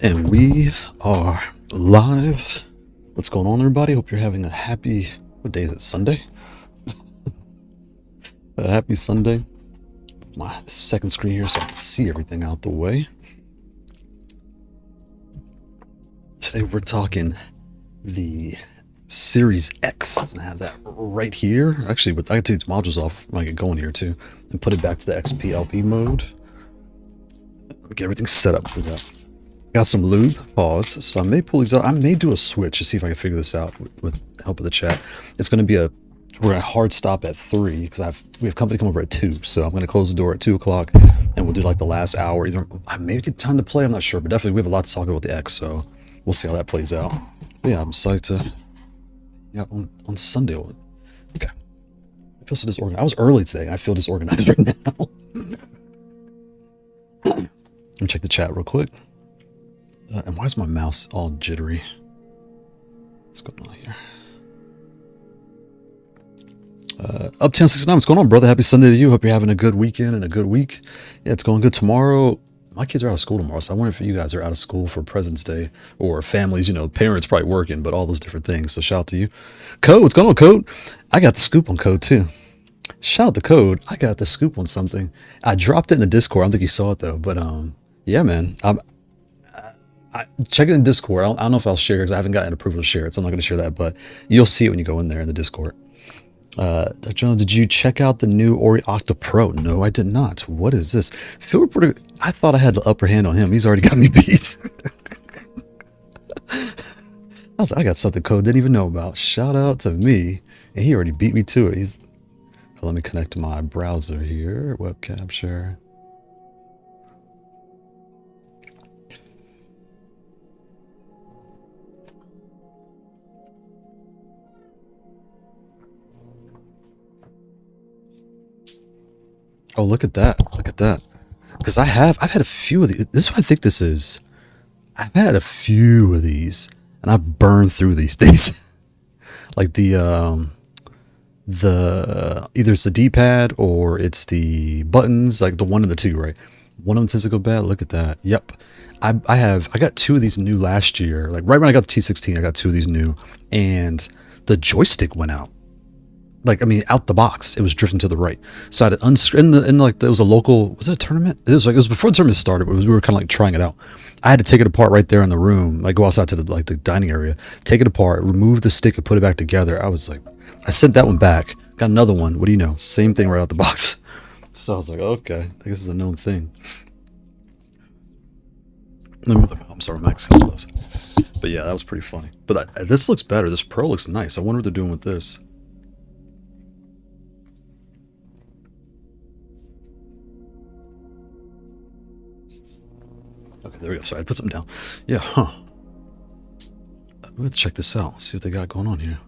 And we are live. What's going on, everybody? Hope you're having a happy, what day is it? Sunday? A happy Sunday. My second screen here so I can see everything out the way. Today we're talking the Series X. I have that right here. Actually, but I can take these modules off when I get going here too and put it back to the XP/LP mode. Get everything set up for that. Got some lube, pause, so I may pull these out. I may do a switch to see if I can figure this out with help of the chat. It's going to be we're going to hard stop at 3 because we have company come over at 2, so I'm going to close the door at 2 o'clock and we'll do like the last hour. Either I may get time to play, I'm not sure, but definitely we have a lot to talk about the X, so we'll see how that plays out. But yeah, I'm psyched to on Sunday. Okay, I feel so disorganized. I was early today and I feel disorganized right now. Let me check the chat real quick. And why is my mouse all jittery? What's going on here? Uptown69, what's going on, brother? Happy Sunday to you. Hope you're having a good weekend and a good week. Yeah, it's going good tomorrow. My kids are out of school tomorrow, so I wonder if you guys are out of school for President's Day or families, parents probably working, but all those different things. So shout out to you. Code, what's going on, Code? I got the scoop on Code too. Shout out to Code. I got the scoop on something. I dropped it in the Discord. I don't think you saw it though, but yeah, man. Check it in Discord. I don't know if I'll share because I haven't gotten approval to share it, so I'm not going to share that, but you'll see it when you go in there in the Discord. Dr. Jones, did you check out the new Hori Octa Pro? No, I did not. What is this? Field reporter, I thought I had the upper hand on him. He's already got me beat. I got something Code didn't even know about. Shout out to me. And he already beat me to it. Let me connect to my browser here. Webcam share. Oh, look at that. Look at that. Because I've had a few of these. This is what I think this is. I've had a few of these and I've burned through these things. Like either it's the D-pad or it's the buttons, like the 1 and the 2, right? One of them tends to go bad. Look at that. Yep. I got 2 of these new last year. Like right when I got the T16, I got 2 of these new and the joystick went out. Like, I mean, out the box, it was drifting to the right. So I had to there was a local, was it a tournament? It was before the tournament started, but we were kind of like trying it out. I had to take it apart right there in the room, like go outside to the dining area, take it apart, remove the stick and put it back together. I was like, I sent that one back, got another one. What do you know? Same thing right out the box. So I was like, okay, I guess it's a known thing. Let me move I'm sorry, my mic's close. But yeah, that was pretty funny. But this looks better. This Pro looks nice. I wonder what they're doing with this. Okay, there we go. Sorry, I put something down. Yeah, huh. I'm going to check this out. See what they got going on here.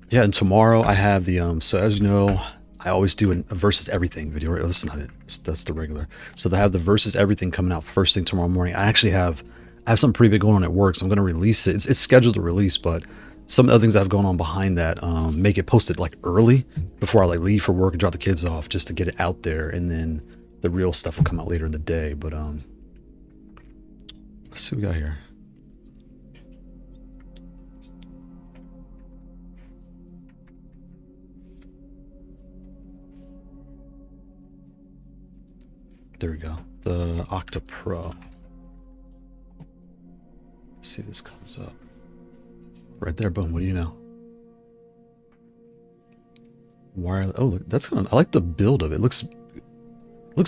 Yeah, and tomorrow I have the, so as you know, I always do a versus everything video. Oh, that's not it. That's the regular. So they have the versus everything coming out first thing tomorrow morning. I have something pretty big going on at work, so I'm going to release it. It's scheduled to release, but some other things that have gone on behind that make it posted like early before I like leave for work and drop the kids off just to get it out there, and then the real stuff will come out later in the day. But let's see what we got here. There we go. The Octa Pro. Let's see if this comes up. Right there, boom. What do you know? Wireless. Oh, look, that's kind of. I like the build of it. Looks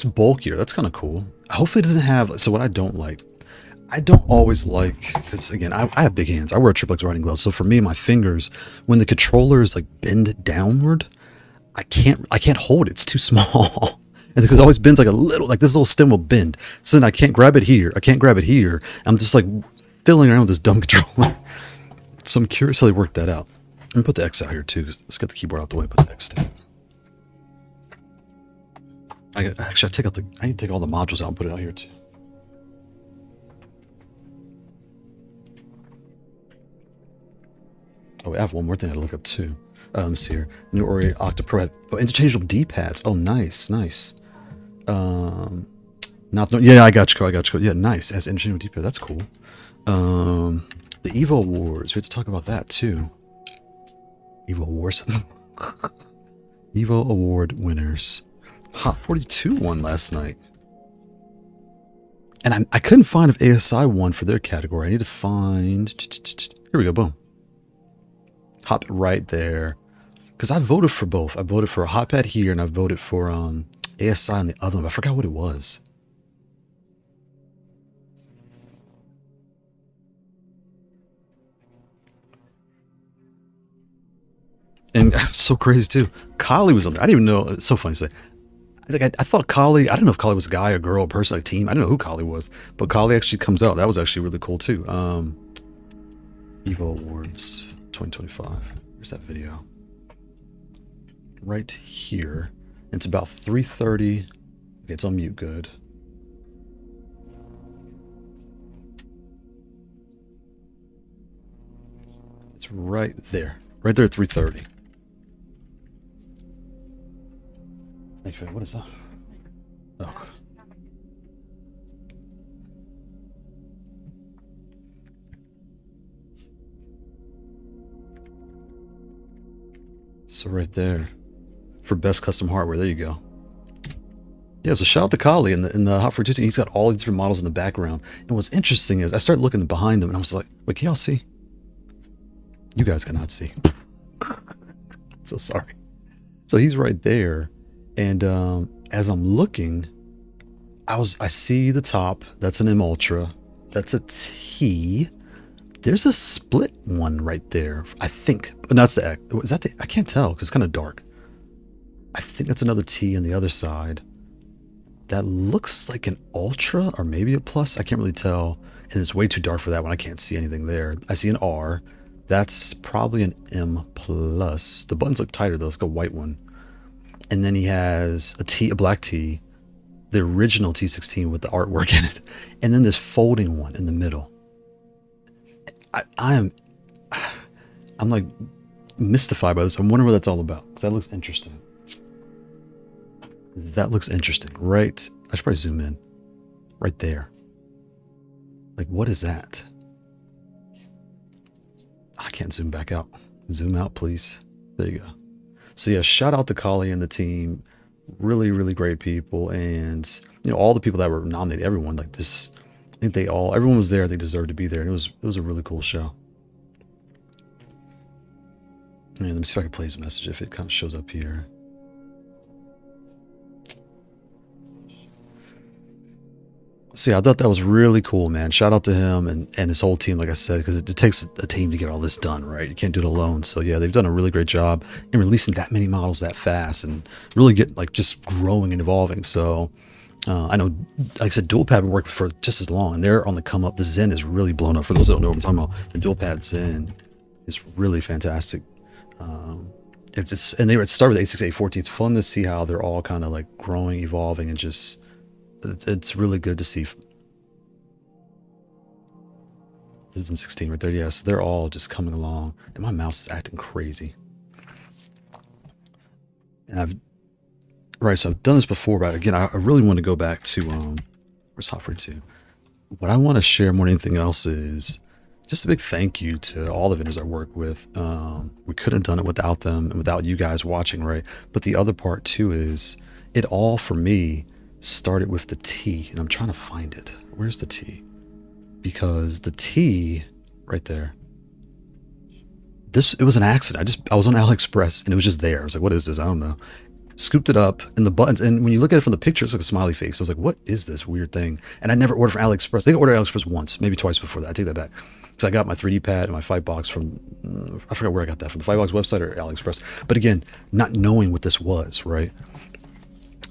bulkier. That's kind of cool. Hopefully it doesn't have, so what I don't always like, because again, I have big hands. I wear a triple X riding gloves. So for me, my fingers, when the controller is like bend downward, I can't hold it. It's too small. And because it always bends like a little, like this little stem will bend. So then I can't grab it here. I can't grab it here. I'm just like fiddling around with this dumb controller. So I'm curious how they work that out. Let me put the X out here too. Let's get the keyboard out the way. Put the X down. I need to take all the modules out and put it out here too. Oh, I have one more thing to look up too. Let's see here. New Hori Octa Pro. Oh, interchangeable D-pads. Oh, nice, nice. Not yeah, I got you. I got you. Yeah, nice. As engineering deeper, that's cool. The Evo Awards. We have to talk about that too. Evo Awards. Evo Award winners. Haute42 won last night. And I couldn't find if ASI won for their category. I need to find... Here we go, boom. Hop right there. Because I voted for both. I voted for a hotpad here, and I voted for ASI on the other one. I forgot what it was. And so crazy too. Kali was on there. I didn't even know. It's so funny to say. I thought Kali, I don't know if Kali was a guy, a girl, a person, a team. I don't know who Kali was. But Kali actually comes out. That was actually really cool too. Evo Awards 2025. Where's that video? Right here. It's about 3:30. Okay, it's on mute. Good. It's right there. Right there at 3:30. What is that? Oh. So right there. For best custom hardware. There you go. Yeah, so shout out to Kali in the Haute42 team. He's got all these different models in the background. And what's interesting is I started looking behind him and I was like, wait, can y'all see? You guys cannot see. So sorry. So he's right there. And as I'm looking, I see the top. That's an M Ultra. That's a T. There's a split one right there. I think. And that's the X. Is that the? I can't tell because it's kind of dark. I think that's another T on the other side. That looks like an Ultra or maybe a Plus. I can't really tell. And it's way too dark for that one. I can't see anything there. I see an R. That's probably an M Plus. The buttons look tighter though. It's like a white one. And then he has a black T, the original T16 with the artwork in it, and then this folding one in the middle. I'm like mystified by this. I'm wondering what that's all about because that looks interesting. That looks interesting, right? I should probably zoom in, right there. Like, what is that? I can't zoom back out. Zoom out, please. There you go. So yeah, shout out to Kali and the team. Really, really great people. And, you know, all the people that were nominated, everyone like this, I think everyone was there. They deserved to be there. And it was a really cool show. And let me see if I can play his message if it kind of shows up here. So yeah, I thought that was really cool, man. Shout out to him and his whole team, like I said, because it takes a team to get all this done, right? You can't do it alone. So yeah, they've done a really great job in releasing that many models that fast and really get like just growing and evolving. So I know, like I said, dual pad been working for just as long, and they're on the come up. The Zen is really blown up. For those that don't know what I'm talking about, the dual pad Zen is really fantastic. And they start with the A6, A14. It's fun to see how they're all kind of like growing, evolving, and just. It's really good to see. This is in 16 right there. Yeah, so they're all just coming along. And my mouse is acting crazy. And so I've done this before, but again, I really want to go back to, where's Haute42? What I want to share more than anything else is just a big thank you to all the vendors I work with. We couldn't have done it without them and without you guys watching, right? But the other part too is it all for me started with the T, and I'm trying to find it. Where's the T? Because the T right there, it was an accident. I was on AliExpress and it was just there. I was like, what is this? I don't know. Scooped it up and the buttons, and when you look at it from the picture, it's like a smiley face. I was like, what is this weird thing? And I never ordered from AliExpress. I think I ordered AliExpress once, maybe twice before that. I take that back. So I got my 3D pad and my fight box from, I forgot where I got that from, the fight box website or AliExpress. But again, not knowing what this was, right?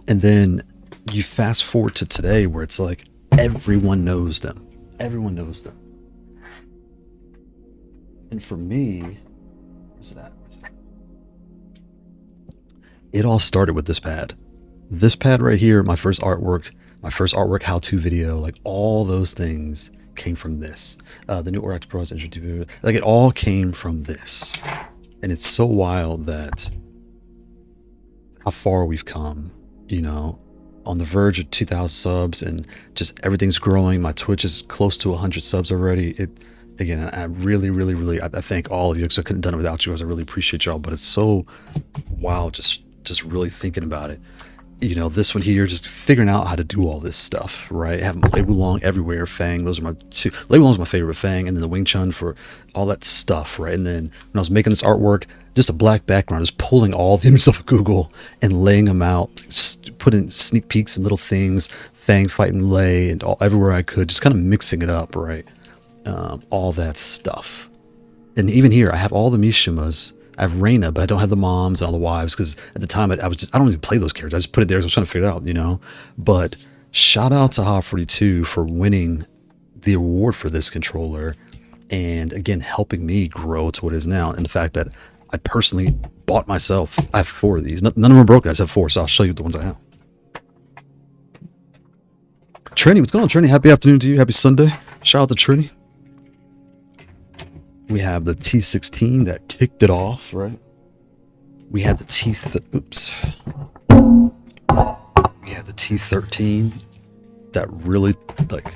And then you fast forward to today where it's like everyone knows them. Everyone knows them. And for me, where's that? It all started with this pad. This pad right here, my first artwork how-to video, like all those things came from this. The new R16 Pro is introduced. Like it all came from this. And it's so wild that how far we've come, you know. on the verge of 2,000 subs, and just everything's growing. My Twitch is close to 100 subs already. Again, I really, I thank all of you, because I couldn't have done it without you guys. I really appreciate y'all. But it's so wow, just really thinking about it. You know, this one here, just figuring out how to do all this stuff, right? Having Label Long everywhere, Fang, those are my two. Label Long's my favorite, Fang, and then the Wing Chun for all that stuff, right? And then when I was making this artwork, just a black background, just pulling all the images off Google and laying them out, just putting sneak peeks and little things, Fang fighting Lei, and everywhere I could, just kind of mixing it up, right? All that stuff. And even here, I have all the Mishimas. I have Reina, but I don't have the moms and all the wives, because at the time I don't even play those characters. I just put it there because I was trying to figure it out, you know. But shout out to Haute42 for winning the award for this controller, and again helping me grow to what it is now. And the fact that I personally bought myself, I have 4 of these. None of them are broken. I just have 4, so I'll show you the ones I have. Trini, what's going on, Trini? Happy afternoon to you. Happy Sunday. Shout out to Trini. We have the T16 that kicked it off, right? We had the We have the T13 that really, like,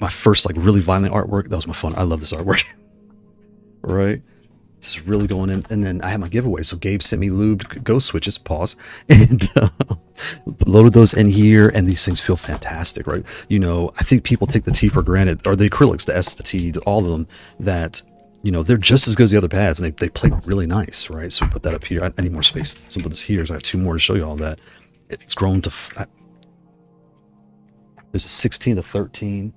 my first, like, really violent artwork. That was my fun. I love this artwork. Right? Just really going in. And then I had my giveaway. So Gabe sent me lubed ghost switches, pause, and loaded those in here. And these things feel fantastic, right? You know, I think people take the T for granted, or the acrylics, the S, the T, all of them, that, you know, they're just as good as the other pads, and they play really nice, right? So put that up here. I need more space. So put this here. So I have 2 more to show you all that. It's grown to, there's a 16 to 13.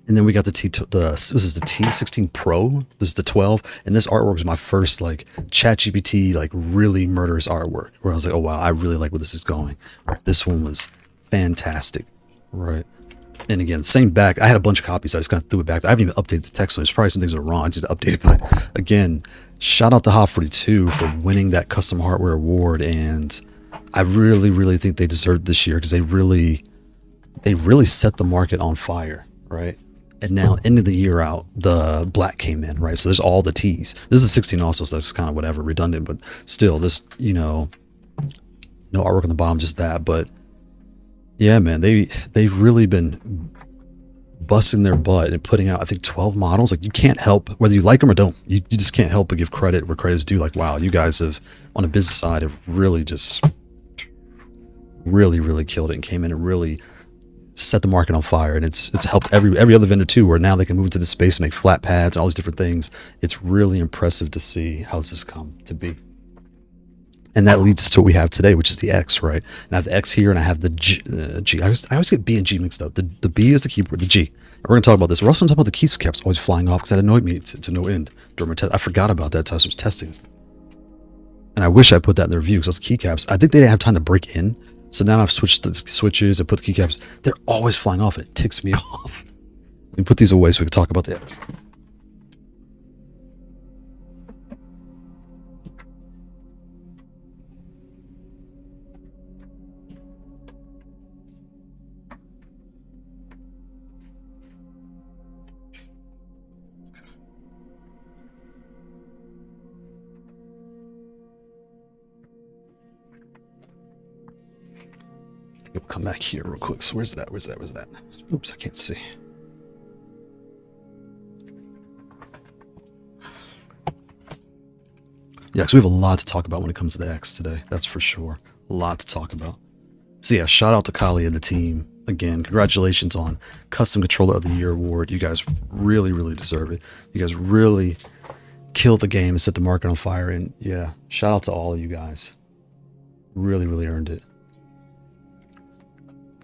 And then we got this is the T16 Pro. This is the 12. And this artwork was my first, like, ChatGPT, like, really murderous artwork, where I was like, oh wow, I really like where this is going. Right? This one was fantastic, right? And again, same back. I had a bunch of copies, so I just kind of threw it back. I haven't even updated the text, so there's probably some things that are wrong. I need to update it. But again, shout out to Haute42 for winning that custom hardware award. And I really think they deserved this year, because they really set the market on fire, right? And now, end of the year out, the black came in, right? So there's all the T's. This is a 16 also, so that's kind of whatever, redundant, but still, this, you know, no artwork on the bottom, just that. But yeah, man, they've really been busting their butt and putting out, I think, 12 models. Like, you can't help, whether you like them or don't, you just can't help but give credit where credit is due. Like, wow, you guys have, on the business side, have really just really killed it, and came in and really set the market on fire. And it's helped every other vendor too, where now they can move into the space and make flat pads and all these different things. It's really impressive to see how this has come to be. And that leads us to what we have today, which is the X, right? And I have the X here, and I have the G. I always get B and G mixed up. The B is the keyboard, the G. And we're going to talk about this. We're also going to talk about the keycaps always flying off, because that annoyed me to no end during my test. I forgot about that until I was testing. And I wish I put that in the review, because those keycaps, I think they didn't have time to break in. So now I've switched the switches and put the keycaps. They're always flying off. It ticks me off. Let me put these away so we can talk about the X. We'll come back here real quick. So where's that? Oops, I can't see. Yeah, because we have a lot to talk about when it comes to the X today. That's for sure. A lot to talk about. So yeah, shout out to Kali and the team. Again, congratulations on Custom Controller of the Year award. You guys really deserve it. You guys really killed the game and set the market on fire. And yeah, shout out to all of you guys. Really earned it.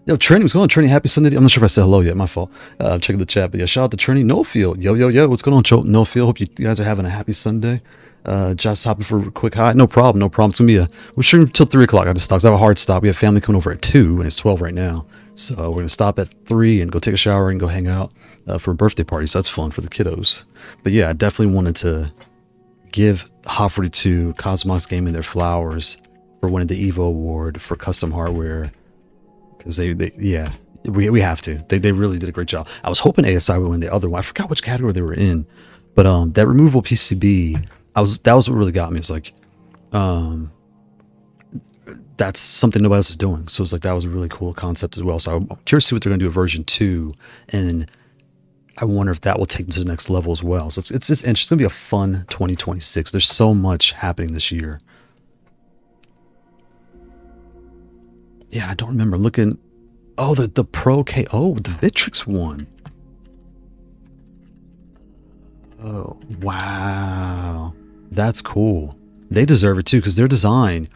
Yo, Trini, what's going on, Trini? Happy Sunday. I'm not sure if I said hello yet. My fault. Checking the chat. But yeah, shout out to Trini. No Field. Yo. What's going on, No Field? Hope you guys are having a happy Sunday. Just hopping for a quick hi. No problem. It's going to be we're streaming till 3 o'clock. I just stopped. I have a hard stop. We have family coming over at 2, and it's 12 right now. So we're going to stop at 3 and go take a shower and go hang out for a birthday party. So that's fun for the kiddos. But yeah, I definitely wanted to give Haute42 Cosmox Gaming their flowers for winning the Evo Award for custom hardware. Because we have to. They really did a great job. I was hoping ASI would win the other one. I forgot which category they were in, but that removable PCB, that was what really got me. It's like that that's something nobody else is doing. So it's like, that was a really cool concept as well. So I'm curious to see what they're going to do with version 2. And I wonder if that will take them to the next level as well. So it's interesting. It's going to be a fun 2026. There's so much happening this year. Yeah, I don't remember. I'm looking. Oh, the Pro K. Oh, the Victrix one. Oh, wow. That's cool. They deserve it too, because they're designed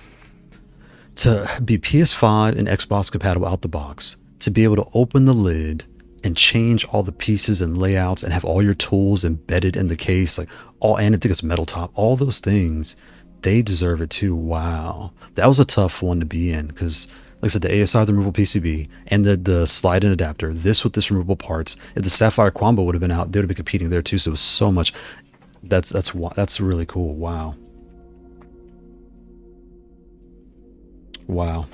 to be PS5 and Xbox compatible out the box, to be able to open the lid and change all the pieces and layouts and have all your tools embedded in the case, like all, and I think it's metal top, all those things. They deserve it too. Wow. That was a tough one to be in, because like I said, the ASI, the removable PCB, and the slide-in adapter, this with this removable parts. If the Sapphire Quambo would have been out, they would have been competing there too. So it was so much. That's really cool. Wow. Wow.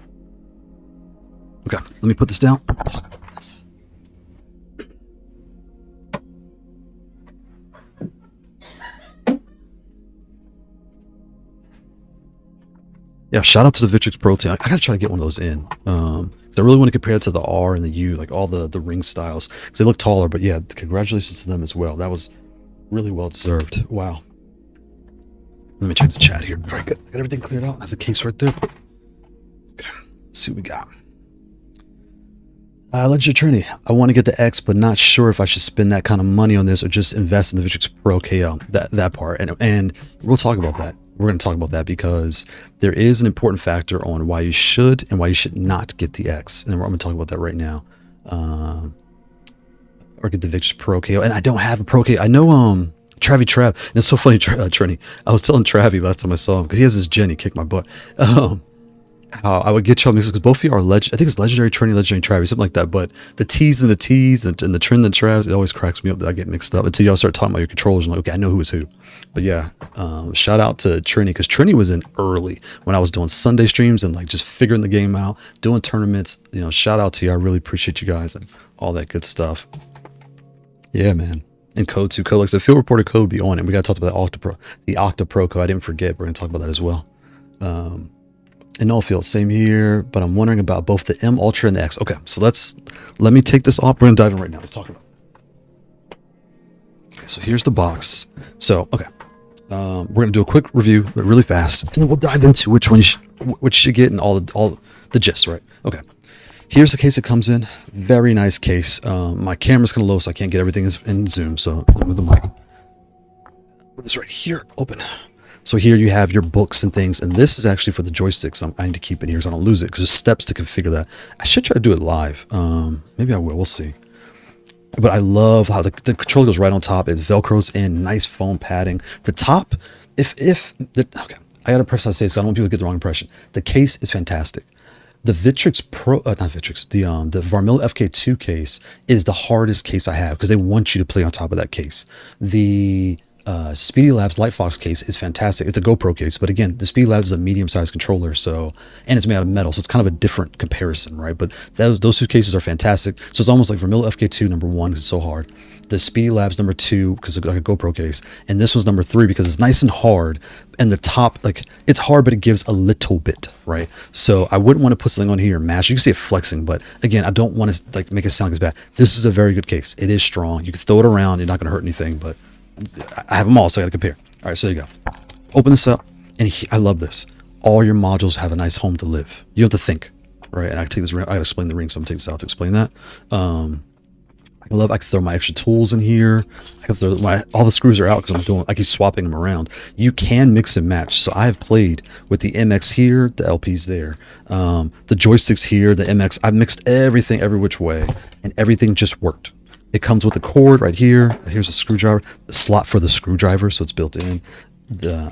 Okay, let me put this down. We'll talk about this. Yeah, shout out to the Victrix Pro team. I gotta try to get one of those in. I really want to compare it to the R and the U, like all the ring styles, because they look taller. But yeah, congratulations to them as well. That was really well deserved. Wow. Let me check the chat here. All right, good. I got everything cleared out. I have the case right there. Okay, let's see what we got. Legendary Trinity. I want to get the X, but not sure if I should spend that kind of money on this or just invest in the Victrix Pro KL. That part, and we'll talk about that. We're going to talk about that because there is an important factor on why you should and why you should not get the X, and I'm going to talk about that right now. Or get the Victrix Pro KO, and I don't have a Pro KO. I know Trav, and it's so funny, Trini. I was telling Travi last time I saw him, because he has this gen, he kicked my butt. How I would get you because both of you are I think it's Legendary Trini, Legendary Travi, something like that. But the T's and the T's and the Trin and the Travs, it always cracks me up that I get mixed up until y'all start talking about your controllers. I'm like, okay, I know who is who. But yeah, shout out to Trini, because Trini was in early when I was doing Sunday streams and like just figuring the game out, doing tournaments. You know, shout out to you. I really appreciate you guys and all that good stuff. Yeah, man. And code 2 code, like I said, field reported code be on it. We got to talk about the Octa Pro code. I didn't forget. We're going to talk about that as well. In all fields, same here, but I'm wondering about both the M Ultra and the X. Okay, so let me take this off. We're gonna dive in right now. Let's talk about it. Okay, so here's the box. So, okay, we're gonna do a quick review, but really fast, and then we'll dive into which one you should get and all the gist, right? Okay, here's the case it comes in. Very nice case. My camera's kind of low, so I can't get everything in zoom. So with the mic, put this right here, open. So here you have your books and things, and this is actually for the joysticks. I need to keep it here so I don't lose it, because there's steps to configure that. I should try to do it live. Maybe I will. We'll see. But I love how the controller goes right on top. It velcros in, nice foam padding. The top, okay, I gotta press how to say this, so I don't want people to get the wrong impression. The case is fantastic. The Victrix Pro, not Victrix, the Varmilla FK2 case is the hardest case I have, because they want you to play on top of that case. The Speedy Labs Light Fox case is fantastic. It's a GoPro case, but again, the Speedy Labs is a medium-sized controller, so, and it's made out of metal, so it's kind of a different comparison, right? But those two cases are fantastic. So it's almost like Vermilla FK2 number 1 because it's so hard, the Speedy Labs number 2 because it's like a GoPro case, and this was number 3 because it's nice and hard, and the top, like, it's hard, but it gives a little bit, right? So I wouldn't want to put something on here and mash. You can see it flexing, but again, I don't want to like make it sound like it's bad. This is a very good case. It is strong. You can throw it around. You're not going to hurt anything, but I have them all, so I got to compare. All right, so there you go. Open this up, and I love this. All your modules have a nice home to live. You don't have to think, right? And I take this ring. I got to explain the ring, so I'm taking this out to explain that. I can throw my extra tools in here. I can throw all the screws are out because I keep swapping them around. You can mix and match. So I have played with the MX here, the LPs there, the joysticks here, the MX. I've mixed everything every which way, and everything just worked. It comes with a cord right here. Here's a screwdriver, the slot for the screwdriver, so it's built in.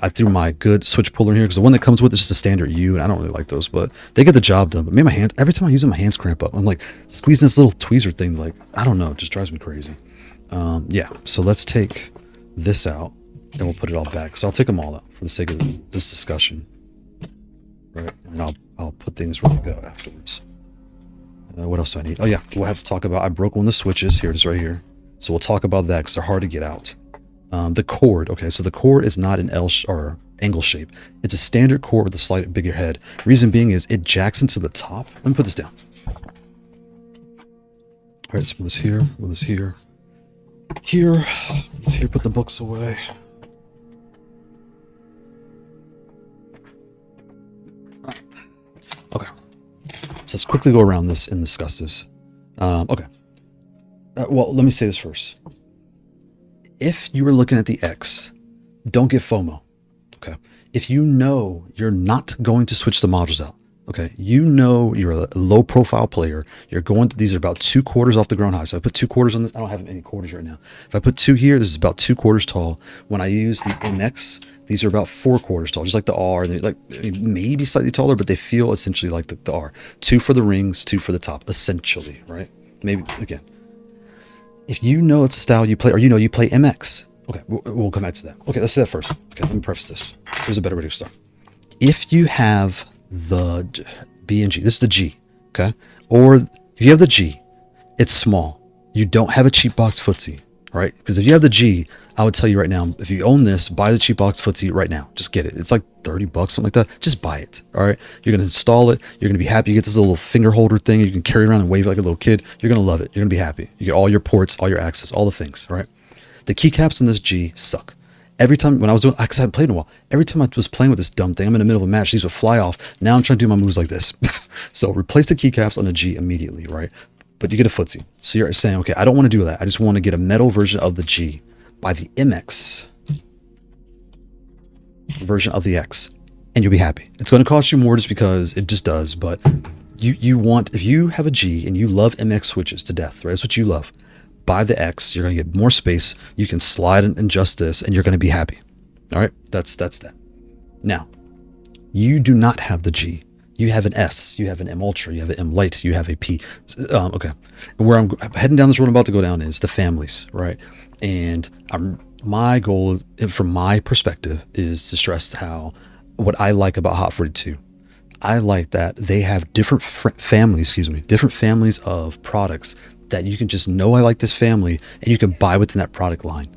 I threw my good switch puller in here because the one that comes with is just a standard U, and I don't really like those, but they get the job done. But my hand, every time I use them, my hands cramp up. I'm like squeezing this little tweezer thing, like, I don't know, it just drives me crazy. Yeah, so let's take this out, and we'll put it all back. So I'll take them all out for the sake of this discussion, right? And I'll put things where they go afterwards. What else do I need? Oh yeah, we'll have to talk about, I broke one of the switches. Here it is right here. So we'll talk about that because they're hard to get out. The cord, okay, so the cord is not an angle shape. It's a standard core with a slightly bigger head. Reason being is it jacks into the top. Let me put this down. All right, let's move this here, move this here. Here, let's here, put the books away. Okay, so let's quickly go around this and discuss this. Okay, well, let me say this first. If you were looking at the X, don't get FOMO, okay? If you know you're not going to switch the modules out, okay? You know you're a low profile player. You're going to, these are about 2 quarters off the ground high. So I put 2 quarters on this. I don't have any quarters right now. If I put 2 here, this is about 2 quarters tall. When I use the MX, these are about 4 quarters tall, just like the R. They're like maybe slightly taller, but they feel essentially like the R. 2 for the rings, 2 for the top, essentially, right? Maybe, again. If you know it's a style you play, or you know you play MX, okay, we'll come back to that. Okay, let's do that first. Okay, let me preface this. Here's a better way to start. If you have the B and G, this is the G, okay? Or if you have the G, it's small. You don't have a cheap box footsie, right? Because if you have the G, I would tell you right now, if you own this, buy the cheap box footsie right now. Just get it. It's like 30 bucks, something like that. Just buy it, all right? You're going to install it. You're going to be happy. You get this little finger holder thing. You can carry around and wave it like a little kid. You're going to love it. You're going to be happy. You get all your ports, all your access, all the things, right? The keycaps on this G suck. Every time when I was doing, because I haven't played in a while, every time I was playing with this dumb thing, I'm in the middle of a match, these would fly off. Now I'm trying to do my moves like this. So replace the keycaps on the G immediately, right? But you get a footsie. So you're saying, okay, I don't want to do that. I just want to get a metal version of the G by the MX version of the X, and you'll be happy. It's going to cost you more just because it just does, but you want, if you have a G and you love MX switches to death, right? That's what you love. Buy the X, you're going to get more space. You can slide and adjust this, and you're going to be happy. All right, that's that. Now, you do not have the G. You have an S, you have an M Ultra, you have an M Lite, you have a P. Okay, and where I'm heading down this road I'm about to go down is the families, right? And my goal, from my perspective, is to stress what I like about Haute42. I like that they have different families of products that you can just know I like this family, and you can buy within that product line.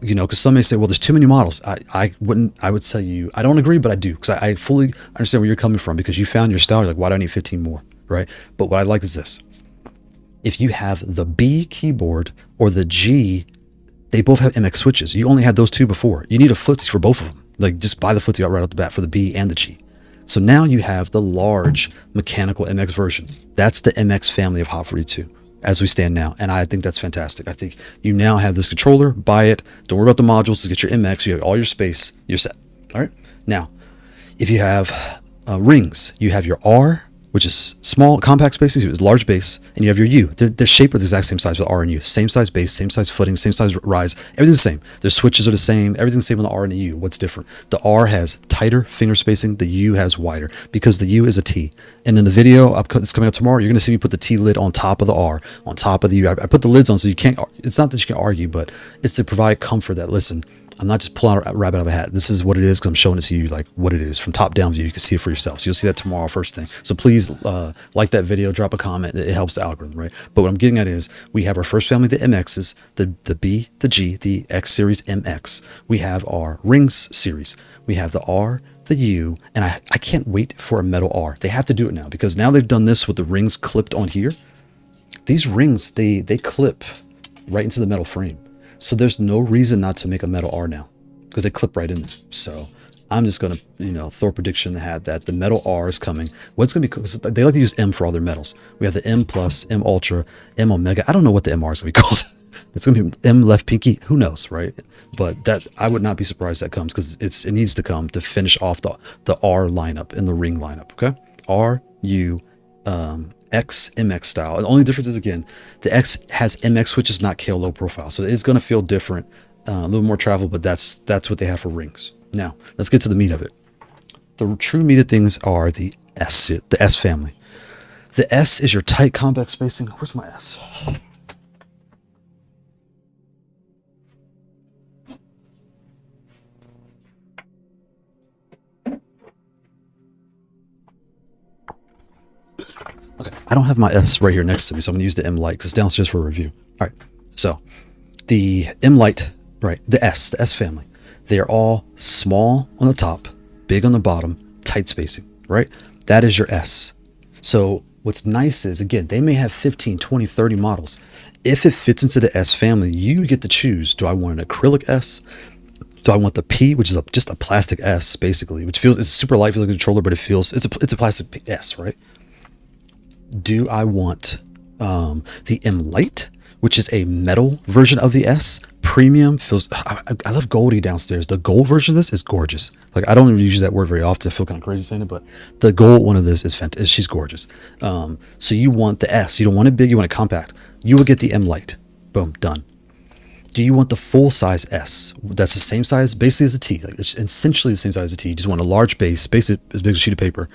You know, because some may say, well, there's too many models. I would tell you, I don't agree, but I do, because I fully understand where you're coming from, because you found your style. You're like, why do I need 15 more, right? But what I like is this. If you have the B keyboard or the G, they both have MX switches. You only had those 2 before. You need a footsie for both of them. Like, just buy the footsie out right off the bat for the B and the G. So now you have the large mechanical MX version. That's the MX family of Haute42 as we stand now. And I think that's fantastic. I think you now have this controller, buy it. Don't worry about the modules to get your MX. You have all your space. You're set. All right. Now, if you have rings, you have your R, which is small, compact spaces, you have large base, and you have your U. They're shaped the exact same size with R and U. Same size base, same size footing, same size rise. Everything's the same. Their switches are the same. Everything's the same on the R and the U. What's different? The R has tighter finger spacing. The U has wider, because the U is a T. And in the video that's coming out tomorrow, you're going to see me put the T lid on top of the R, on top of the U. I put the lids on so you can't, it's not that you can argue, but it's to provide comfort that, listen, I'm not just pulling a rabbit out of a hat. This is what it is, because I'm showing it to you like what it is from top down view. You can see it for yourself. So you'll see that tomorrow first thing. So please like that video, drop a comment. It helps the algorithm, right? But what I'm getting at is we have our first family, the MXs, the B, the G, the X series MX. We have our rings series. We have the R, the U, and I can't wait for a metal R. They have to do it now, because now they've done this with the rings clipped on here. These rings, they clip right into the metal frame. So there's no reason not to make a metal R now, because they clip right in there. So I'm just going to, throw a prediction in the hat that the metal R is coming. What's going to be, they like to use M for all their metals. We have the M Plus, M Ultra, M Omega. I don't know what the MR is going to be called. It's going to be M Left Pinky. Who knows, right? But that, I would not be surprised that comes, because it needs to come to finish off the R lineup and the ring lineup. Okay, R, U, X, MX style. The only difference is, again, the X has MX switches, not KO low profile, so it's going to feel different, a little more travel, but that's what they have for rings. Now let's get to the meat of it. The true meat of things are the S family. The S is your tight compact spacing. Where's my S? Okay, I don't have my S right here next to me, so I'm going to use the M Lite, because it's downstairs for a review. All right, so the M Lite, right, the S family. They're all small on the top, big on the bottom, tight spacing, right? That is your S. So what's nice is, again, they may have 15, 20, 30 models. If it fits into the S family, you get to choose. Do I want an acrylic S? Do I want the P, which is just a plastic S, basically, which feels, it's super light, feels like a controller, but it feels, it's a plastic S, right? Do I want the M Lite, which is a metal version of the S? Premium feels, I love Goldie downstairs. The gold version of this is gorgeous. Like, I don't even use that word very often. I feel kind of crazy saying it, but the gold one of this is fantastic. She's gorgeous. So you want the S. You don't want it big, you want it compact. You will get the M Lite. Boom, done. Do you want the full size S? That's the same size basically as a T. Like, it's essentially the same size as a T. You just want a large base, basically as big as a sheet of paper.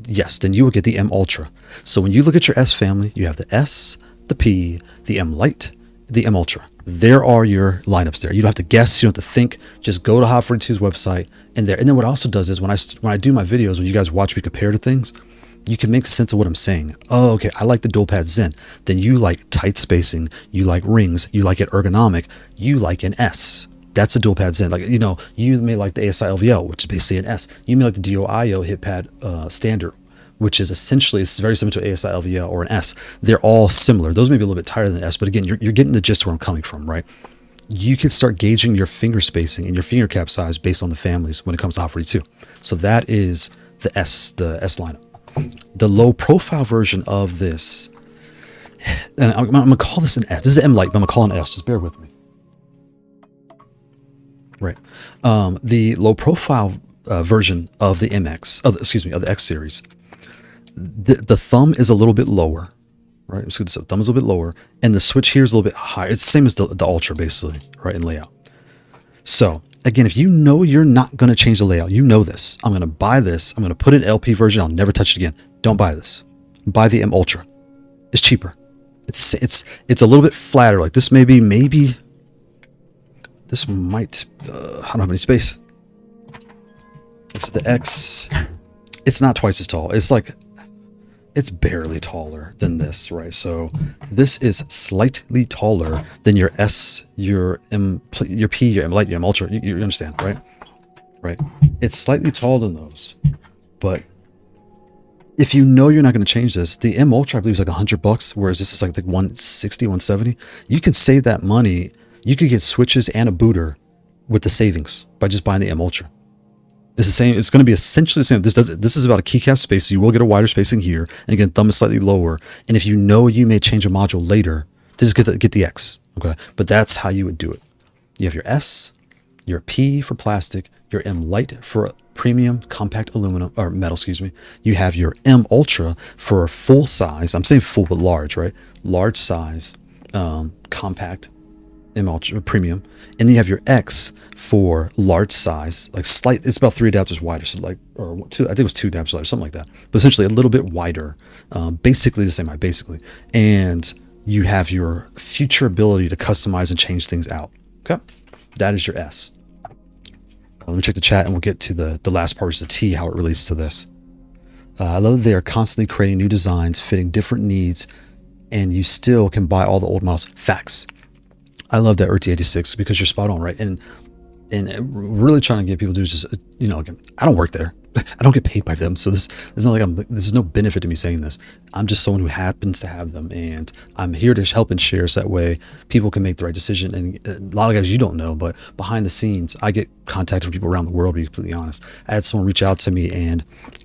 Yes, then you will get the M Ultra. So when you look at your S family, you have the S, the P, the M Lite, the M Ultra. There are your lineups there. You don't have to guess, you don't have to think. Just go to Haute42's website and there. And then what it also does is when I do my videos, when you guys watch me compare to things, you can make sense of what I'm saying. Oh, okay, I like the dual pad Zen. Then you like tight spacing, you like rings, you like it ergonomic, you like an S. That's a dual pad Zen. Like, you know, you may like the ASI LVL, which is basically an S. You may like the DOIO hit pad standard, which is essentially, it's very similar to ASI LVL or an S. They're all similar. Those may be a little bit tighter than S, but again, you're getting the gist of where I'm coming from, right? You can start gauging your finger spacing and your finger cap size based on the families when it comes to Haute42. So that is the S lineup. The low profile version of this, and I'm gonna call this an S. This is an M Lite, but I'm gonna call it an S. Just bear with me. Right. The low profile version of the MX, of the X series, the thumb is a little bit lower, right? So the thumb is a little bit lower, and the switch here is a little bit higher. It's the same as the Ultra, basically, right, in layout. So again, if you know you're not going to change the layout, you know this. I'm going to buy this. I'm going to put in LP version. I'll never touch it again. Don't buy this. Buy the M Ultra. It's cheaper. It's a little bit flatter. Like this maybe this might, I don't have any space. It's the X. It's not twice as tall. It's barely taller than this, right? So this is slightly taller than your S, your M, your P, your M Lite, your M Ultra. You understand, right? Right. It's slightly taller than those, but if you know you're not going to change this, the M Ultra I believe is like $100, whereas this is like 160, 170. You can save that money. You could get switches and a booter with the savings by just buying the M Ultra. It's the same. It's going to be essentially the same. This is about a keycap space. So you will get a wider spacing here. And again, thumb is slightly lower. And if you know you may change a module later, just get the X. Okay. But that's how you would do it. You have your S, your P for plastic, your M Lite for premium compact aluminum or metal, excuse me. You have your M Ultra for full size. I'm saying full but large, right? Large size, compact M Ultra premium. And then you have your X for large size, like it's about 3 adapters wider, so like, or two, I think it was 2 adapters wider, something like that, but essentially a little bit wider, basically the same height, basically. And you have your future ability to customize and change things out. Okay, that is your S. Let me check the chat and we'll get to the last part, which is the T, how it relates to this. I love that they are constantly creating new designs, fitting different needs, and you still can buy all the old models. Facts. I love that RT86 because you're spot on, right? And really trying to get people to do just, you know, again, I don't work there. I don't get paid by them. So this is not like this is no benefit to me saying this. I'm just someone who happens to have them, and I'm here to help and share so that way people can make the right decision. And a lot of guys you don't know, but behind the scenes, I get contacted from people around the world, to be completely honest. I had someone reach out to me, and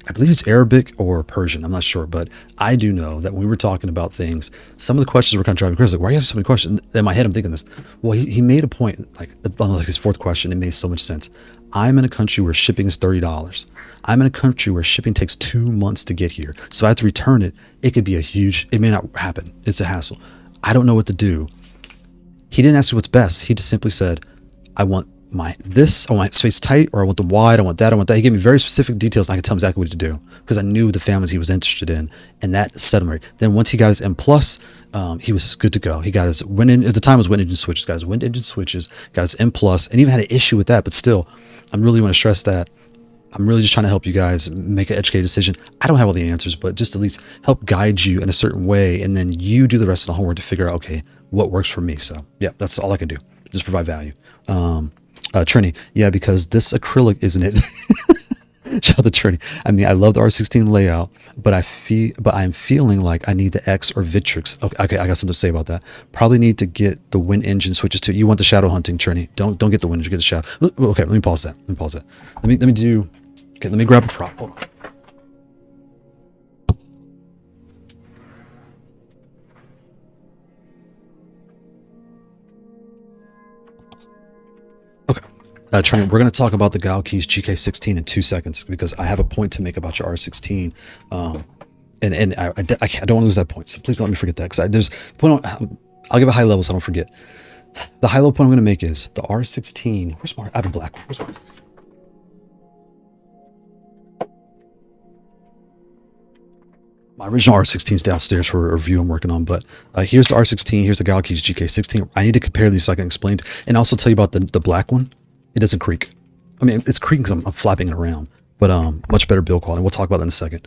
I believe it's Arabic or Persian. I'm not sure, but I do know that when we were talking about things, some of the questions were kind of driving me crazy. Like, why do you have so many questions? In my head, I'm thinking this. Well, he made a point, like on his fourth question, it made so much sense. I'm in a country where shipping is $30. I'm in a country where shipping takes 2 months to get here. So I have to return it. It could be it may not happen. It's a hassle. I don't know what to do. He didn't ask me what's best. He just simply said, I want my space tight, or I want them wide. I want that. He gave me very specific details, and I could tell him exactly what to do because I knew the families he was interested in, and that set him right. Then once he got his M Plus, he was good to go. He got his at the time it was wind engine switches, got his wind engine switches, got his M Plus, and even had an issue with that. But still, I really want to stress that I'm really just trying to help you guys make an educated decision. I don't have all the answers, but just at least help guide you in a certain way, and then you do the rest of the homework to figure out, okay, what works for me. So yeah, that's all I can do. Just provide value. Trini, yeah, because this acrylic isn't it. Shout out to Trini. I mean, I love the R16 layout, but I'm feeling like I need the X or Victrix. Okay, I got something to say about that. Probably need to get the wind engine switches to. You want the shadow hunting, Trini? Don't get the wind engine. Get the shadow. Okay, let me pause that. Let me do. Okay, let me grab a prop. Hold on. Trini, we're going to talk about the Galkeys GK16 in 2 seconds because I have a point to make about your R16, and I don't want to lose that point. So please don't let me forget that because there's point on, I'll give a high level so I don't forget. The high level point I'm going to make is the R16. Where's my? I have a black one. Where's my R16? My original R16 is downstairs for a review I'm working on, but here's the R16. Here's the Galkeys GK16. I need to compare these so I can explain, and also tell you about the black one. It doesn't creak. I mean, it's creaking because I'm flapping it around, but much better build quality. We'll talk about that in a second.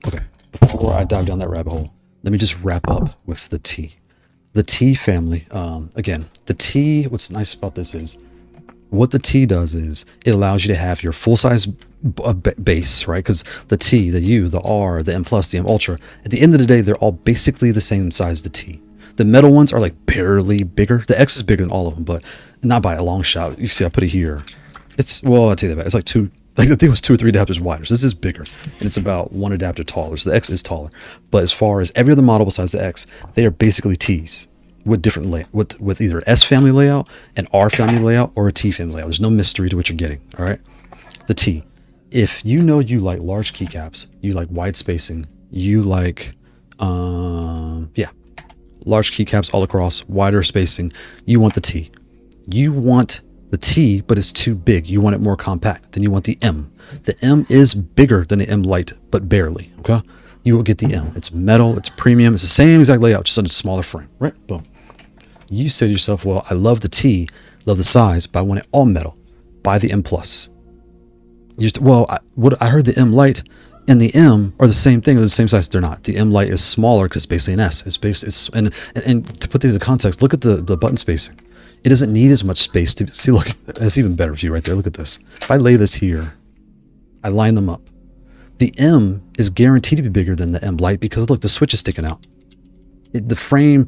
Okay, before I dive down that rabbit hole, let me just wrap up with the T. The T family, again, the T, what's nice about this is, what the T does is, it allows you to have your full-size base, right? Because the T, the U, the R, the M+, the M Ultra, at the end of the day, they're all basically the same size, the T. The metal ones are like barely bigger. The X is bigger than all of them, but not by a long shot. You see, I put it here. It's, well, I'll tell you that. It's like I think it was 2 or 3 adapters wider. So this is bigger, and it's about 1 adapter taller. So the X is taller. But as far as every other model besides the X, they are basically T's with different with either S family layout, an R family layout, or a T family layout. There's no mystery to what you're getting. All right. The T. If you know you like large keycaps, you like wide spacing, you like, large keycaps all across, wider spacing, you want the T. You want the T, but it's too big. You want it more compact. Then you want the M. The M is bigger than the M Lite, but barely, okay? You will get the M. It's metal, it's premium, it's the same exact layout, just on a smaller frame, right? Boom. You say to yourself, well, I love the T, love the size, but I want it all metal. Buy the M+. I heard the M Lite and the M are the same thing, or the same size. They're not. The M Lite is smaller because it's basically an S. And to put these in context, look at the button spacing. It doesn't need as much space to see. Look, that's even better view right there. Look at this. If I lay this here, I line them up. The M is guaranteed to be bigger than the M Lite because look, the switch is sticking out. The frame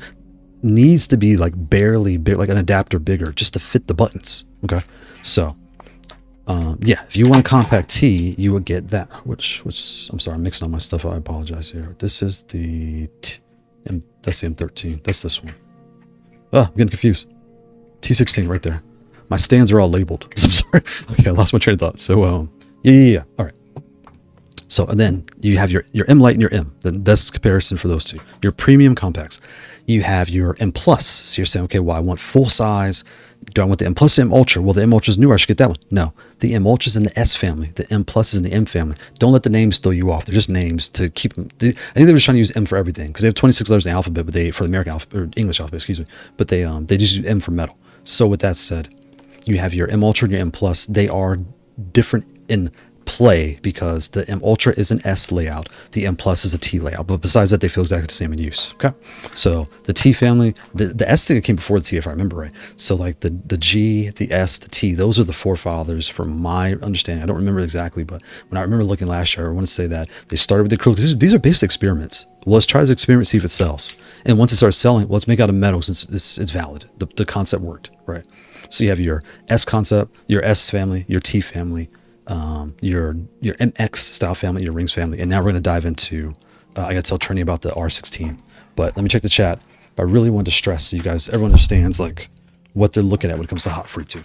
needs to be like barely big, like an adapter bigger, just to fit the buttons. Okay, so if you want a compact T, you would get that. Which I'm sorry, I'm mixing all my stuff. I apologize here. This is the that's the M13. That's this one. Oh, I'm getting confused. T16 right there. My stands are all labeled. So I'm sorry. Okay, I lost my train of thought. So yeah. All right. So and then you have your M Lite and your M. Then that's the comparison for those two. Your premium compacts. You have your M+. So you're saying, okay, well, I want full size. Do I want the M+, M Ultra? Well, the M Ultra is newer. I should get that one. No, the M Ultra is in the S family. The M+ is in the M family. Don't let the names throw you off. They're just names to keep them. I think they were trying to use M for everything because they have 26 letters in the alphabet, but for the American alphabet or English alphabet, excuse me. But they just use M for metal. So with that said, you have your M Ultra and your M+. They are different in play because the M Ultra is an S layout, the M+ is a T layout, but besides that, they feel exactly the same in use. Okay, so the T family, the S thing that came before the T, if I remember right. So like the G, the S, the T, those are the forefathers from my understanding. I don't remember exactly, but when I remember looking last year, I want to say that they started with the acrylic. These are basic experiments. Well, let's try this experiment, see if it sells. And once it starts selling, well, let's make out of metal since it's valid. The concept worked, right? So you have your S concept, your S family, your T family, your MX style family, your rings family, and now we're going to dive into I got to tell Trini about the R16, but let me check the chat. I really want to stress so you guys, everyone understands like what they're looking at when it comes to Hot Free 2.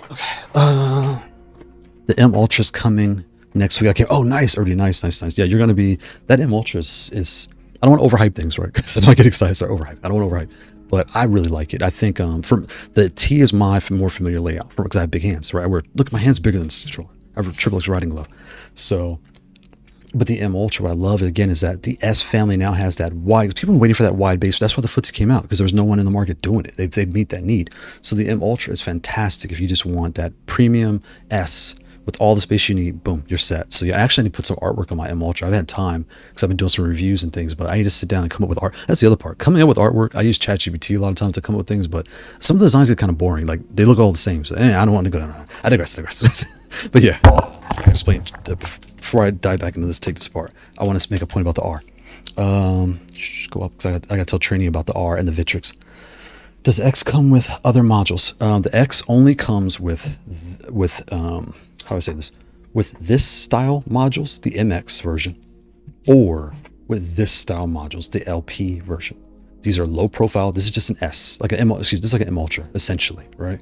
Okay, the M Ultra's coming next week. Okay, oh nice, already nice. Yeah, you're going to be, that M Ultra is I don't want to overhype things, right? Because I don't get excited, so overhype. I don't want to overhype, but I really like it. I think for the T is my more familiar layout because I have big hands, right? Look, my hand's bigger than this controller. I have a triple X riding glove. So, but the M Ultra, what I love again is that the S family now has that wide. People have been waiting for that wide base. That's why the footsie came out because there was no one in the market doing it. They meet that need. So the M Ultra is fantastic if you just want that premium S with all the space you need, boom, you're set. So yeah, I actually need to put some artwork on my M Ultra. I've had time because I've been doing some reviews and things, but I need to sit down and come up with art. That's the other part. Coming up with artwork, I use ChatGPT a lot of times to come up with things, but some of the designs get kind of boring. Like they look all the same. So I don't want to go down. I digress. But yeah, I explain before I dive back into this. Take this apart. I want to make a point about the R. Just go up because I got to tell Trini about the R and the Victrix. Does the X come with other modules? The X only comes with how do I say this? With this style modules, the MX version, or with this style modules, the LP version. These are low profile. This is just an S, like an M. Excuse me, this is like an M Ultra, essentially, right?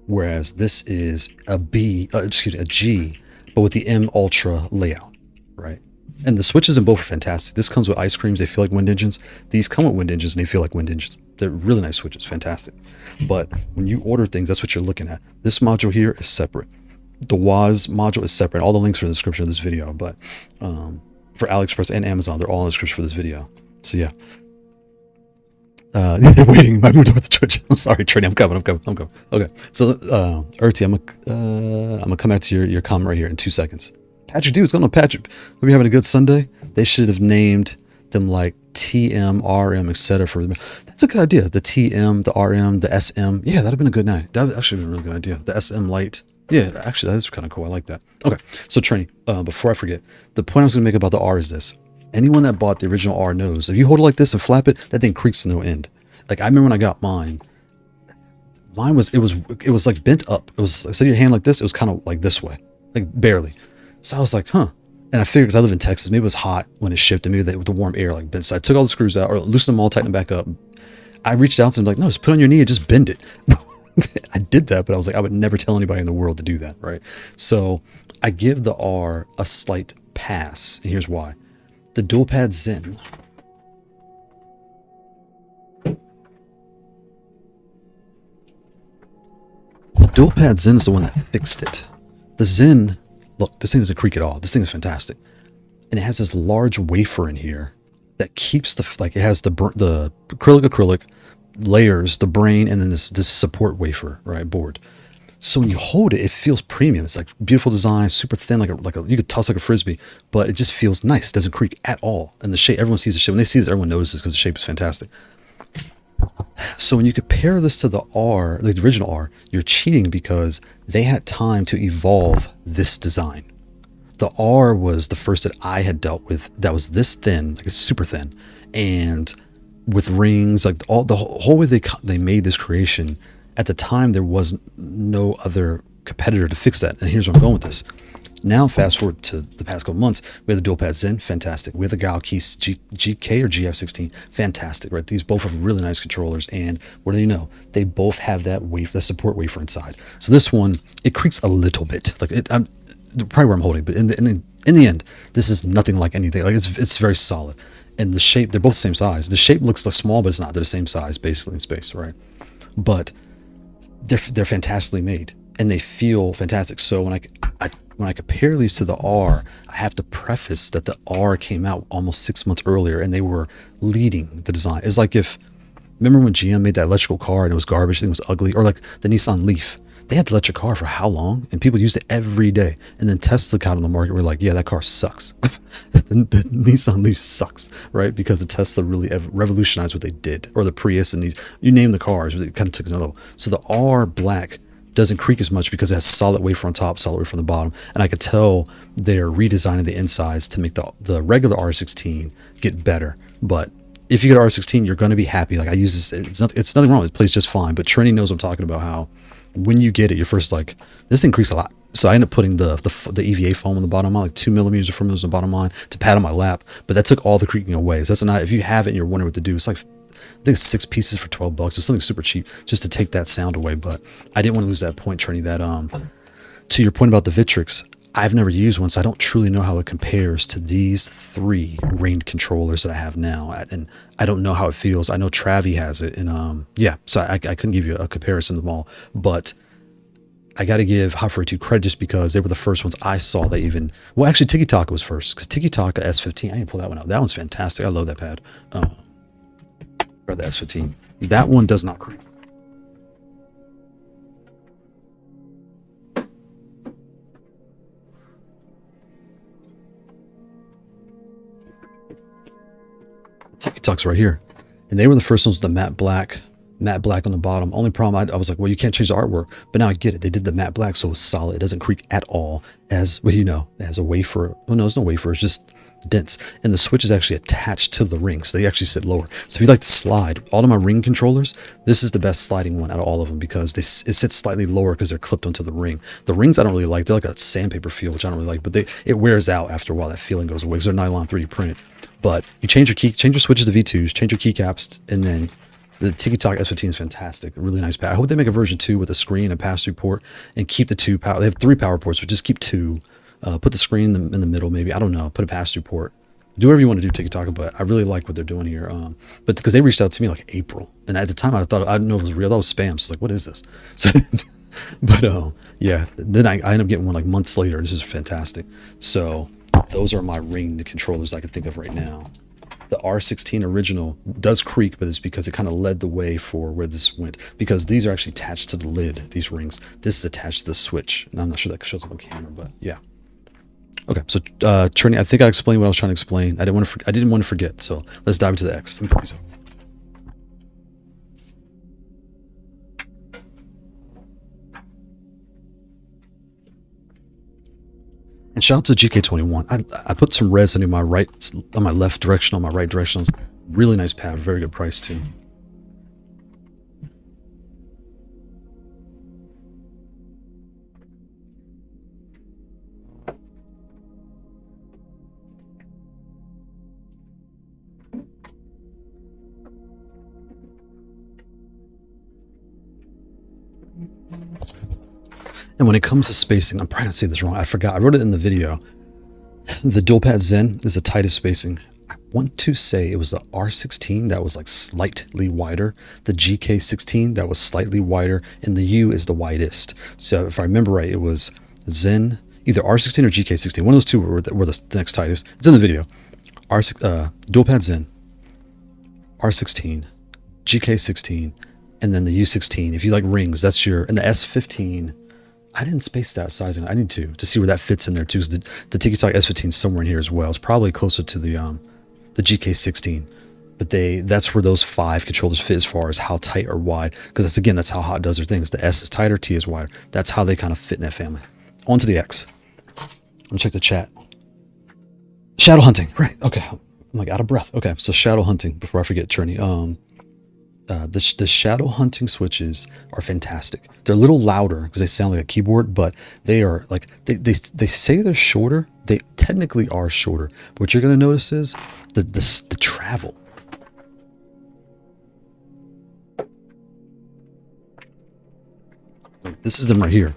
Whereas this is a G, but with the M Ultra layout, right? And the switches in both are fantastic. This comes with ice creams. They feel like wind engines. These come with wind engines and they feel like wind engines. They're really nice switches, fantastic. But when you order things, that's what you're looking at. This module here is separate. The WAS module is separate. All the links are in the description of this video. But for AliExpress and Amazon, they're all in the description for this video. So yeah. They're waiting. I moved over to Twitch. I'm sorry, Trini. I'm coming. Okay. So, Erti, I'm gonna come back to your comment right here in 2 seconds. Patrick, dude, what's going on, Patrick? Hope you're having a good Sunday. They should have named them like TM, RM, etc. For them. That's a good idea. The TM, the RM, the SM. Yeah, that'd have been a good night. That would actually been a really good idea. The SM Lite. Yeah, actually, that is kind of cool. I like that. Okay, so Trini, before I forget, the point I was going to make about the R is this. Anyone that bought the original R knows if you hold it like this and flap it, that thing creaks to no end. Like I remember when I got mine. Mine was it was like bent up. It was instead of your hand like this, it was kind of like this way, like barely. So I was like, huh. And I figured because I live in Texas, maybe it was hot when it shipped, and maybe with the warm air like bent. So I took all the screws out, or loosened them all, tightened them back up. I reached out to them like, no, just put it on your knee and just bend it. I did that, but I was like, I would never tell anybody in the world to do that, right? So I give the R a slight pass, and here's why. The dual pad Zen. The dual pad Zen is the one that fixed it. The Zen, look, this thing doesn't creak at all. This thing is fantastic. And it has this large wafer in here that keeps it has the acrylic layers, the brain, and then this support wafer, right, board. So when you hold it, it feels premium. It's like beautiful design, super thin, like a you could toss like a frisbee, but it just feels nice. It doesn't creak at all. And the shape, everyone sees the shape. When they see this, everyone notices because the shape is fantastic. So when you compare this to the R, the original R, you're cheating because they had time to evolve this design. The R was the first that I had dealt with that was this thin, like it's super thin, and with rings, like the whole way they made this creation. At the time, there was no other competitor to fix that. And here's where I'm going with this. Now, fast forward to the past couple months, we have the dual pad Zen, fantastic. We have the Galaxy GK or GF16, fantastic, right? These both have really nice controllers, and what do you know? They both have that support wafer inside. So this one, it creaks a little bit, like I'm probably where I'm holding, but in the end, this is nothing like anything. Like it's very solid, and the shape, they're both the same size. The shape looks like small, but it's not. They're the same size, basically in space, right? But they're fantastically made, and they feel fantastic. So when I compare these to the R, I have to preface that the R came out almost 6 months earlier, and they were leading the design. It's like remember when GM made that electrical car and it was garbage, the thing was ugly, or like the Nissan Leaf. They had the electric car for how long? And people used it every day. And then Tesla got on the market. We're like, yeah, that car sucks. the Nissan Leaf sucks, right? Because the Tesla really revolutionized what they did. Or the Prius and you name the cars, it kind of took another level. So the R Black doesn't creak as much because it has solid wafer on top, solid wafer on the bottom. And I could tell they're redesigning the insides to make the regular R16 get better. But if you get R16, you're going to be happy. Like I use this, it's nothing wrong. It plays just fine. But Trini knows what I'm talking about, how when you get it, you're first like, this thing creaks a lot. So I ended up putting the EVA foam on the bottom line, like 2 millimeters or 4 millimeters on the bottom line to pad on my lap. But that took all the creaking away. So that's not, if you have it and you're wondering what to do, it's like, I think it's 6 pieces for $12. It's something super cheap just to take that sound away. But I didn't want to lose that point, Trini, that to your point about the Victrix, I've never used one, so I don't truly know how it compares to these 3 ringed controllers that I have now. And I don't know how it feels. I know Travi has it, and yeah, so I couldn't give you a comparison of them all. But I got to give Haute42 credit just because they were the first ones I saw that even, well, actually Tiki Taka was first, because Tiki Taka S15, I didn't pull that one out. That one's fantastic. I love that pad. Or the S15. That one does not creak. Talks right here, and they were the first ones with the matte black on the bottom. Only problem, I was like, well, you can't change the artwork, but now I get it. They did the matte black, so it's solid. It doesn't creak at all. As well, you know, as a wafer. Oh no, it's no wafer. It's just dense, and the switch is actually attached to the ring, so they actually sit lower. So if you like to slide, all of my ring controllers, this is the best sliding one out of all of them because it sits slightly lower because they're clipped onto the ring. The rings I don't really like. They're like a sandpaper feel, which I don't really like, but it wears out after a while. That feeling goes away because they're nylon 3D printed. But you change your switches to V2s, change your keycaps, and then the TikTok S15 is fantastic. A really nice pad. I hope they make a version 2 with a screen and pass-through port, and keep the 2 power. They have 3 power ports, but just keep 2. Put the screen in the middle, maybe. I don't know. Put a pass-through port. Do whatever you want to do, TikTok. But I really like what they're doing here. But because they reached out to me like April, and at the time I didn't know it was real. I thought it was spam. So I was like, what is this? So, but yeah. Then I ended up getting one like months later. This is fantastic. So those are my ring controllers I can think of right now. The R16 original does creak, but it's because it kind of led the way for where this went. Because these are actually attached to the lid, these rings. This is attached to the switch. And I'm not sure that shows up on camera, but yeah. Okay, so Trini, I think I explained what I was trying to explain. I didn't want to forget, so let's dive into the X. Let me put these up. And shout out to GK21. I put some reds on my left direction, on my right direction. Really nice pad, very good price too. And when it comes to spacing, I'm probably gonna say this wrong. I forgot. I wrote it in the video. The dual pad Zen is the tightest spacing. I want to say it was the R16 that was like slightly wider. The GK16 that was slightly wider, and the U is the widest. So if I remember right, it was Zen, either R16 or GK16. One of those two were the next tightest. It's in the video. Dual pad Zen, R16, GK16, and then the U16. If you like rings, that's your, and the S15. I didn't space that sizing. I need to see where that fits in there too. So the TikTok S15 is somewhere in here as well. It's probably closer to the GK16, but that's where those 5 controllers fit as far as how tight or wide. Because that's how Hot does their things. The S is tighter, T is wider. That's how they kind of fit in that family. On to the X. Let me check the chat. Shadow hunting, right? Okay, I'm like out of breath. Okay, so shadow hunting. Before I forget, Trini. The shadow hunting switches are fantastic. They're a little louder because they sound like a keyboard, but they are like they say they're shorter. They technically are shorter. But what you're gonna notice is the travel. This is them right here.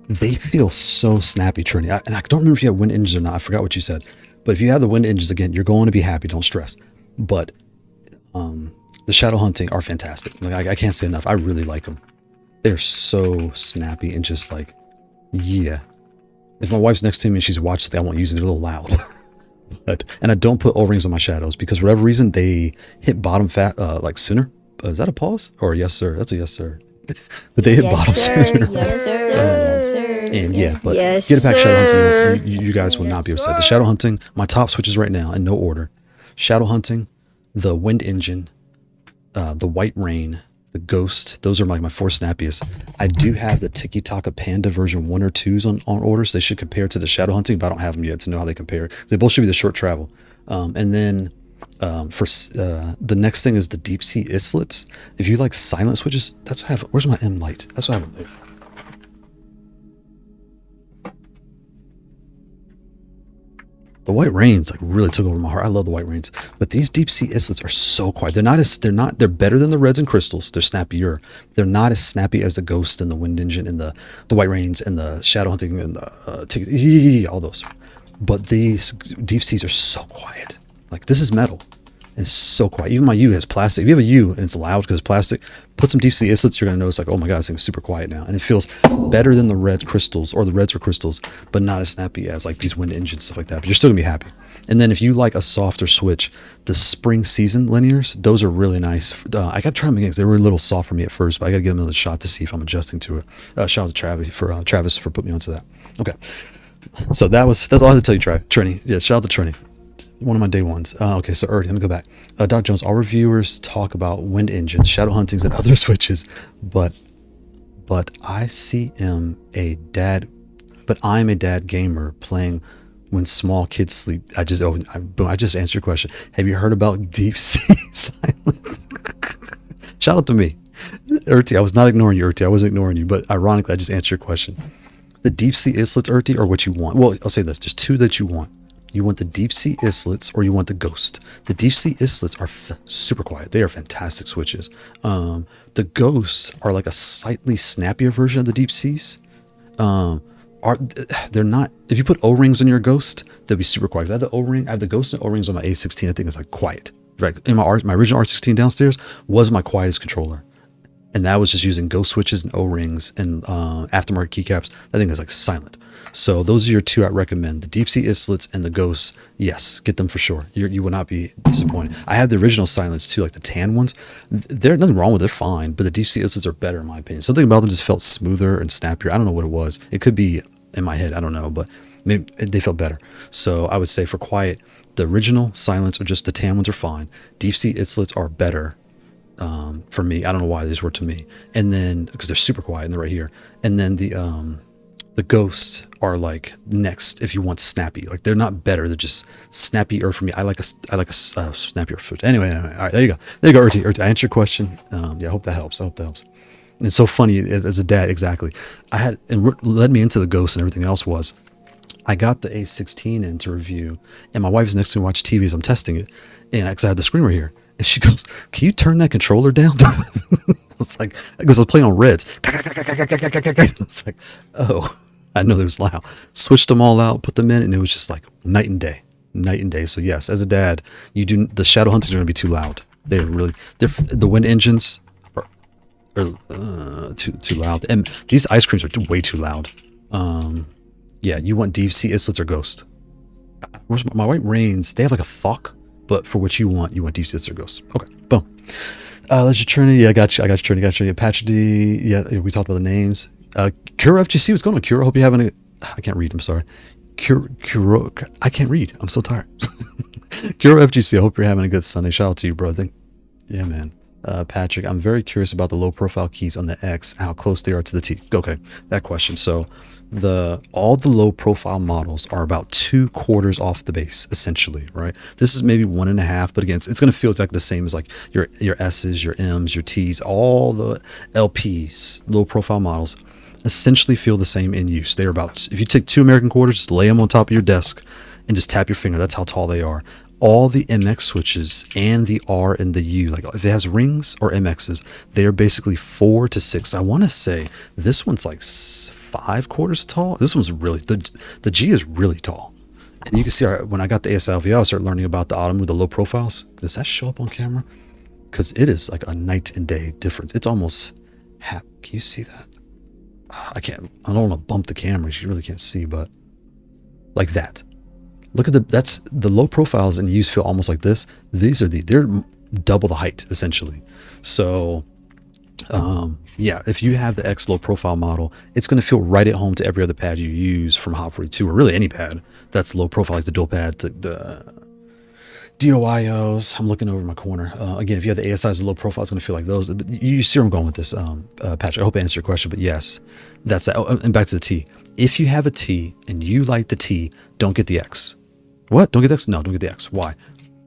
They feel so snappy, Trini. And I don't remember if you have wind engines or not. I forgot what you said. But if you have the wind engines, again, you're going to be happy. Don't stress. But the shadow hunting are fantastic. Like I can't say enough. I really like them. They're so snappy and just like, yeah. If my wife's next to me and she's watching something I won't use it, they're a little loud. And I don't put O-rings on my shadows because for whatever reason they hit bottom fat like sooner. Is that a pause or a yes sir? That's a yes sir. But they hit bottom sooner. Yes sir. Yes sir. And yeah, but get it back shadow hunting. You guys will not be upset. The shadow hunting, my top switches right now in no order. Shadow hunting, the wind engine, the white rain, the ghost. Those are like my 4 snappiest. I do have the Tiki Taka Panda version 1 or 2s on order, so they should compare to the shadow hunting, but I don't have them yet to know how they compare. They both should be the short travel. And then for the next thing is the deep sea islets. If you like silent switches, that's what I have. Where's my M light? That's what I have. The white rains like really took over my heart. I love the white rains, but these deep sea islets are so quiet. They're better than the reds and crystals. They're snappier. They're not as snappy as the ghost and the wind engine and the white rains and the shadow hunting and the all those. But these deep seas are so quiet. Like this is metal. And it's so quiet. Even my U has plastic. If you have a U and it's loud because it's plastic, put some deep sea islets, you're going to notice like, oh my God, this thing's super quiet now. And it feels better than the red crystals or the reds or crystals, but not as snappy as like these wind engines, stuff like that. But you're still going to be happy. And then if you like a softer switch, the spring season linears, those are really nice. I got to try them again because they were a little soft for me at first, but I got to give them another shot to see if I'm adjusting to it. Shout out to Travis for putting me onto that. Okay. So that's all I have to tell you, Trini. Yeah, shout out to Trini. one of my day ones. Okay, so Erd, let me go back. Doc Jones, all reviewers talk about wind engines, shadow huntings, and other switches, but I see him a dad, but I'm a dad gamer playing when small kids sleep. I just answered your question. Have you heard about deep sea silence? Shout out to me. Urti, I was not ignoring you, Urti. I wasn't ignoring you, but ironically, I just answered your question. The deep sea islets, Urti, are what you want. Well, I'll say this. There's two that you want. You want the deep sea islets or you want the ghost. The deep sea islets are super quiet. They are fantastic switches. The ghosts are like a slightly snappier version of the deep seas. They're not, if you put O-rings on your ghost, they'll be super quiet. I have the O-ring, I have the ghost and O-rings on my A16. I think it's like quiet. Right. In my original R16 downstairs was my quietest controller. And that was just using ghost switches and O-rings and aftermarket keycaps. I think it's like silent. So those are your two I recommend. The deep sea islets and the ghosts. Yes, get them for sure. You will not be disappointed. I have the original silence too, like the tan ones. There's nothing wrong with it, fine. But the deep sea islets are better in my opinion. Something about them just felt smoother and snappier. I don't know what it was. It could be in my head. I don't know. But maybe they felt better. So I would say for quiet, the original silence or just the tan ones are fine. Deep sea islets are better. For me, I don't know why these were to me, and then because they're super quiet and they're right here, and then the ghosts are like next if you want snappy. Like they're not better, they're just snappier for me. I like a snappier foot. Anyway, all right, there you go, Urti. I answered your question. Yeah, I hope that helps. And it's so funny as a dad, exactly. I had, and what led me into the ghosts and everything else was I got the A16 in to review, and my wife's next to me watching TV as I'm testing it, and because I had the screen right here. And she goes, "Can you turn that controller down?" I was like, because I was playing on reds. I was like, oh, I know there's loud. Switched them all out, put them in, and it was just like night and day. So yes, as a dad, the shadow hunters are going to be too loud. The wind engines are too loud, and these ice creams are way too loud. Yeah, you want deep sea islets or ghost. Where's my white rains? They have like a thawk. But for what you want deep sea or ghosts. Okay, boom. Legend Trinity, yeah, I got you, Trinity. Apache D, yeah, we talked about the names. Cura FGC, what's going on, Cura? Hope you're having I can't read, I'm sorry. Cura, I can't read, I'm so tired. Cura FGC, I hope you're having a good Sunday. Shout out to you, bro. Yeah, man. Patrick, I'm very curious about the low profile keys on the X, how close they are to the T. Okay, that question. So all the low profile models are about 2/4 off the base, essentially, right? This is maybe 1.5, but again, it's going to feel exactly the same as like your S's, your M's, your T's, all the LPs, low profile models essentially feel the same in use. They're about, if you take 2 American quarters, just lay them on top of your desk and just tap your finger. That's how tall they are. All the MX switches and the R and the U, like if it has rings or MXs, they are basically 4 to 6. I want to say this one's like 5/4 tall. This one's really, the G is really tall. And you can see when I got the ASLVL, I started learning about the Autumn with the low profiles. Does that show up on camera? Because it is like a night and day difference. It's almost half. Can you see that? I don't want to bump the camera. You really can't see, but like that. Look at that's the low profiles in use feel almost like this. They're double the height essentially. So yeah, if you have the X low profile model, it's going to feel right at home to every other pad you use from Haute42 or really any pad that's low profile, like the dual pad, the DOIOs. I'm looking over my corner. Again, if you have the ASIs low profile, it's going to feel like those. But you see where I'm going with this, Patrick. I hope I answered your question, but yes, that's that. Oh, and back to the T. If you have a T and you like the T, don't get the X. What? Don't get the X? No, don't get the X. Why?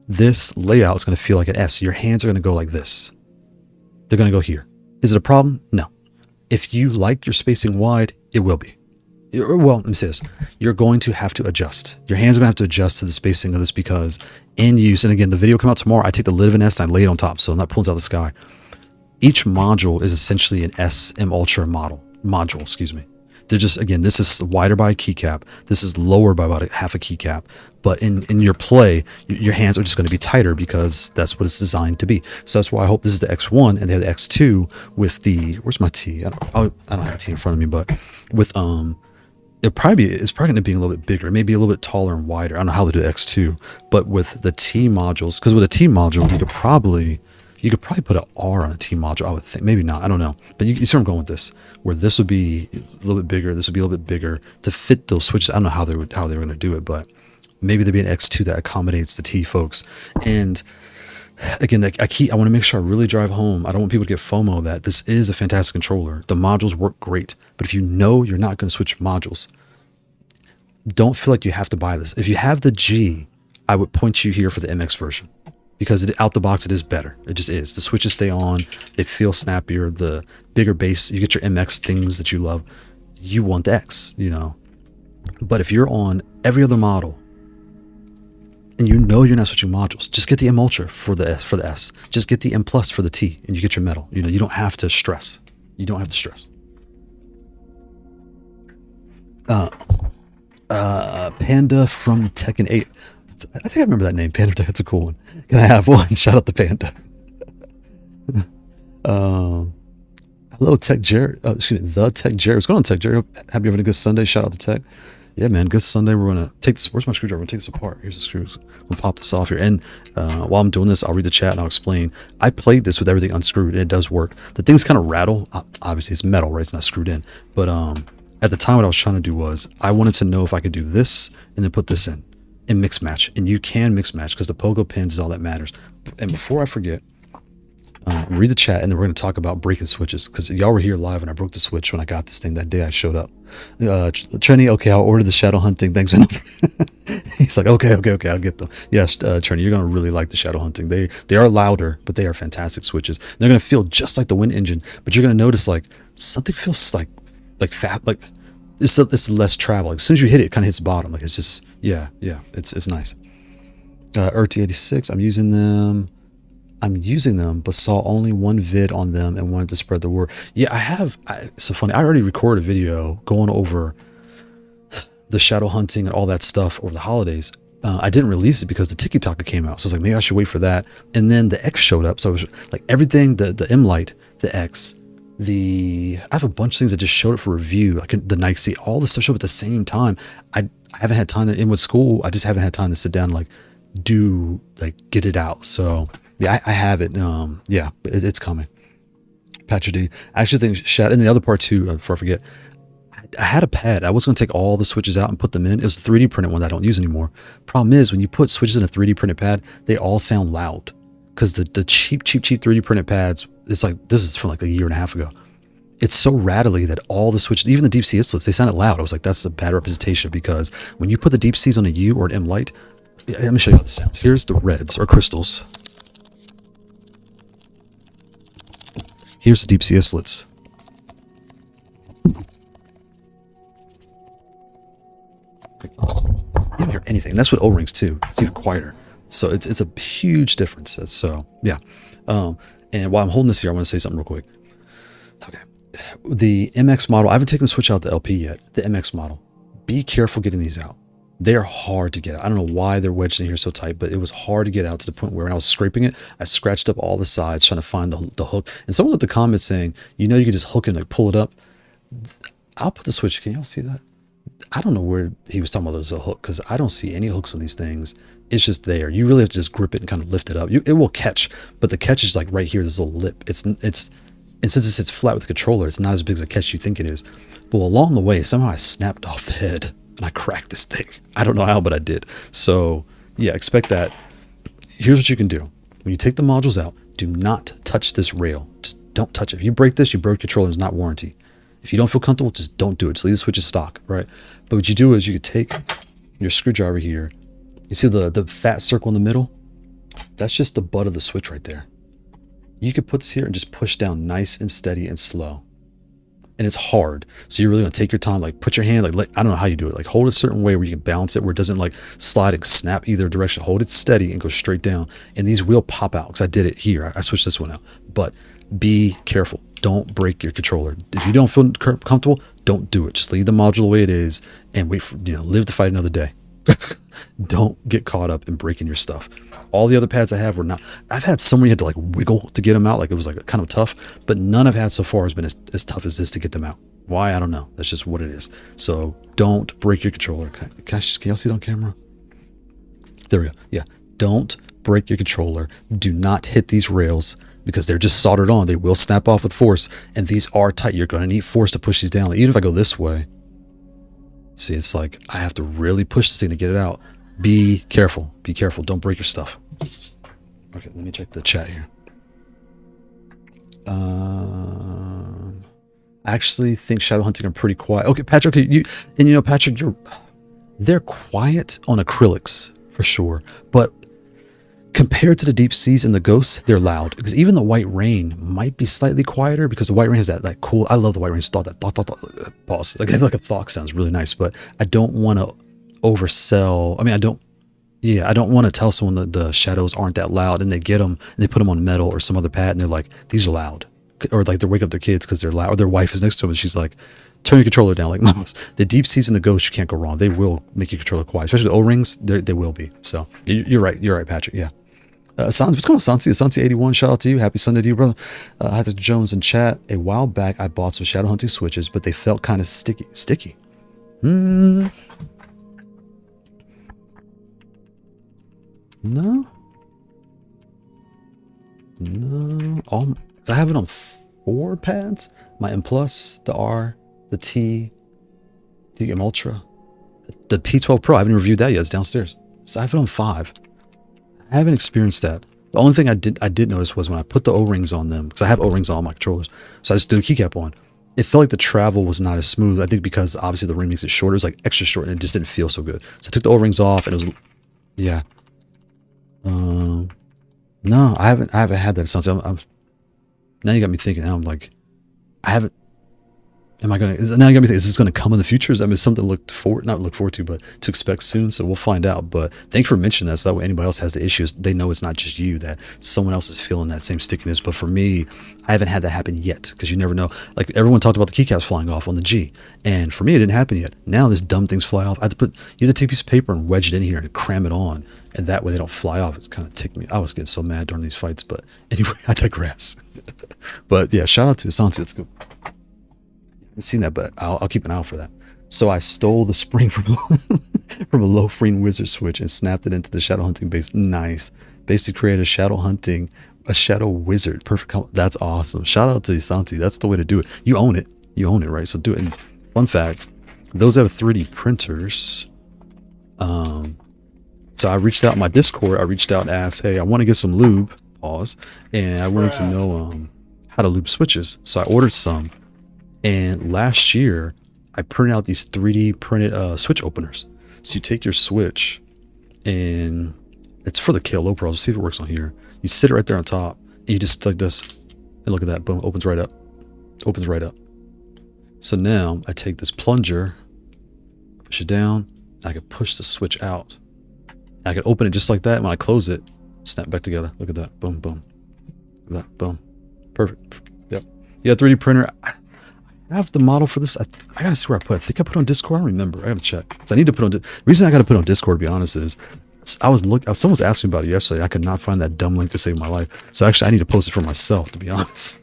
This layout is going to feel like an S. Your hands are going to go like this. They're going to go here. Is it a problem? No. If you like your spacing wide, it will be. Well, let me say this. You're going to have to adjust. Your hands are going to have to adjust to the spacing of this because in use, and again, the video will come out tomorrow. I take the lid of an S and I lay it on top, so I'm not pulling it out of the sky. Each module is essentially an SM Ultra module, excuse me. They're just, again, this is wider by a keycap. This is lower by about half a keycap. But in your play, your hands are just going to be tighter because that's what it's designed to be. So that's why I hope this is the X1 and they have the X2 with the, where's my T? I don't have a T in front of me, but with, it's probably going to be a little bit bigger, maybe a little bit taller and wider. I don't know how they do the X2, but with the T modules, because with a T module, you could probably put an R on a T module, I would think. Maybe not, I don't know. But you see where I'm going with this, where this would be a little bit bigger, this would be a little bit bigger to fit those switches. I don't know how they were going to do it, but Maybe there'd be an X2 that accommodates the T folks. And again, I want to make sure I really drive home. I don't want people to get FOMO that this is a fantastic controller. The modules work great, but if you know you're not going to switch modules, don't feel like you have to buy this. If you have the G, I would point you here for the MX version, because out the box it is better. It just is. The switches stay on. They feel snappier. The bigger bass, you get your MX things that you love. You want the X, you know. But if you're on every other model, and you know you're not switching modules, just get the M Ultra for the S. Just get the M Plus for the T, and you get your metal. You know, you don't have to stress. You don't have to stress. Panda from Tekken 8. I think I remember that name. Panda. That's a cool one. Can I have one? Shout out to Panda. Hello, Tech Jared. Excuse me, the Tech Jared. What's going on, Tech Jared? Happy you're having a good Sunday. Shout out to Tech. Yeah, man, good Sunday. We're going to take this. Where's my screwdriver? I'm going to take this apart. Here's the screws. We'll pop this off here. And while I'm doing this, I'll read the chat and I'll explain. I played this with everything unscrewed, and it does work. The things kind of rattle. Obviously, it's metal, right? It's not screwed in. But at the time, what I was trying to do was I wanted to know if I could do this and then put this in and mix match. And you can mix match because the pogo pins is all that matters. And before I forget, read the chat, and then we're going to talk about breaking switches, because y'all were here live when I broke the switch when I got this thing that day I showed up. Trini, okay, I'll order the shadow hunting. Thanks. He's like, okay, I'll get them. Yes, Trini, you're going to really like the shadow hunting. They are louder, but they are fantastic switches. They're going to feel just like the Wind engine, but you're going to notice like something feels like fat, like it's less travel. Like, as soon as you hit it, it kind of hits bottom. Like, it's just, yeah, it's nice. RT86, I'm using them, but saw only one vid on them and wanted to spread the word. Yeah, it's so funny. I already recorded a video going over the shadow hunting and all that stuff over the holidays. I didn't release it because the Tiki Taka came out. So I was like, maybe I should wait for that. And then the X showed up. So it was like everything, the M Lite, the X, I have a bunch of things that just showed up for review. Like the Nike, all this stuff showed up at the same time. I haven't had time in with school. I just haven't had time to sit down and get it out. So yeah, I have it. Yeah, it's coming. Patrick D. I actually think Shad, and the other part too, before I forget, I had a pad. I was going to take all the switches out and put them in. It was a 3D printed one that I don't use anymore. Problem is, when you put switches in a 3D printed pad, they all sound loud, because the cheap 3D printed pads, it's like, this is from like a year and a half ago. It's so rattly that all the switches, even the deep C islets, they sounded loud. I was like, that's a bad representation, because when you put the deep C's on a U or an M Lite, let me show you how this sounds. Here's the reds or crystals. Here's the deep C islets. You don't hear anything. And that's what O-rings too. It's even quieter. So it's a huge difference. So yeah. And while I'm holding this here, I want to say something real quick. Okay. The MX model, I haven't taken the switch out the LP yet. The MX model. Be careful getting these out. They are hard to get out. I don't know why they're wedged in here so tight, but it was hard to get out to the point where when I was scraping it, I scratched up all the sides trying to find the hook. And someone left the comment saying, you can just hook it and pull it up. I'll put the switch. Can y'all see that? I don't know where he was talking about there's a hook, because I don't see any hooks on these things. It's just there. You really have to just grip it and kind of lift it up. It will catch, but the catch is like right here, this little lip. And since it sits flat with the controller, it's not as big as a catch you think it is. But along the way, somehow I snapped off the head and I cracked this thing. I don't know how, but I did. So yeah, expect that. Here's what you can do. When you take the modules out, do not touch this rail. Just don't touch it. If you break this, you broke your controller. It's not warranty. If you don't feel comfortable, just don't do it. Just leave the switch as stock, right? But what you do is you could take your screwdriver here. You see the fat circle in the middle? That's just the butt of the switch right there. You could put this here and just push down nice and steady and slow. And it's hard. So you're really going to take your time, like put your hand, like I don't know how you do it. Like hold it a certain way where you can balance it, where it doesn't like slide and snap either direction. Hold it steady and go straight down. And these will pop out, because I did it here. I switched this one out. But be careful. Don't break your controller. If you don't feel comfortable, don't do it. Just leave the module the way it is and wait for, live to fight another day. Don't get caught up in breaking your stuff. All the other pads I have were not. I've had some where you had to like wiggle to get them out, like it was like kind of tough, but none I've had so far has been as tough as this to get them out. Why? I don't know. That's just what it is. So don't break your controller. Can y'all see it on camera? There we go. Yeah. Don't break your controller. Do not hit these rails, because they're just soldered on. They will snap off with force, and these are tight. You're going to need force to push these down. Like, even if I go this way, see, it's like I have to really push this thing to get it out. Be careful. Be careful. Don't break your stuff. Okay, let me check the chat here. I actually think shadow hunting are pretty quiet. Okay, Patrick, Patrick, they're quiet on acrylics for sure, but compared to the deep seas and the ghosts, they're loud. Because even the white rain might be slightly quieter because the white rain has that cool. I love the white rain's thought, that thought, pause. Like a thought sounds really nice, but I don't want to oversell. I mean, I don't want to tell someone that the shadows aren't that loud, and they get them and they put them on metal or some other pad, and they're like, these are loud, or like they're waking up their kids because they're loud, or their wife is next to them and she's like, turn your controller down. Like, mamas, the deep seas and the ghosts, you can't go wrong. They will make your controller quiet, especially the O-rings. They will be. So you're right, Patrick. Yeah. What's going on, Santi? Santi81, shout out to you. Happy Sunday to you, brother. Hector Jones in chat. A while back, I bought some shadow hunting switches, but they felt kind of sticky. Sticky? No? I have it on 4 pads. My M Plus, the R, the T, the M Ultra, the P12 Pro. I haven't reviewed that yet. It's downstairs. So I have it on 5. I haven't experienced that. The only thing I did notice was when I put the O-rings on them, because I have O-rings on all my controllers, so I just threw the keycap on. It felt like the travel was not as smooth. I think because obviously the ring makes it shorter. It was like extra short, and it just didn't feel so good. So I took the O-rings off, and it was, yeah. No, I haven't had that. I'm now you got me thinking. Now I'm like, I haven't. Now you got me thinking, is this going to come in the future? Is that something to not look forward to, but to expect soon? So we'll find out. But thanks for mentioning that. So that way anybody else has the issues, they know it's not just you, that someone else is feeling that same stickiness. But for me, I haven't had that happen yet, because you never know. Like everyone talked about the keycaps flying off on the G, and for me it didn't happen yet. Now this dumb things fly off. I had to use a piece of paper and wedge it in here and cram it on, and that way they don't fly off. It's kind of ticked me. I was getting so mad during these fights, but anyway, I digress. But yeah, shout out to Asante. Let's go. Seen that, but I'll keep an eye out for that. So I stole the spring from a low frame wizard switch and snapped it into the shadow hunting base. Nice. Basically create a shadow wizard. Perfect. That's awesome. Shout out to Santi. That's the way to do it. You own it, right? So do it. And fun fact, those have 3D printers. So I reached out in my Discord. I reached out and asked, hey, I want to get some lube. Pause. And I wanted to know how to lube switches. So I ordered some. And last year, I printed out these 3D printed switch openers. So you take your switch, and it's for the KLO Pro. See if it works on here. You sit it right there on top, and you just like this, and look at that. Boom, opens right up. Opens right up. So now I take this plunger, push it down, and I can push the switch out. And I can open it just like that. When I close it, snap back together. Look at that. Boom, boom. Look at that. Boom. Perfect. Yep. Yeah, 3D printer. I have the model for this. I gotta see where I put it. I think I put it on Discord. I don't remember. I gotta check. So I need to put on. The reason I gotta put it on Discord, to be honest, is someone was asking about it yesterday. I could not find that dumb link to save my life. So actually, I need to post it for myself, to be honest.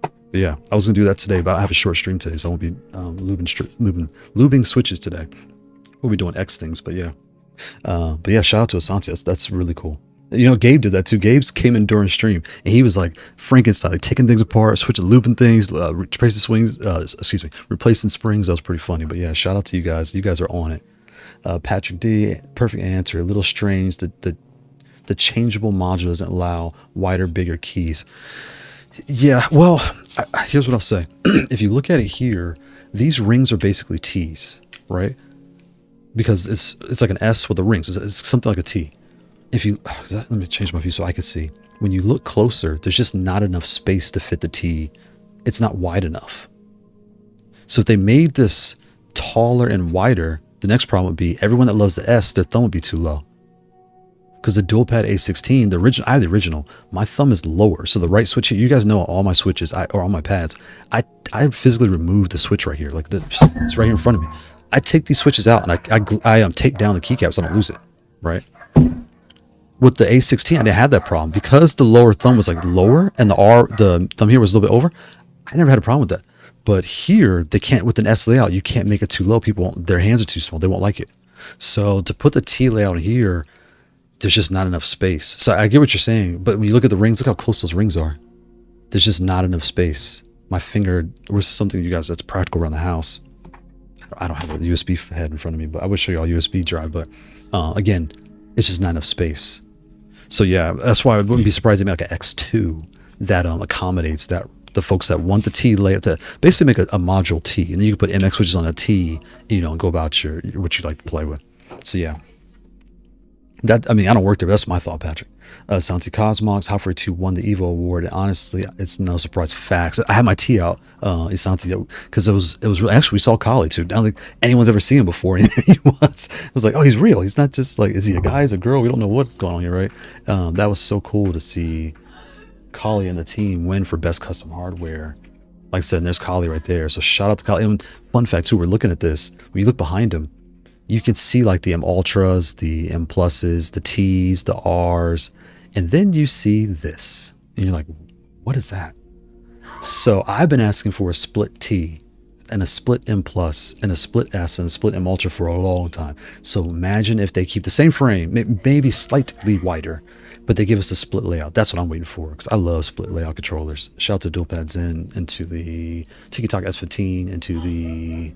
But yeah, I was gonna do that today, but I have a short stream today, so I won't be lubing switches today. We'll be doing X things, but yeah. But yeah, shout out to Asante. That's really cool. You know, Gabe did that too. Gabe's came in during stream, and he was like Frankenstein, like taking things apart, switching, looping things, replacing swings. Replacing springs. That was pretty funny. But yeah, shout out to you guys. You guys are on it. Patrick D, perfect answer. A little strange. The changeable module doesn't allow wider, bigger keys. Yeah. Well, here's what I'll say. If you look at it here, these rings are basically T's, right? Because it's like an S with the rings. It's something like a T. If you let me change my view so I can see. When you look closer, there's just not enough space to fit the T. It's not wide enough. So if they made this taller and wider, the next problem would be everyone that loves the S, their thumb would be too low. Because the dual pad A16, the original, I have the original, my thumb is lower. So the right switch here, you guys know all my switches or all my pads. I physically removed the switch right here, like it's right here in front of me. I take these switches out and I tape down the keycap so I don't lose it, right? With the A16, I didn't have that problem because the lower thumb was like lower and the thumb here was a little bit over. I never had a problem with that. But here, they can't, with an S layout, you can't make it too low. Their hands are too small. They won't like it. So to put the T layout here, there's just not enough space. So I get what you're saying, but when you look at the rings, look how close those rings are. There's just not enough space. My finger was something, you guys, that's practical around the house. I don't have a USB head in front of me, but I would show you all USB drive. But again, it's just not enough space. So yeah, that's why I wouldn't be surprised to make like an X2 that accommodates that the folks that want the T layout to basically make a module T, and then you can put MX switches on a T, and go about your what you like to play with. So yeah, that I don't work there, but that's my thought, Patrick. Santi Cosmox, Haute42 won the Evo Award, and honestly, it's no surprise. Facts. I had my T out, Santi, because it was actually we saw Kali too. I don't think anyone's ever seen him before, and he was. It was like, oh, he's real. He's not just like, is he a guy? Is he a girl? We don't know what's going on here, right? That was so cool to see Kali and the team win for best custom hardware. Like I said, there's Kali right there. So shout out to Kali. And fun fact too, we're looking at this. When you look behind him, you can see like the M Ultras, the M Pluses, the T's, the R's, and then you see this, and you're like, what is that? So I've been asking for a split T and a split M Plus and a split S and a split M Ultra for a long time. So imagine if they keep the same frame, maybe slightly wider, but they give us the split layout. That's what I'm waiting for, because I love split layout controllers. Shout out to Dual Pad Zen, into the TikTok S15, into the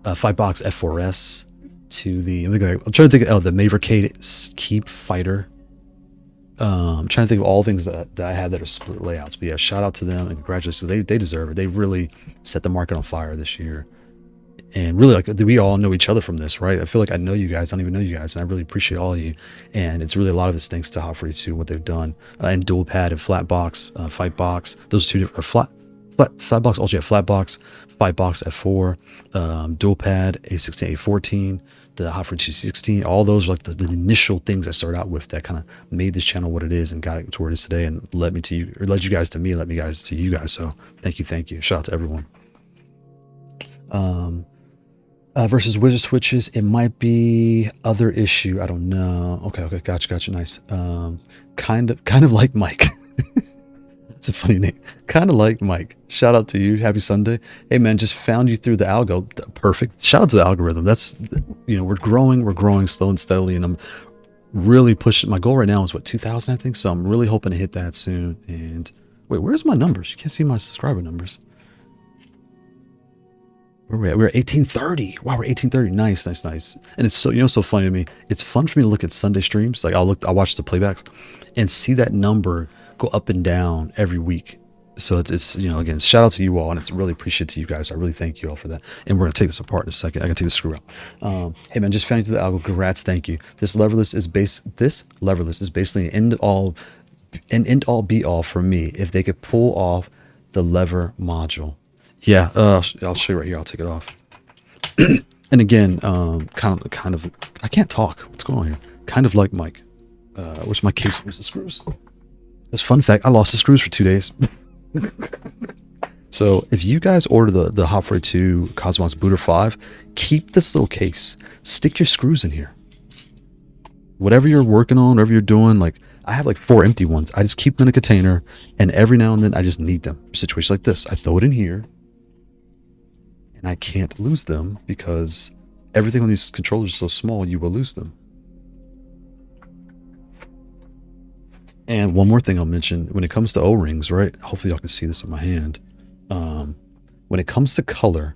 Fightbox F4S, to the, I'm trying to think of the Mayflash Keep Fighter. I'm trying to think of all things that I have that are split layouts. But yeah, shout out to them and congratulations. They deserve it. They really set the market on fire this year. And really, like, we all know each other from this, right? I feel like I know you guys. I don't even know you guys. And I really appreciate all of you. And it's really a lot of it's thanks to Haute42, what they've done. And Dual Pad and Flatbox, Fightbox. Those two different, Flatbox, also yeah, Flatbox, Fightbox F4, Dual Pad, A16, A14, the Haute42 16. All those are like the initial things I started out with that kind of made this channel what it is and got it to where it is today, and led you guys to me, and led me guys to you guys. So thank you. Shout out to everyone. Versus wizard switches, it might be other issue. I don't know. Okay, gotcha. Nice. Kind of like Mike. It's a funny name. Kind of like Mike. Shout out to you. Happy Sunday. Hey man, just found you through the algo. Perfect. Shout out to the algorithm. That's, we're growing slow and steadily, and I'm really pushing. My goal right now is 2,000, I think. So I'm really hoping to hit that soon. And wait, where's my numbers? You can't see my subscriber numbers. Where are we at? We're at 1830. Wow, we're 1830. Nice. And it's so, so funny to me. It's fun for me to look at Sunday streams. Like I'll watch the playbacks and see that number go up and down every week. So it's again, shout out to you all, and it's really appreciated to you guys. I really thank you all for that. And we're gonna take this apart in a second. I gotta take the screw out. Hey man, just found you to the algo. Congrats, thank you. This leverless is basically an end all be all for me. If they could pull off the lever module. Yeah, I'll show you right here. I'll take it off. And again, kind of, I can't talk. What's going on here? Kind of like Mike. Where's my case? Where's the screws? This fun fact, I lost the screws for 2 days. So if you guys order the Haute42 Cosmox Booter 5, keep this little case. Stick your screws in here. Whatever you're working on, whatever you're doing, like I have like 4 empty ones. I just keep them in a container, and every now and then I just need them for situations like this. I throw it in here, and I can't lose them because everything on these controllers is so small, you will lose them. And one more thing I'll mention, when it comes to O-rings, right? Hopefully y'all can see this in my hand. When it comes to color,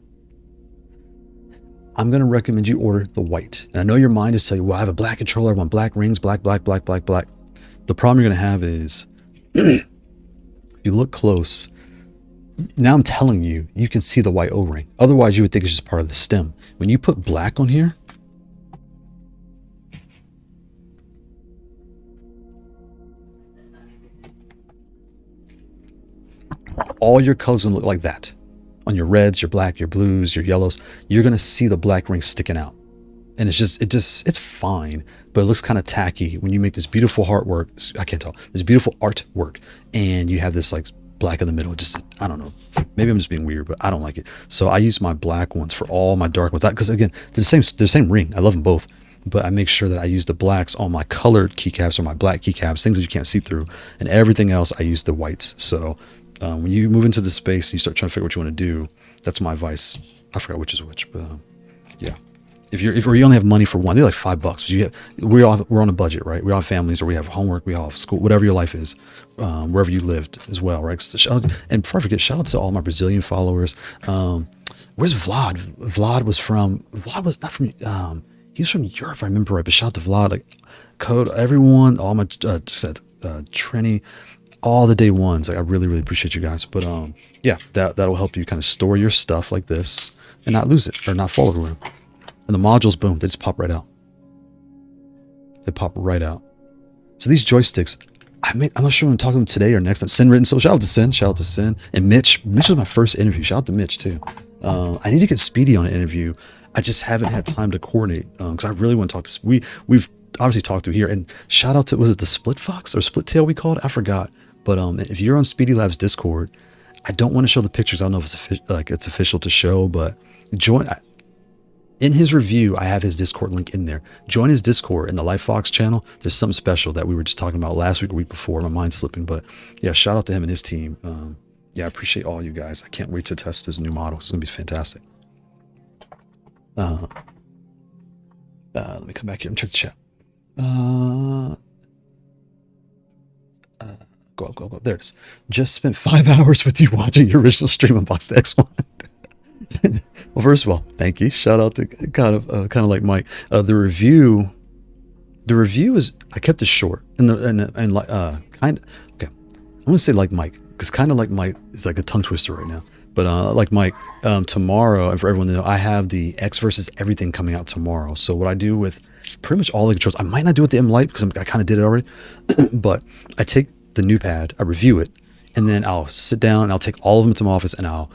I'm going to recommend you order the white. And I know your mind is telling you, well, I have a black controller, I want black rings, black. The problem you're going to have is, if you look close, now I'm telling you, you can see the white O-ring. Otherwise, you would think it's just part of the stem. When you put black on here, all your colors are going to look like that. On your reds, your black, your blues, your yellows, you're going to see the black ring sticking out. And it's fine, but it looks kind of tacky when you make this beautiful artwork. I can't tell. This beautiful artwork, and you have this like black in the middle. Just, I don't know. Maybe I'm just being weird, but I don't like it. So I use my black ones for all my dark ones. Because again, they're the same ring. I love them both. But I make sure that I use the blacks on my colored keycaps or my black keycaps, things that you can't see through. And everything else, I use the whites. So when you move into the space and you start trying to figure out what you want to do, that's my advice. I forgot which is which, but yeah. If you only have money for one, they're like $5. But we're on a budget, right? We all have families, or we have homework, we all have school, whatever your life is, wherever you lived as well, right? And before I forget, shout out to all my Brazilian followers. Where's Vlad? Vlad was not from, he was from Europe, if I remember right, but shout out to Vlad, like, Code, everyone, all my, Trini, all the day ones. Like, I really, really appreciate you guys. But, yeah, that'll help you kind of store your stuff like this and not lose it or not fall everywhere. And the modules, boom, they just pop right out. They pop right out. So these joysticks, I'm not sure when I'm talking to them today or next time. Sin written, so shout out to Sin, and Mitch. Mitch was my first interview. Shout out to Mitch too. I need to get Speedy on an interview. I just haven't had time to coordinate because I really want to talk to. We've obviously talked through here, and shout out to, was it the Split Fox or Split Tail we called? I forgot. But if you're on Speedy Labs Discord, I don't want to show the pictures. I don't know if it's official to show, but join. In his review, I have his Discord link in there. Join his Discord in the Light Fox channel. There's something special that we were just talking about last week or week before. My mind's slipping, but yeah, shout out to him and his team. Yeah, I appreciate all you guys. I can't wait to test this new model. It's gonna be fantastic. Let me come back here and check the chat. Go up. There it is. Just spent 5 hours with you watching your original stream on Box X1. Well, first of all, thank you. Shout out to kind of like Mike. The review is, I kept it short and like kind of, okay. I'm gonna say like Mike because kind of like Mike is like a tongue twister right now. But like Mike, tomorrow, and for everyone to know, I have the X versus everything coming out tomorrow. So what I do with pretty much all the controls, I might not do it with the M Lite because I kind of did it already, but I take the new pad, I review it, and then I'll sit down and I'll take all of them to my office and I'll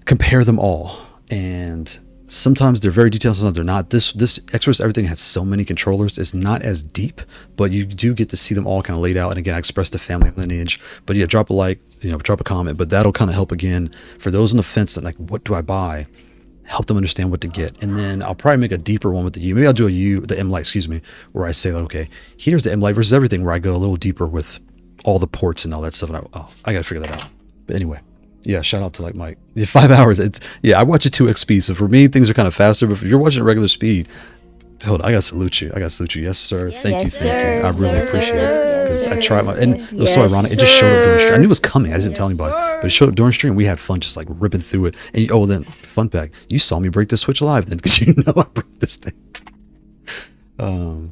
compare them all. And sometimes they're very detailed, sometimes they're not. This X versus everything has so many controllers, it's not as deep, but you do get to see them all kind of laid out. And again, I express the family lineage. But yeah, drop a like, drop a comment, but that'll kind of help again for those on the fence that like, what do I buy? Help them understand what to get. And then I'll probably make a deeper one with the U. Maybe I'll do the M Lite, where I say, okay, here's the M Lite versus everything, where I go a little deeper with all the ports and all that stuff. And I gotta figure that out. But anyway, yeah, shout out to like Mike. 5 hours. I watch it 2x speed. So for me, things are kind of faster. But if you're watching at regular speed, hold on, I gotta salute you. Yes, sir. Thank you. I really appreciate it because I tried and it was so ironic. It just showed up during stream. I knew it was coming. I didn't tell anybody, but it showed up during stream. We had fun, just like ripping through it. And then fun fact, you saw me break the Switch live then because you know I broke this thing. Kind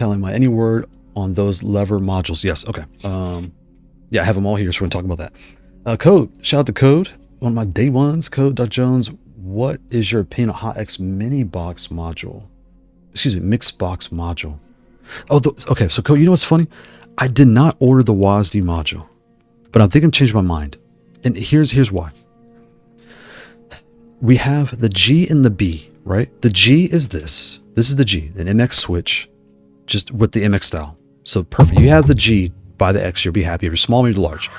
of like any word on those lever modules? Yes. Okay. Yeah, I have them all here, so we're gonna talk about that. Code, shout out to Code, one of my day ones. Code.Jones, what is your opinion on Hot X mini box module? Mixed box module. Okay, so Code, you know what's funny? I did not order the WASD module, but I think I'm changing my mind. And here's why. We have the G and the B, right? The G is this. This is the G, an MX switch, just with the MX style. So perfect. You have the G by the X, you'll be happy. If you're small, maybe large.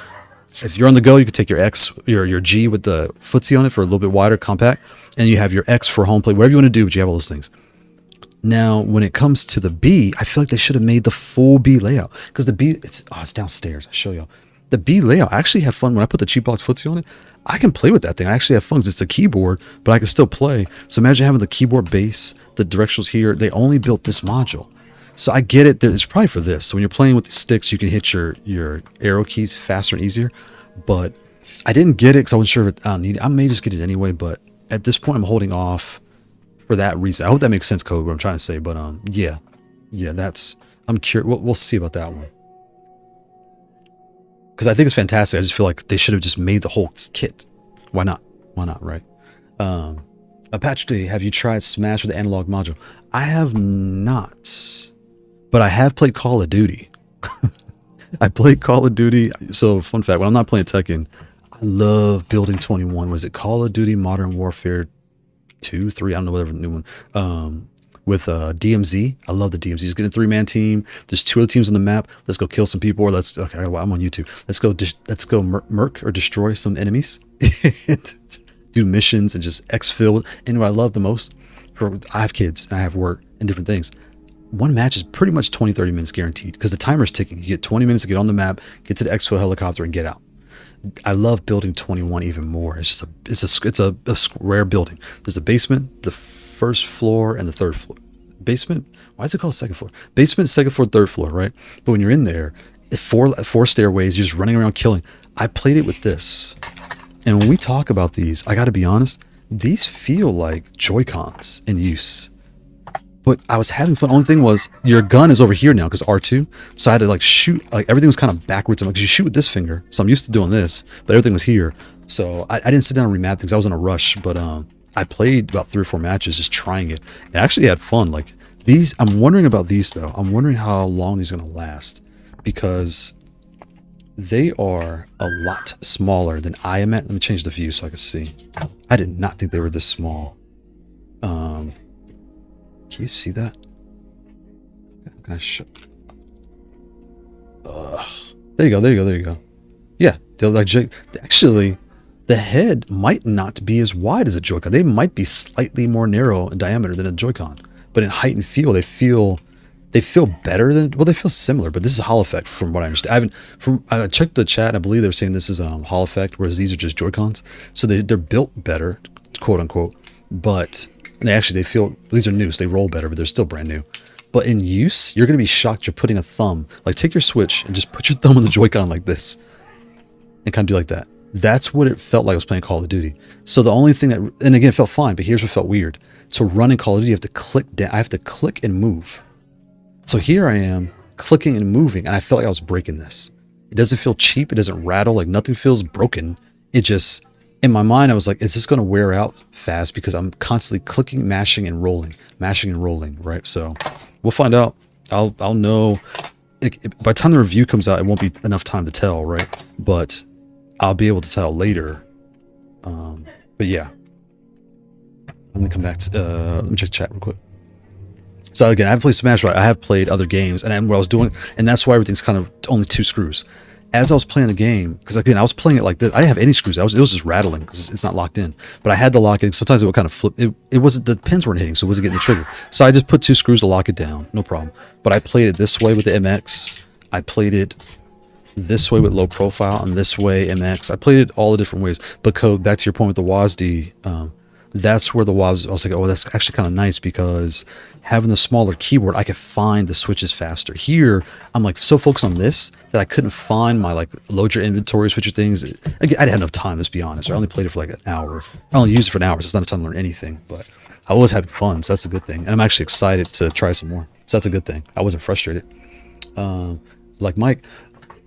If you're on the go, you can take your X, your G with the footsie on it for a little bit wider, compact, and you have your X for home play, whatever you want to do, but you have all those things. Now, when it comes to the B, I feel like they should have made the full B layout because the B, it's downstairs. I'll show y'all. The B layout, I actually have fun when I put the cheap box footsie on it. I can play with that thing. I actually have fun because it's a keyboard, but I can still play. So imagine having the keyboard base, the directionals here. They only built this module. So I get it. It's probably for this. So when you're playing with the sticks, you can hit your arrow keys faster and easier. But I didn't get it because I wasn't sure if I don't need it. I may just get it anyway. But at this point, I'm holding off for that reason. I hope that makes sense, Code, what I'm trying to say. But yeah, I'm curious. We'll see about that one. Because I think it's fantastic. I just feel like they should have just made the whole kit. Why not? Right? Apache, have you tried Smash with the analog module? I have not. But I have played Call of Duty. I played Call of Duty. So, fun fact, when I'm not playing Tekken, I love building 21. Was it Call of Duty Modern Warfare 2, 3? I don't know, whatever the new one. With DMZ. I love the DMZ. Just get a 3-man team. There's 2 other teams on the map. Let's go kill some people. Or okay, I'm on YouTube. Let's go murk or destroy some enemies. Do missions and just exfil. And what I love the most, I have kids, I have work and different things. One match is pretty much 20-30 minutes guaranteed because the timer is ticking. You get 20 minutes to get on the map, get to the exfil helicopter, and get out. I love building 21 even more. It's a square building. There's the basement, the first floor, and the third floor. Basement? Why is it called second floor? Basement, second floor, third floor, right? But when you're in there, four stairways, you're just running around killing. I played it with this. And when we talk about these, I got to be honest, these feel like Joy-Cons in use. But I was having fun. Only thing was, your gun is over here now because R2. So I had to like shoot, like everything was kind of backwards. Because you shoot with this finger. So I'm used to doing this, but everything was here. So I didn't sit down and remap things. I was in a rush, but I played about 3 or 4 matches just trying it. And I actually had fun. Like these, I'm wondering about these though. I'm wondering how long these are going to last because they are a lot smaller than I am at. Let me change the view so I can see. I did not think they were this small. Can you see that? Can I show? There you go. There you go. There you go. Yeah, they're like actually, the head might not be as wide as a Joy-Con. They might be slightly more narrow in diameter than a Joy-Con, but in height and feel, they feel better than. Well, they feel similar, but this is Hall effect from what I understand. I checked the chat. And I believe they're saying this is Hall effect, whereas these are just Joy-Cons. So they're built better, quote unquote, but. They feel, these are new, so they roll better, but they're still brand new. But in use, you're going to be shocked you're putting a thumb. Like, take your Switch and just put your thumb on the Joy-Con like this. And kind of do like that. That's what it felt like I was playing Call of Duty. So the only thing that, and again, it felt fine, but here's what felt weird. To run in Call of Duty, you have to click down. I have to click and move. So here I am, clicking and moving, and I felt like I was breaking this. It doesn't feel cheap. It doesn't rattle. Like, nothing feels broken. It just... In my mind, I was like, is this going to wear out fast? Because I'm constantly clicking, mashing, and rolling, right? So we'll find out. I'll know. By the time the review comes out, it won't be enough time to tell, right? But I'll be able to tell later. But yeah. Let me come back to, let me check chat real quick. So again, I haven't played Smash, right? I have played other games, and what I was doing, and that's why everything's kind of only 2 screws. As I was playing the game, because again, I was playing it like this. I didn't have any screws. It was just rattling because it's not locked in. But I had to lock it. Sometimes it would kind of flip. It wasn't, the pins weren't hitting, so it wasn't getting the trigger. So I just put 2 screws to lock it down. No problem. But I played it this way with the MX. I played it this way with low profile, and this way MX. I played it all the different ways. But Code, back to your point with the WASD, that's where the WASD, I was like, oh, that's actually kind of nice because having the smaller keyboard, I could find the switches faster. Here, I'm like so focused on this that I couldn't find my like load your inventory switcher things. Again, I didn't have enough time, let's be honest. I only played it for like an hour. I only used it for an hour, so it's not a time to learn anything. But I was having fun, so that's a good thing. And I'm actually excited to try some more. So that's a good thing. I wasn't frustrated. Like Mike,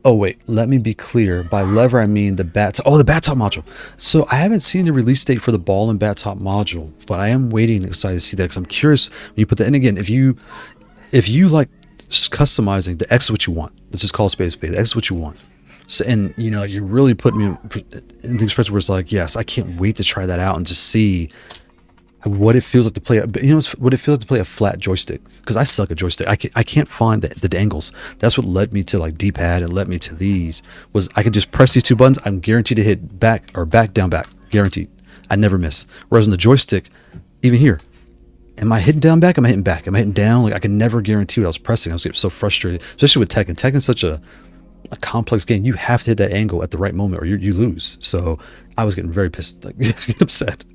oh wait, let me be clear. By lever, I mean the bat top module. So I haven't seen the release date for the ball and bat top module, but I am waiting and excited to see that because I'm curious when you put that in. Again, if you like customizing, the X is what you want. Let's just call it space. The X is what you want. So, and you know, you're really putting me in the expression where it's like, yes, I can't wait to try that out and just see what it feels like to play. What it feels like to play a flat joystick, because I suck at joystick. I can't find the dangles. That's what led me to like D-pad and led me to these. Was I could just press these 2 buttons. I'm guaranteed to hit back or back down back. Guaranteed. I never miss. Whereas on the joystick, even here, am I hitting down back? Am I hitting back? Am I hitting down? Like I can never guarantee what I was pressing. I was getting so frustrated, especially with Tekken. Tekken's such a complex game. You have to hit that angle at the right moment or you lose. So I was getting very pissed, like getting upset.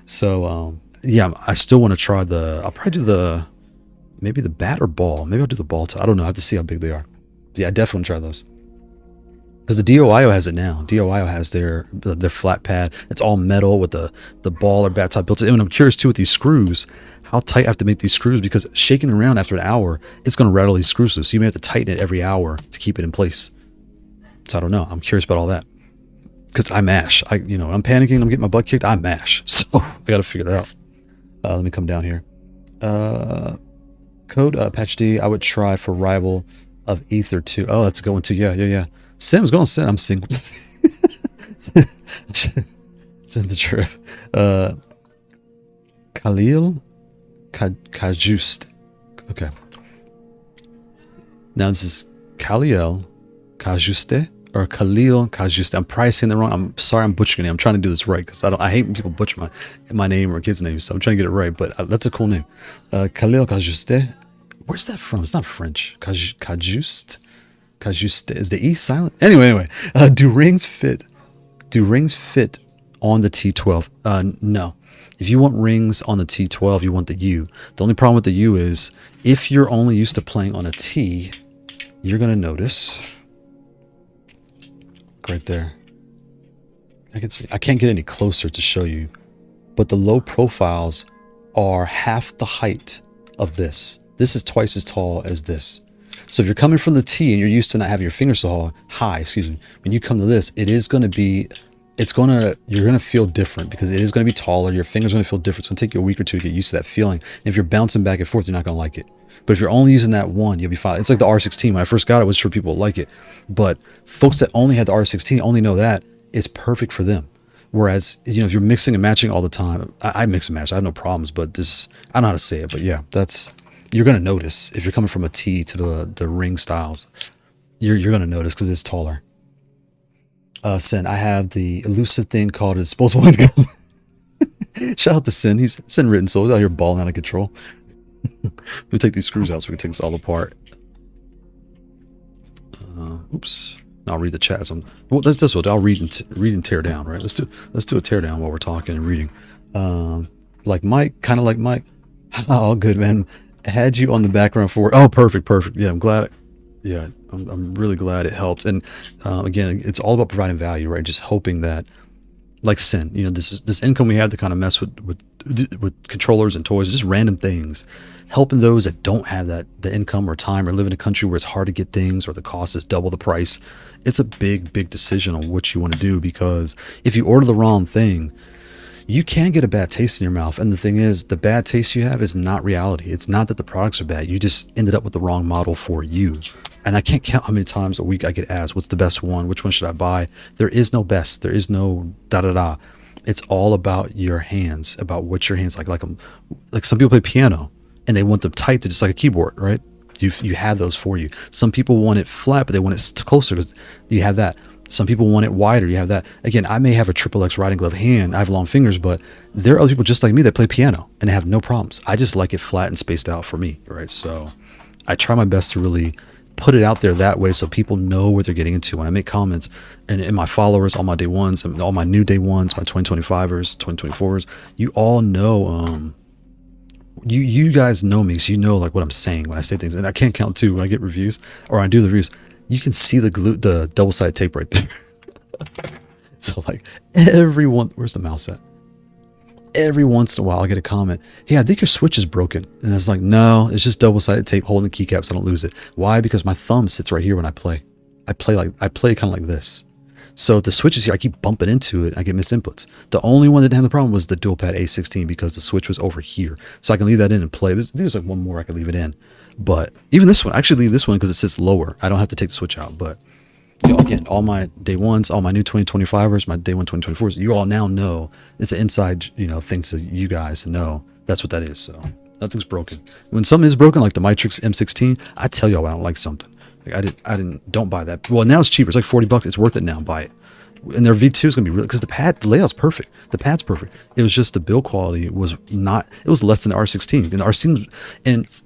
So yeah, I still want to try I'll probably do maybe the bat or ball. Maybe I'll do the ball top. I don't know. I have to see how big they are. Yeah, I definitely want to try those. Because the DOIO has it now. DOIO has their flat pad. It's all metal with the ball or bat top built in. And I'm curious too with these screws, how tight I have to make these screws, because shaking around after an hour, it's going to rattle these screws loose. So you may have to tighten it every hour to keep it in place. So I don't know. I'm curious about all that. Because I mash. I'm panicking. I'm getting my butt kicked. I mash. So I got to figure that out. Let me come down here. Code Patch D, I would try for rival of Ether 2. Oh, that's going to, yeah. Sam's going to send. I'm single. Send the trip. Khalil Kajust. Okay. Now this is Khalil Kajuste or Khalil Kajuste. I'm probably saying that wrong. I'm sorry, I'm butchering it. I'm trying to do this right because I hate when people butcher my name or kids' names. So I'm trying to get it right. But that's a cool name. Khalil Kajuste. Where's that from? It's not French. Kajuste. Kajuste. Is the E silent? Anyway. Do rings fit on the T12? No. If you want rings on the T12, you want the U. The only problem with the U is if you're only used to playing on a T, you're going to notice right there. I can see. I can't get any closer to show you. but the low profiles are half the height of this. This is twice as tall as this. So if you're coming from the T and you're used to not having your fingers so high, excuse me, when you come to this, it is going to be, you're going to feel different because it is going to be taller. Your fingers are going to feel different. It's going to take you a week or two to get used to that feeling. And if you're bouncing back and forth, you're not going to like it. But if you're only using that one, you'll be fine. It's like the R16. When I first got it, I was sure people would like it. But folks that only had the R16 only know that it's perfect for them. Whereas, you know, if you're mixing and matching all the time, I mix and match. I have no problems, but this, I don't know how to say it. But yeah, you're going to notice if you're coming from a T to the ring styles, you're going to notice because it's taller. Sin, I have the elusive thing called a disposable income. Shout out to Sin. He's Sin Written Soul. He's out here balling out of control. We'll take these screws out so we can take this all apart. Oops. I'll read the chat. Well, that's this one. I'll read and tear down, right? Let's do a tear down while we're talking and reading. Like Mike, kind of like Mike. Oh, good, man. Had you on the background for. Oh, perfect. Yeah, I'm glad. Yeah, I'm really glad it helps. And again, it's all about providing value, right? Just hoping that, like Sin, you know, this income we have to kind of mess with controllers and toys, just random things, helping those that don't have the income or time or live in a country where it's hard to get things or the cost is double the price. It's a big decision on what you want to do, because if you order the wrong thing, you can get a bad taste in your mouth. And the thing is, the bad taste you have is not reality. It's not that the products are bad. You just ended up with the wrong model for you. And I can't count how many times a week I get asked, what's the best one? Which one should I buy? There is no best. There is no da-da-da. It's all about your hands, about what your hands like. Like some people play piano and they want them tight to just like a keyboard, right? You have those for you. Some people want it flat, but they want it closer. You have that. Some people want it wider. You have that. Again, I may have a XXX riding glove hand. I have long fingers, but there are other people just like me that play piano and they have no problems. I just like it flat and spaced out for me, right? So I try my best to really put it out there that way so people know what they're getting into. When I make comments, and my followers, all my day ones, and all my new day ones, my 2025ers, 2024s, you all know, you guys know me, so you know like what I'm saying when I say things. And I can't count too when I get reviews or I do the reviews. You can see the double-sided tape right there. So like where's the mouse at? Every once in a while I get a comment, hey, I think your switch is broken. And I was like, no, it's just double-sided tape holding the keycaps so I don't lose it. Why? Because my thumb sits right here when I play. I play kind of like this. So if the switch is here, I keep bumping into it. I get misinputs. The only one that didn't have the problem was the dual pad A16 because the switch was over here. So I can leave that in and play. There's like one more I can leave it in. But even this one, I actually leave this one because it sits lower. I don't have to take the switch out. But you know, again, all my day ones, all my new 2025ers, my day one 2024s, you all now know it's an inside, you know, thing to you guys to know that's what that is. So nothing's broken. When something is broken, like the Matrix M16, I tell y'all I don't like something. Like don't buy that. Well, now it's cheaper. It's like $40. It's worth it now. Buy it. And their V2 is going to be really, because the layout's perfect. The pad's perfect. It was just the build quality was not, it was less than the R16. And the R16,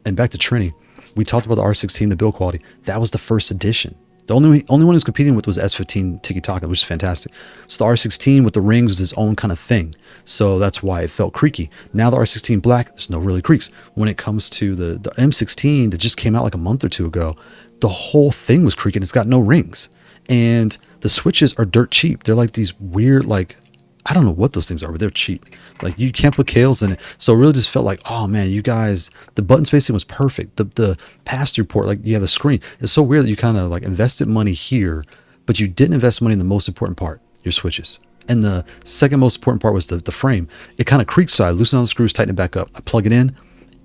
and back to Trini, we talked about the R16, the build quality. That was the first edition. The only one who was competing with was S15 Tiki Taka, which is fantastic. So the R16 with the rings was its own kind of thing. So that's why it felt creaky. Now the R16 Black, there's no really creaks. When it comes to the M16 that just came out like a month or two ago, the whole thing was creaking. It's got no rings. And the switches are dirt cheap. They're like these weird, like, I don't know what those things are, but they're cheap. Like you can't put Kales in it. So it really just felt like, oh man, you guys, the button spacing was perfect. The pass-through port, like you have the screen. It's so weird that you kind of like invested money here, but you didn't invest money in the most important part, your switches. And the second most important part was the frame. It kind of creaks, so I loosen all the screws, tighten it back up. I plug it in.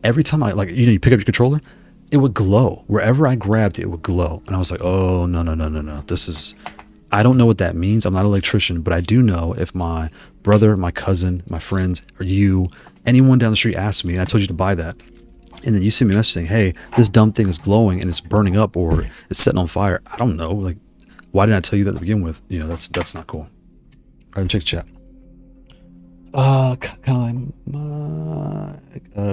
Every time I you pick up your controller, it would glow. Wherever I grabbed it, it would glow. And I was like, oh, no. This is, I don't know what that means. I'm not an electrician, but I do know if my brother, my cousin, my friends, or you, anyone down the street asks me, and I told you to buy that, and then you send me a message saying, hey, this dumb thing is glowing and it's burning up or it's setting on fire. I don't know. Like, why didn't I tell you that to begin with? You know, that's not cool. All right, check the chat.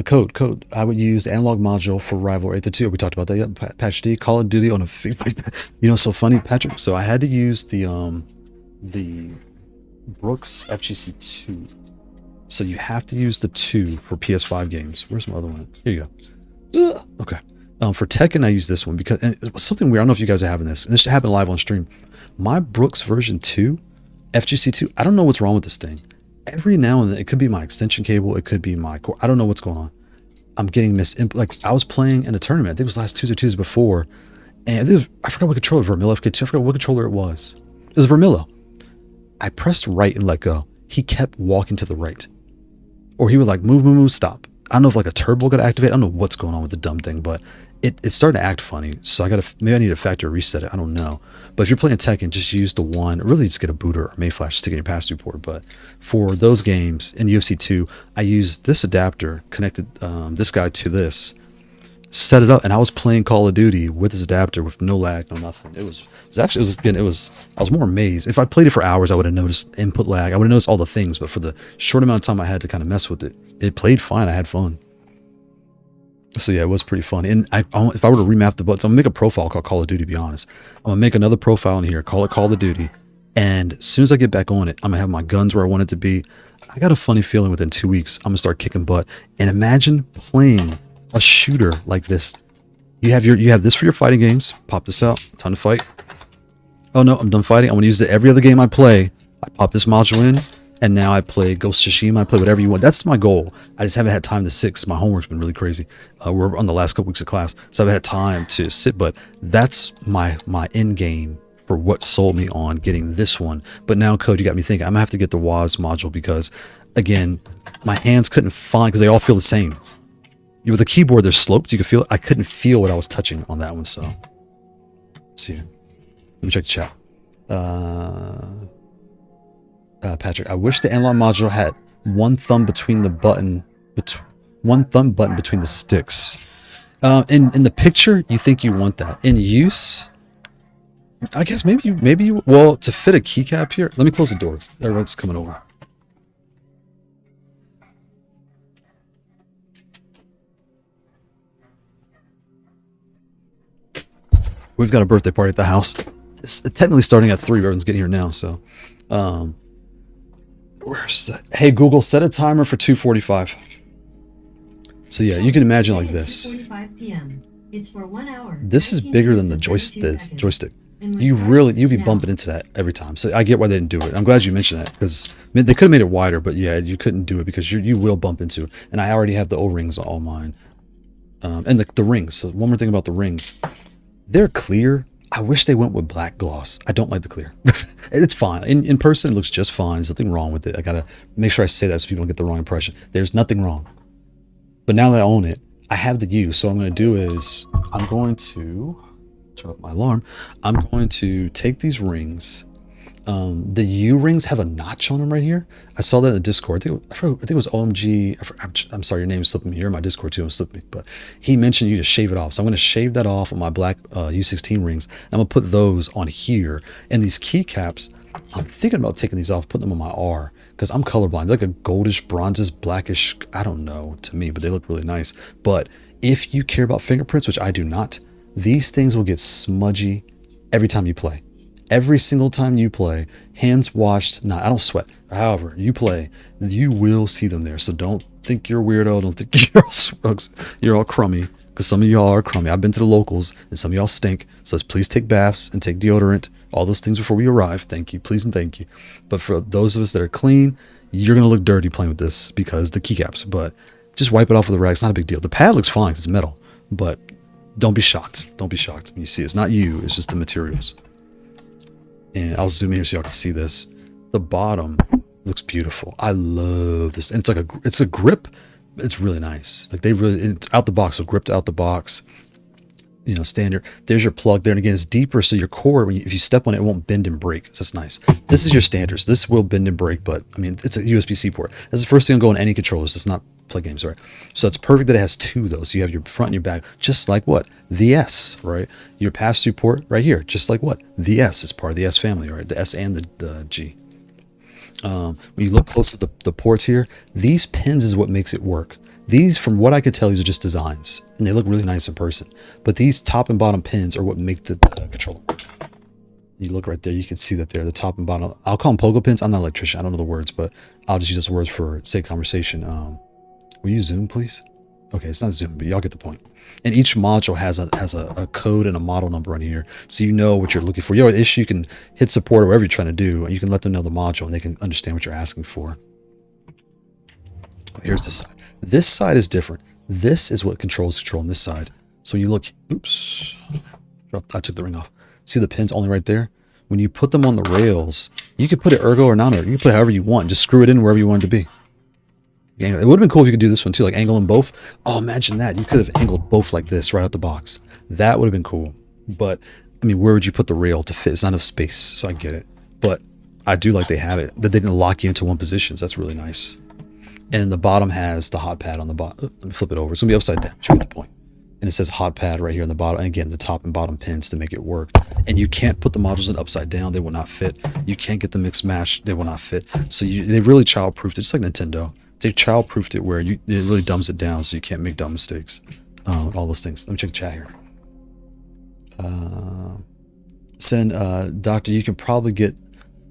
Code. I would use the analog module for Rival 8-2. We talked about that. Yep. Patch D, Call of Duty on a you know, so funny, Patrick. So I had to use the Brooks FGC 2. So you have to use the 2 for PS5 games. Where's my other one? Here you go. Okay. For Tekken, I use this one because, and it was something weird. I don't know if you guys are having this. And this happened live on stream. My Brooks version 2, FGC 2, I don't know what's wrong with this thing. every now and then, it could be my extension cable, it could be my cord. I don't know what's going on. I'm getting like I was playing in a tournament, I think it was last Tuesday or Tuesday before, and I forgot what controller, Vermillo FK2, I forgot what controller it was. It was Vermillo. I pressed right and let go. He kept walking to the right. Or he would like move, stop. I don't know if like a turbo got activated. I don't know what's going on with the dumb thing, but it started to act funny. So maybe I need a factory reset it. I don't know. But if you're playing Tekken, just use the one, really just get a booter or Mayflash, stick it in your pass-through port. But for those games in UFC 2, I used this adapter, connected this guy to this, set it up, and I was playing Call of Duty with this adapter with no lag, no nothing. I was more amazed. If I played it for hours, I would have noticed input lag. I would have noticed all the things, but for the short amount of time I had to kind of mess with it, it played fine. I had fun. So yeah, it was pretty fun. And if I were to remap the buttons, I'm gonna make a profile called Call of Duty, to be honest. I'm gonna make another profile in here, call it Call of Duty. And as soon as I get back on it, I'm gonna have my guns where I want it to be. I got a funny feeling within 2 weeks, I'm gonna start kicking butt. And imagine playing a shooter like this. You have this for your fighting games. Pop this out, time to fight. Oh no, I'm done fighting. I'm gonna use it every other game I play. I pop this module in, and now I play Ghost of Tsushima. I play whatever you want. That's my goal. I just haven't had time to sit because my homework's been really crazy. We're on the last couple weeks of class, so I haven't had time to sit. But that's my end game for what sold me on getting this one. But now, Code, you got me thinking. I'm gonna have to get the WAS module because, again, my hands couldn't find because they all feel the same. With the keyboard, they're sloped. You can feel it. I couldn't feel what I was touching on that one. So, let's see. Let me check the chat. Patrick, I wish the analog module had one thumb between the button, one thumb button between the sticks. In the picture, you think you want that. In use, I guess maybe you. Well, to fit a keycap here, let me close the doors. Everyone's coming over. We've got a birthday party at the house. It's technically starting at 3. Everyone's getting here now, so. Hey Google, set a timer for 2:45. So yeah, you can imagine like this. 2:45 p.m. It's for 1 hour. This is bigger than the joystick. You'd be bumping into that every time. So I get why they didn't do it. I'm glad you mentioned that because they could have made it wider, but yeah, you couldn't do it because you will bump into it. And I already have the O-rings on all mine. And the rings. So one more thing about the rings. They're clear. I wish they went with black gloss. I don't like the clear. It's fine. In person, it looks just fine. There's nothing wrong with it. I got to make sure I say that so people don't get the wrong impression. There's nothing wrong. But now that I own it, I have the U. So what I'm going to do is I'm going to turn up my alarm. I'm going to take these rings. The U rings have a notch on them right here. I saw that in the Discord. I think it was OMG. I'm sorry, your name is slipping me. You're in my Discord too. I'm slipping me. But he mentioned you to shave it off. So I'm going to shave that off on my black U16 rings. I'm going to put those on here. And these keycaps, I'm thinking about taking these off, putting them on my R. Because I'm colorblind. They're like a goldish, bronzish, blackish. I don't know to me, but they look really nice. But if you care about fingerprints, which I do not, these things will get smudgy every time you play. Every single time you play, hands washed. I don't sweat. However, you play, you will see them there. So don't think you're a weirdo. Don't think you're all crummy. Because some of y'all are crummy. I've been to the locals, and some of y'all stink. So let's please take baths and take deodorant. All those things before we arrive. Thank you. Please and thank you. But for those of us that are clean, you're going to look dirty playing with this because the keycaps. But just wipe it off with a rag. It's not a big deal. The pad looks fine because it's metal. But don't be shocked. Don't be shocked when you see it. It's not you. It's just the materials. And I'll zoom in here so y'all can see this. The bottom looks beautiful. I love this. And it's a grip. It's really nice. Like it's out the box. So gripped out the box. You know, standard. There's your plug there. And again, it's deeper. So your cord, if you step on it, it won't bend and break. So that's nice. This is your standards. This will bend and break, but I mean, it's a USB-C port. That's the first thing to go in any controllers. It's not play games, right? So it's perfect that it has 2 though. So you have your front and your back, just like what? The S, right? Your pass-through port right here, just like what? The S is part of the S family, right? The S and the G. When you look close at the ports here, these pins is what makes it work. These, from what I could tell, these are just designs, and they look really nice in person. But these top and bottom pins are what make the controller. You look right there, you can see that there, the top and bottom. I'll call them pogo pins. I'm not an electrician. I don't know the words, but I'll just use those words for sake of conversation. Will you zoom, please? Okay, it's not zoom, but y'all get the point. And each module has a code and a model number on here, so you know what you're looking for. You have an issue, you can hit support or whatever you're trying to do, and you can let them know the module, and they can understand what you're asking for. here's the side. This side is different. This is what controls controlling this side. So when you look, oops, I took the ring off. See the pins only right there? When you put them on the rails, you could put it ergo or non-ergo. You can put it however you want. Just screw it in wherever you want it to be. It would have been cool if you could do this one too, like angle them both. Oh, imagine that. You could have angled both like this right out the box. That would have been cool. But, I mean, where would you put the rail to fit? It's not enough space, so I get it. But I do like they have it, that they didn't lock you into one position. So that's really nice. And the bottom has the hot pad on the bottom. Let me flip it over. It's going to be upside down. You get the point. And it says hot pad right here on the bottom. And again, the top and bottom pins to make it work. And you can't put the modules in upside down. They will not fit. You can't get the mix match. They will not fit. So they really child-proofed it. Just like Nintendo. They child-proofed it where it really dumbs it down so you can't make dumb mistakes. All those things. Let me check the chat here. Doctor, you can probably get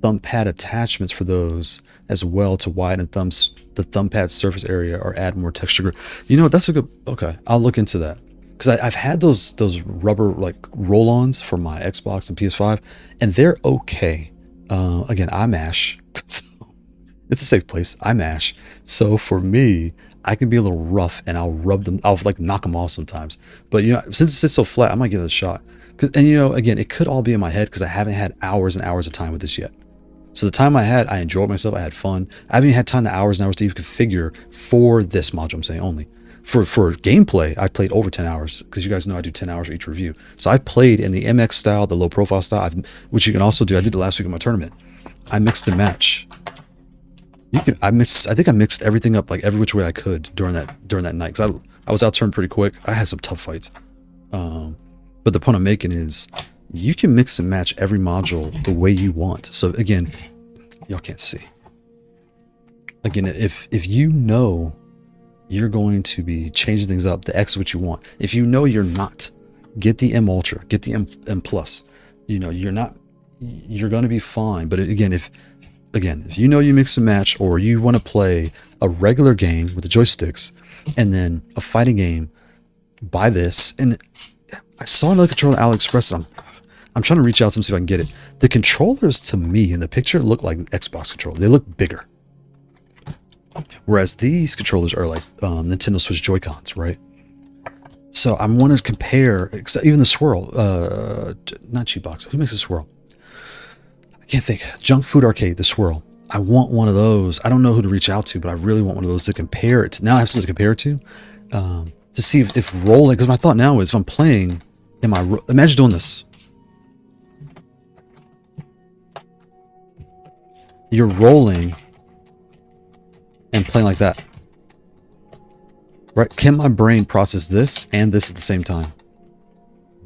thumb pad attachments for those as well to widen the thumb pad surface area or add more texture grip. You know, that's a good, okay, I'll look into that. Because I've had those rubber like roll-ons for my Xbox and PS5, and they're okay. Again, I mash, so it's a safe place. I mash, so for me, I can be a little rough, and I'll rub them. I'll like knock them off sometimes. But you know, since it sits so flat, I might give it a shot. And you know, again, it could all be in my head because I haven't had hours and hours of time with this yet. So the time I had, I enjoyed myself. I had fun. I haven't even had time, the hours and hours to even configure for this module. I'm saying only. For gameplay, I played over 10 hours because you guys know I do 10 hours for each review. So I played in the MX style, the low profile style, which you can also do. I did it last week in my tournament. I mixed and match. I think I mixed everything up like every which way I could during that night because I was outturned pretty quick. I had some tough fights. But the point I'm making is you can mix and match every module the way you want. So again, y'all can't see. Again, if you know you're going to be changing things up, the X is what you want. If you know you're not, get the M Ultra, get the M Plus. You know, you're going to be fine. But again, if you know you mix and match, or you want to play a regular game with the joysticks and then a fighting game, buy this. And I saw another controller on AliExpress, and I'm trying to reach out to them, see if I can get it. The controllers to me in the picture look like Xbox controllers. They look bigger. Whereas these controllers are like Nintendo Switch Joycons, right? So I want to compare, even the swirl, not cheap box. Who makes a swirl? I can't think. Junk Food Arcade, the swirl. I want one of those. I don't know who to reach out to, but I really want one of those to compare it to. Now I have something to compare it to see if rolling, because my thought now is if I'm playing, imagine doing this. You're rolling and playing like that, right? Can my brain process this and this at the same time?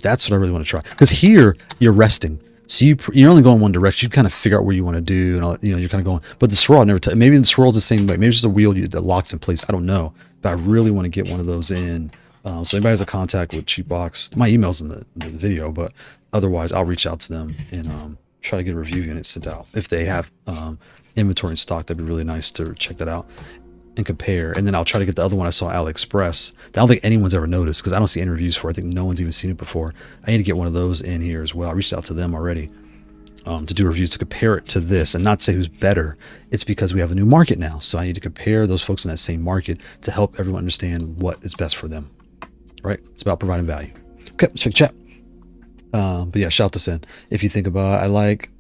That's what I really want to try. Because here you're resting, so you're only going one direction. You kind of figure out where you want to do, and all, you know, you're kind of going. But the swirl, I never. Maybe the swirl's the same way. Maybe it's just a wheel that locks in place. I don't know. But I really want to get one of those in. So anybody has a contact with Cheapbox, my email's in the video. But otherwise, I'll reach out to them and try to get a review unit sent out if they have inventory in stock. That'd be really nice to check that out and compare. And then I'll try to get the other one I saw AliExpress that I don't think anyone's ever noticed because I don't see any reviews for it. I think no one's even seen it before. I need to get one of those in here as well. I reached out to them already to do reviews to compare it to this, and not say who's better. It's because we have a new market now, so I need to compare those folks in that same market to help everyone understand what is best for them. Right? It's about providing value. Okay, check chat. But yeah, shout this in. If you think about it, like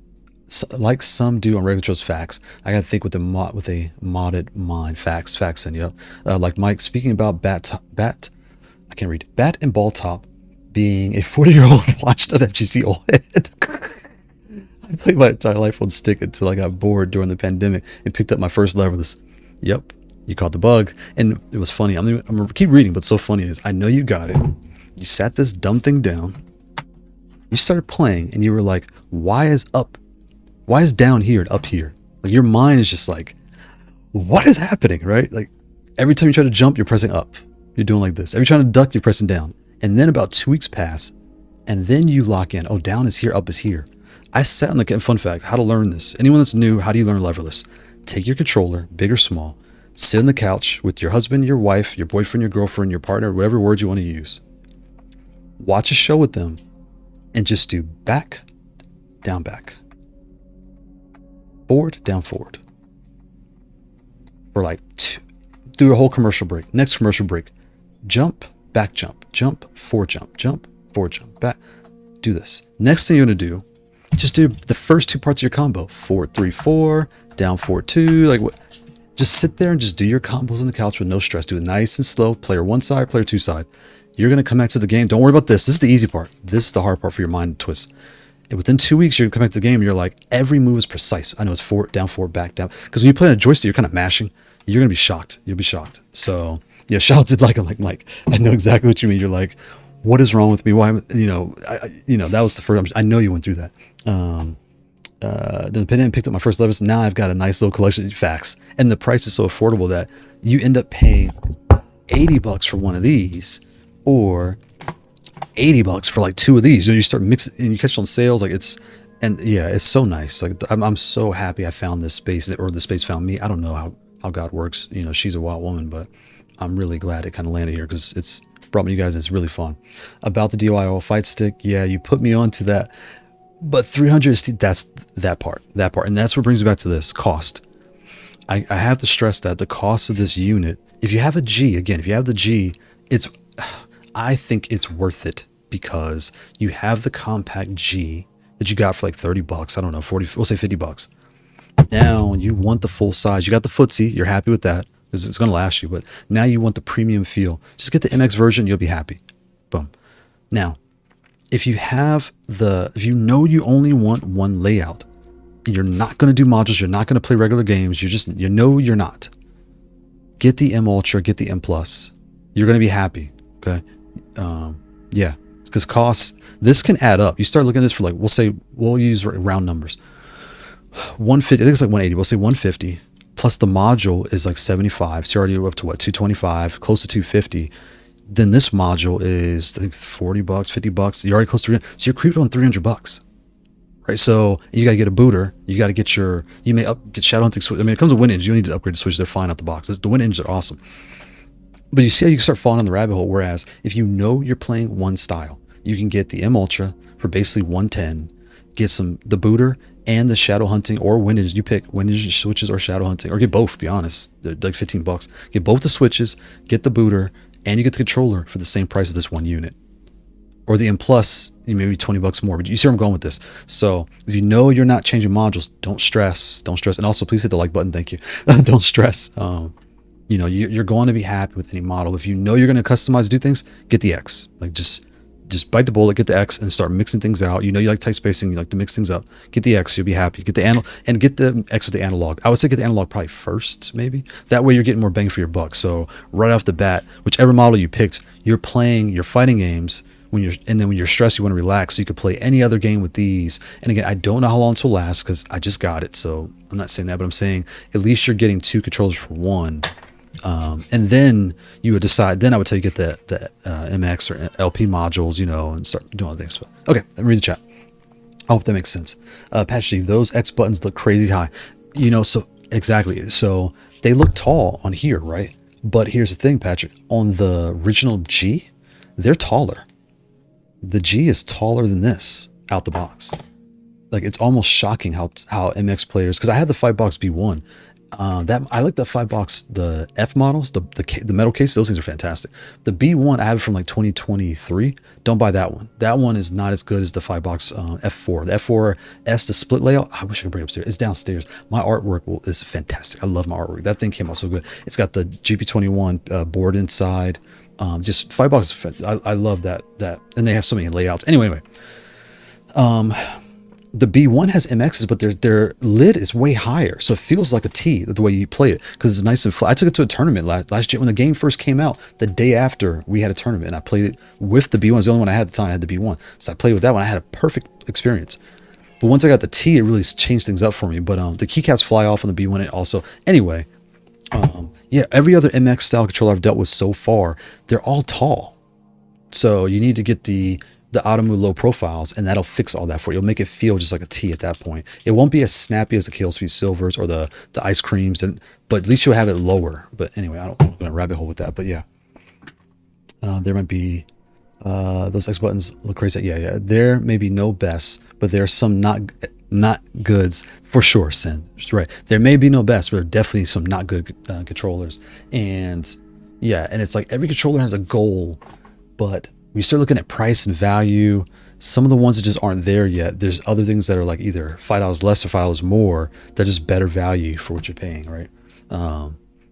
some do on regular controls, facts. I gotta think with a modded mind. Facts, and yep. Like Mike speaking about bat and ball top being a 40-year-old watched of FGC OLED. I played my entire life on stick until I got bored during the pandemic and picked up my first leverless. Yep, you caught the bug, and it was funny. I'm gonna keep reading, but so funny is I know you got it. You sat this dumb thing down. You started playing, and you were like, "Why is down here and up here?" Like your mind is just like, "What is happening?" Right? Like every time you try to jump, you're pressing up. You're doing like this. Every time to duck, you're pressing down. And then about 2 weeks pass, and then you lock in. Oh, down is here, up is here. I sat on the fun fact, how to learn this. Anyone that's new, how do you learn leverless? Take your controller, big or small, sit on the couch with your husband, your wife, your boyfriend, your girlfriend, your partner, whatever word you want to use. Watch a show with them and just do back, down, back. Forward, down, forward. For like Do a whole commercial break. Next commercial break. Jump, back jump, jump, forward jump, forward jump, back. Do this. Next thing you're going to do, just do the first 2 parts of your combo. Forward 3-4, down 4-2. Like what? Just sit there and just do your combos on the couch with no stress. Do it nice and slow. Player 1 side, player 2 side. You're going to come back to the game. Don't worry about this. This is the easy part. This is the hard part for your mind to twist. And within 2 weeks, you're going to come back to the game and you're like, every move is precise. I know it's forward, back, down. Because when you play on a joystick, you're kind of mashing. You're going to be shocked. You'll be shocked. So, yeah, shout out to like Mike. I know exactly what you mean. You're like, what is wrong with me? Why, that was the first, I know you went through that. Then picked up my first levels. Now I've got a nice little collection of facts. And the price is so affordable that you end up paying $80 for one of these or $80 for like 2 of these. You start mixing and you catch on sales. Like it's so nice. Like I'm so happy I found this space, or the space found me. I don't know how God works. She's a wild woman, but I'm really glad it kind of landed here because it's brought me to you guys. And it's really fun. About the DIY All Fight Stick. Yeah, you put me onto that. But 300 is that's that part, and that's what brings me back to this cost. I have to stress that the cost of this unit, if you have a G, again, if you have the G, I think it's worth it because you have the compact G that you got for like $30. I don't know, 40, we'll say $50. Now you want the full size. You got the footsie. You're happy with that because it's going to last you. But now you want the premium feel. Just get the MX version. You'll be happy. Boom. Now, if you you only want one layout, you're not going to do modules, you're not going to play regular games, you're not. Get the M Ultra, get the M Plus. You're going to be happy. Okay. Yeah. Because costs, this can add up. You start looking at this for like, we'll use round numbers. 150, I think it's like 180. We'll say 150 plus the module is like 75. So you're already up to what? 225, close to 250. Then this module is I think $40, $50. You're already close to, so you're creeping on $300, right? So you got to get a booter. You got to get you may get Shadow Hunting switch. I mean, it comes with Wind Engine. You don't need to upgrade the switch. They're fine out the box. The Wind Engines are awesome. But you see how you can start falling on the rabbit hole. Whereas if you know you're playing one style, you can get the M Ultra for basically 110, get the booter and the Shadow Hunting or Wind Engine. You pick Wind Engine switches or Shadow Hunting, or get both, to be honest. They're like $15. Get both the switches, get the booter, and you get the controller for the same price as this one unit. Or the M Plus, maybe $20 more. But you see where I'm going with this. So if you know you're not changing modules, don't stress. And also, please hit the like button. Thank you. Don't stress. You're going to be happy with any model. If you know you're going to customize, do things, get the X. Like just bite the bullet, get the X, and start mixing things out. You like tight spacing, you like to mix things up. Get the X, you'll be happy. Get the analog, and get the X with the analog. I would say get the analog probably first, maybe. That way you're getting more bang for your buck. So right off the bat, whichever model you picked, you're playing your fighting games and then when you're stressed, you want to relax. So you could play any other game with these. And again, I don't know how long this will last because I just got it. So I'm not saying that, but I'm saying at least you're getting 2 controllers for one. And then you would decide, then I would tell you get the MX or LP modules, and start doing other things. But, okay, let me read the chat. I hope that makes sense. Patchy, those X buttons look crazy high. So exactly. So they look tall on here, right? But here's the thing, Patrick. On the original G, they're taller. The G is taller than this out the box. Like it's almost shocking how MX players, because I had the Fightbox B1. I like the Fightbox, the F models, the metal case. Those things are fantastic. The B1 I have it from like 2023. Don't buy that one. That one is not as good as the Fightbox F4. The F4S, the split layout. I wish I could bring it upstairs. It's downstairs. My artwork is fantastic. I love my artwork. That thing came out so good. It's got the GP21 board inside. Just Fightbox. I love that. And they have so many layouts. Anyway. The B1 has MXs, but their lid is way higher, so it feels like a T the way you play it because it's nice and flat. I took it to a tournament last year when the game first came out. The day after we had a tournament, and I played it with the B1. It was the only one I had at the time. I had the B1, so I played with that one. I had a perfect experience. But once I got the T, it really changed things up for me. But the keycaps fly off on the B1. And also, anyway, every other MX style controller I've dealt with so far, they're all tall. So you need to get the Automu low profiles, and that'll fix all that for you. It'll make it feel just like a T at that point. It won't be as snappy as the KLSP Silvers or the ice creams, but at least you'll have it lower. But anyway, I'm going to rabbit hole with that. But yeah, there might be those X buttons look crazy. Yeah. There may be no best, but there's some not not goods for sure, Sin. Right. There may be no best, but there are definitely some not good controllers. And yeah, and it's like every controller has a goal, but when you start looking at price and value, some of the ones that just aren't there yet, there's other things that are like either $5 less or $5 more that are just better value for what you're paying, right?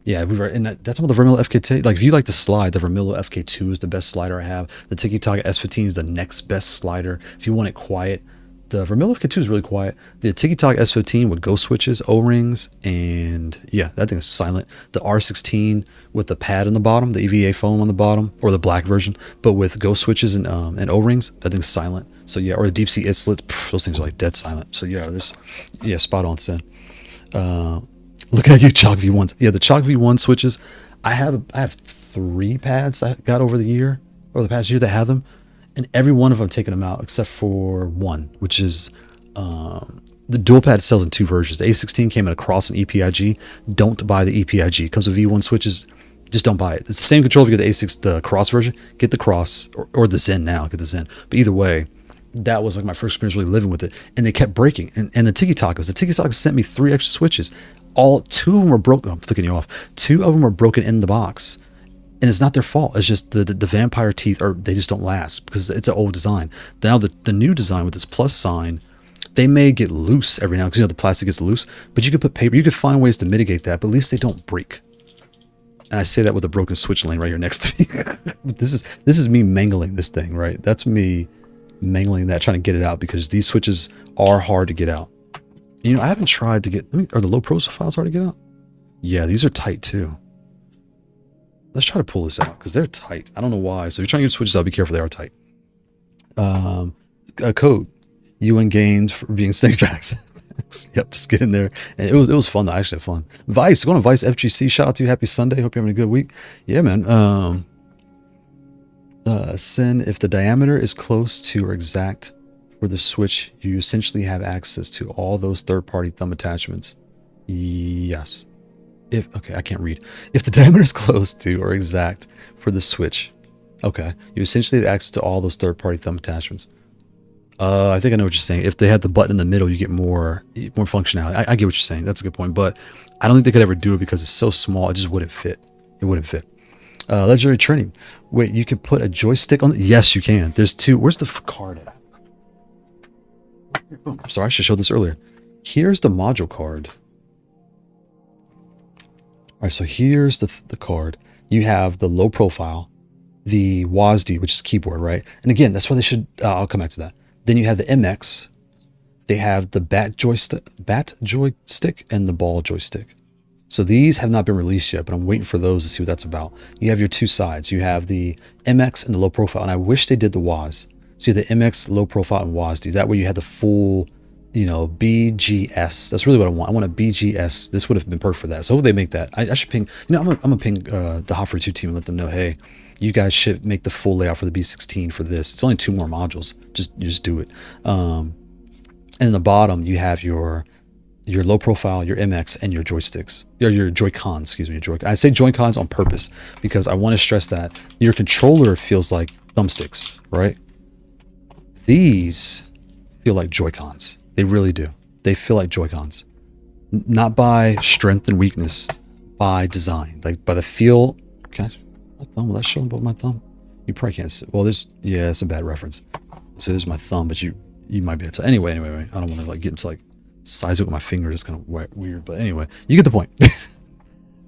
Yeah, and that's all the Vermillo FK2. Like if you like the slide, the Vermillo FK2 is the best slider I have. The Tiki Taka S15 is the next best slider. If you want it quiet, the Vermillo FK2 is really quiet. The Tiki Taka S15 with ghost switches, O-rings, and yeah, that thing is silent. The R16 with the pad on the bottom, the EVA foam on the bottom, or the black version, but with ghost switches and O-rings, that thing's silent. So yeah, or the deep sea islets, those things are like dead silent. So yeah, spot on, Sin. Look at you, Chalk V1s. Yeah, the Chalk V1 switches. I have 3 pads I got over the past year that have them, and every one of them I've taken them out except for one, which is the dual pad sells in 2 versions. The A16 came in a cross and EPIG. Don't buy the EPIG. It comes with V1 switches. Just don't buy it. It's the same controller. If you get the A6, the cross version, get the cross, or the Zen now. Get the Zen. But either way, that was like my first experience really living with it. And they kept breaking. And the Tiki Takas sent me 3 extra switches. 2 of them were broken. I'm flicking you off. 2 of them were broken in the box. And it's not their fault. It's just the vampire teeth they just don't last because it's an old design. Now the new design with this plus sign, they may get loose every now because the plastic gets loose, but you could put paper. You could find ways to mitigate that, but at least they don't break. And I say that with a broken switch lane right here next to me. This is me mangling this thing, right? That's me mangling that, trying to get it out because these switches are hard to get out. You know, I haven't tried to get. Are the low profiles hard to get out? Yeah, these are tight too. Let's try to pull this out because they're tight. I don't know why. So if you're trying to get switches out, be careful. They are tight. A code. UN gains for being snake backs. Yep, just get in there. And it was fun though. I actually had fun. Vice, going to Vice FGC. Shout out to you. Happy Sunday. Hope you're having a good week. Yeah, man. Sin, if the diameter is close to or exact for the switch, you essentially have access to all those third-party thumb attachments. Yes. Okay, I can't read. If the diameter is close to or exact for the switch, okay, you essentially have access to all those third-party thumb attachments. I think I know what you're saying. If they had the button in the middle, you get more functionality. I get what you're saying. That's a good point. But I don't think they could ever do it because it's so small. It just wouldn't fit. It wouldn't fit. Legendary training. Wait, you can put a joystick on it? Yes, you can. There's 2. Where's the card at? I'm sorry, I should show this earlier. Here's the module card. All right, so here's the card. You have the low profile, the WASD, which is keyboard, right? And again, that's why they should. I'll come back to that. Then you have the MX. They have the bat joystick, and the ball joystick. So these have not been released yet, but I'm waiting for those to see what that's about. You have your 2 sides. You have the MX and the low profile, and I wish they did the WAS. So you have the MX, low profile, and WASD. That way you had the full, BGS. That's really what I want. I want a BGS. This would have been perfect for that. So hope they make that. I should ping. I'm gonna ping the Haute42 team and let them know, hey, you guys should make the full layout for the B16 for this. It's only 2 more modules. Just do it. And in the bottom you have your low profile, your MX, and your joysticks, or your Joy-Cons, excuse me. I say Joy-Cons on purpose because I want to stress that your controller feels like thumbsticks, right? These feel like Joy-Cons. They really do. They feel like Joy-Cons. Not by strength and weakness, by design, like by the feel. Can my thumb? Will that show above my thumb? You probably can't see. Well, yeah, it's a bad reference. So there's my thumb, but you might be able to. Anyway, I don't want to get into size it with my finger. It's kind of weird, but anyway, you get the point.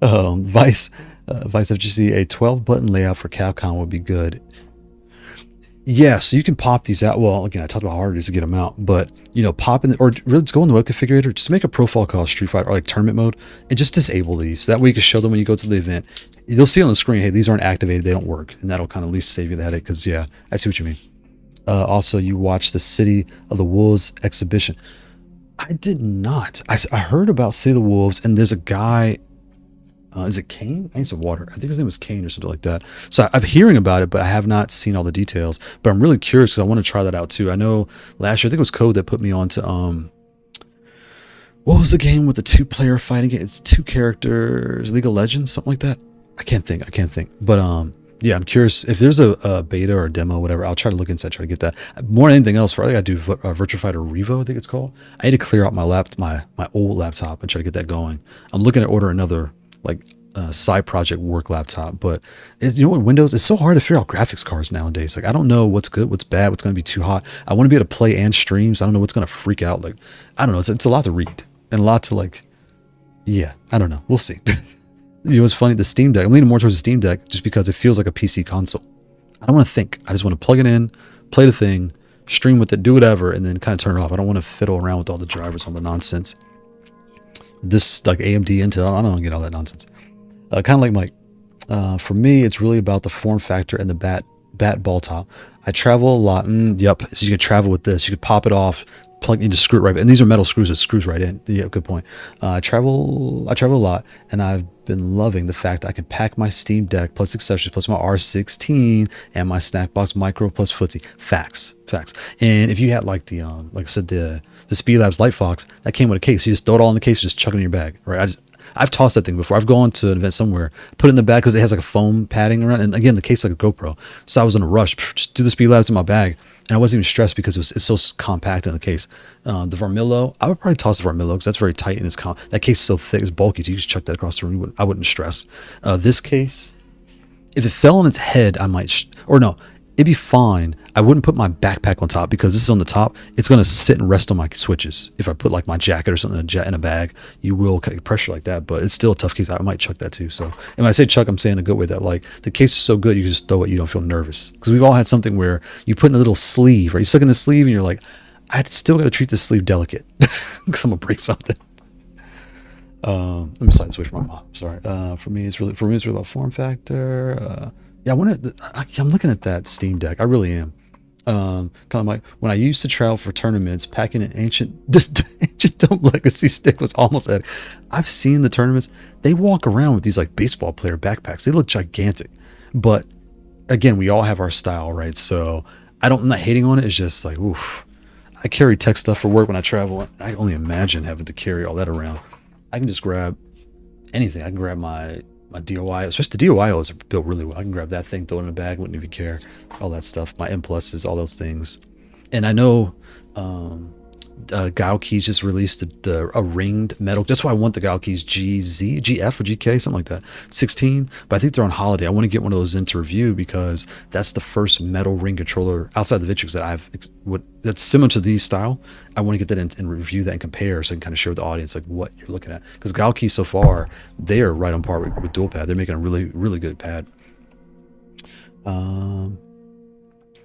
Vice FGC, a 12 button layout for Capcom would be good. Yeah, so you can pop these out. Well, again, I talked about how hard it is to get them out, but pop in, or really just go in the web configurator, just make a profile called Street Fighter or like tournament mode, and just disable these. That way you can show them when you go to the event. You'll see on the screen, hey, these aren't activated, they don't work, and that'll kind of at least save you the headache. Because yeah, I see what you mean. Also, you watched the City of the Wolves exhibition. I did not. I heard about City of the Wolves, and there's a guy. Is it Kane? I need some water. I think his name was Kane or something like that. So I'm hearing about it, but I have not seen all the details. But I'm really curious because I want to try that out too. I know last year, I think it was Code that put me on to what was the game with the 2-player fighting game? It's 2 characters, League of Legends, something like that. I can't think. But Yeah, I'm curious if there's a beta or a demo, whatever. I'll try to look inside, try to get that. More than anything else, for I think I do Virtua Fighter Revo, I think it's called. I need to clear out my my old laptop and try to get that going. I'm looking at order another like side project work laptop, but you know what, Windows, it's so hard to figure out graphics cards nowadays. Like I don't know what's good, what's bad, what's going to be too hot. I want to be able to play and streams. I don't know what's going to freak out. Like I don't know. It's a lot to read and a lot to like. Yeah, I don't know. We'll see. You know, it's funny, the Steam Deck, I'm leaning more towards the Steam Deck just because it feels like a PC console. I don't want to think. I just want to plug it in, play the thing, stream with it, do whatever, and then kind of turn it off. I don't want to fiddle around with all the drivers, all the nonsense. This, like AMD, Intel, I don't want to get all that nonsense. Kind of like Mike. For me, it's really about the form factor and the bat ball top. I travel a lot. Yep, so you could travel with this. You could pop it off, plug in, just screw it right in. And these are metal screws, it screws right in. Yeah, good point. I travel a lot, and I've been loving the fact that I can pack my Steam Deck plus accessories plus my R16 and my Snackbox Micro plus footsie. Facts. And if you had like the like I said, the Speedlabs Light Fox, that came with a case. You just throw it all in the case, just chuck it in your bag, right? I've tossed that thing before. I've gone to an event somewhere, put it in the bag because it has like a foam padding around, and again, the case is like a GoPro. So I was in a rush, just do the Speedlabs in my bag, and I wasn't even stressed because it's so compact in the case. The Vermillo, I would probably toss the Vermillo because that's very tight and that case is so thick, it's bulky, so you just chuck that across the room. I wouldn't stress. This case, if it fell on its head, I might, or no, it'd be fine. I wouldn't put my backpack on top because this is on the top. It's going to sit and rest on my switches. If I put like my jacket or something in a bag, you will get pressure like that, but it's still a tough case. I might chuck that too. So, and when I say chuck, I'm saying a good way that like the case is so good, you just throw it, you don't feel nervous. Because we've all had something where you put in a little sleeve, right? You stuck in the sleeve and you're like, I still got to treat this sleeve delicate because I'm going to break something. Let me slide this away from my mom. Sorry. For me, it's really about form factor. Yeah, I'm looking at that Steam Deck. I really am. Kind of like when I used to travel for tournaments, packing an ancient Dome Legacy stick was almost at. I've seen the tournaments. They walk around with these like baseball player backpacks. They look gigantic. But again, we all have our style, right? So I'm not hating on it. It's just like, oof. I carry tech stuff for work when I travel. I can only imagine having to carry all that around. I can just grab anything. I can grab my DOI, especially the DOI is built really well. I can grab that thing, throw it in a bag, wouldn't even care. All that stuff, my M pluses, all those things. And I know Gaukeys just released a ringed metal. That's why I want the Gaukeys GF or GK, something like that, 16. But I think they're on holiday. I want to get one of those in to review because that's the first metal ring controller outside the Victrix that that's similar to these style. I want to get that in and review that and compare so I can kind of share with the audience like what you're looking at. Because Gaukeys so far, they are right on par with dual pad. They're making a really, really good pad.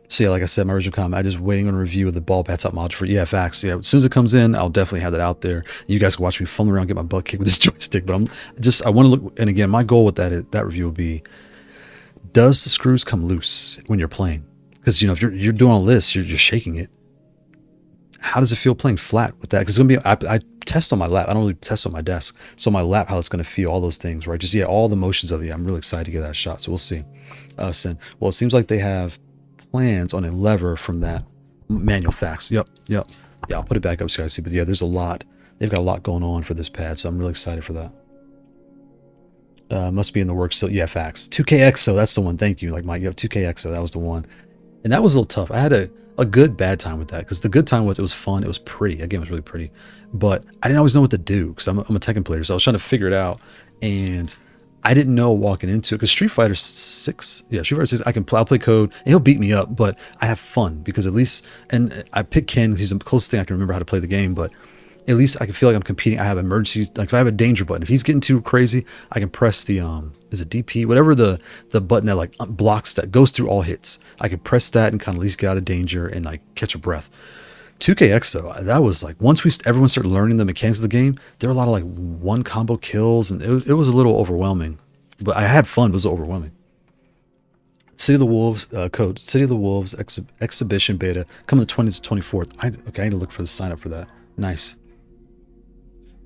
So yeah, like I said, my original comment, I'm just waiting on a review of the ball pad top module for EFX. Yeah, as soon as it comes in, I'll definitely have that out there. You guys can watch me fumble around, get my butt kicked with this joystick. But I want to look, and again, my goal with that review will be, does the screws come loose when you're playing? Because you know, if you're doing all this, you're just shaking it. How does it feel playing flat with that? Because it's gonna be, I test on my lap. I don't really test on my desk. So my lap, how it's gonna feel, all those things, right? Just all the motions of it. I'm really excited to get that shot. So we'll see. Sin. Well, it seems like they have plans on a lever from that manual fax. Yep. Yeah, I'll put it back up so you guys see. But yeah, there's a lot. They've got a lot going on for this pad, so I'm really excited for that. Must be in the works still. Yeah, fax. 2KXO, that's the one. Thank you. Like Mike, you have 2KXO. That was the one. And that was a little tough. I had a good bad time with that because the good time was it was fun. It was pretty. Again, it was really pretty. But I didn't always know what to do because I'm a Tekken player, so I was trying to figure it out. And I didn't know walking into it because Street Fighter 6, I'll play code and he'll beat me up, but I have fun because at least, and I pick Ken, he's the closest thing I can remember how to play the game, but at least I can feel like I'm competing. I have emergency, like if I have a danger button, if he's getting too crazy, I can press the, is it DP, whatever the button that like blocks that goes through all hits. I can press that and kind of at least get out of danger and like catch a breath. 2KXO, that was like, once everyone started learning the mechanics of the game, there were a lot of like one combo kills and it was a little overwhelming, but I had fun, but it was overwhelming. City of the Wolves code, City of the Wolves exhibition beta coming the 20th to 24th. I need to look for the sign up for that. Nice.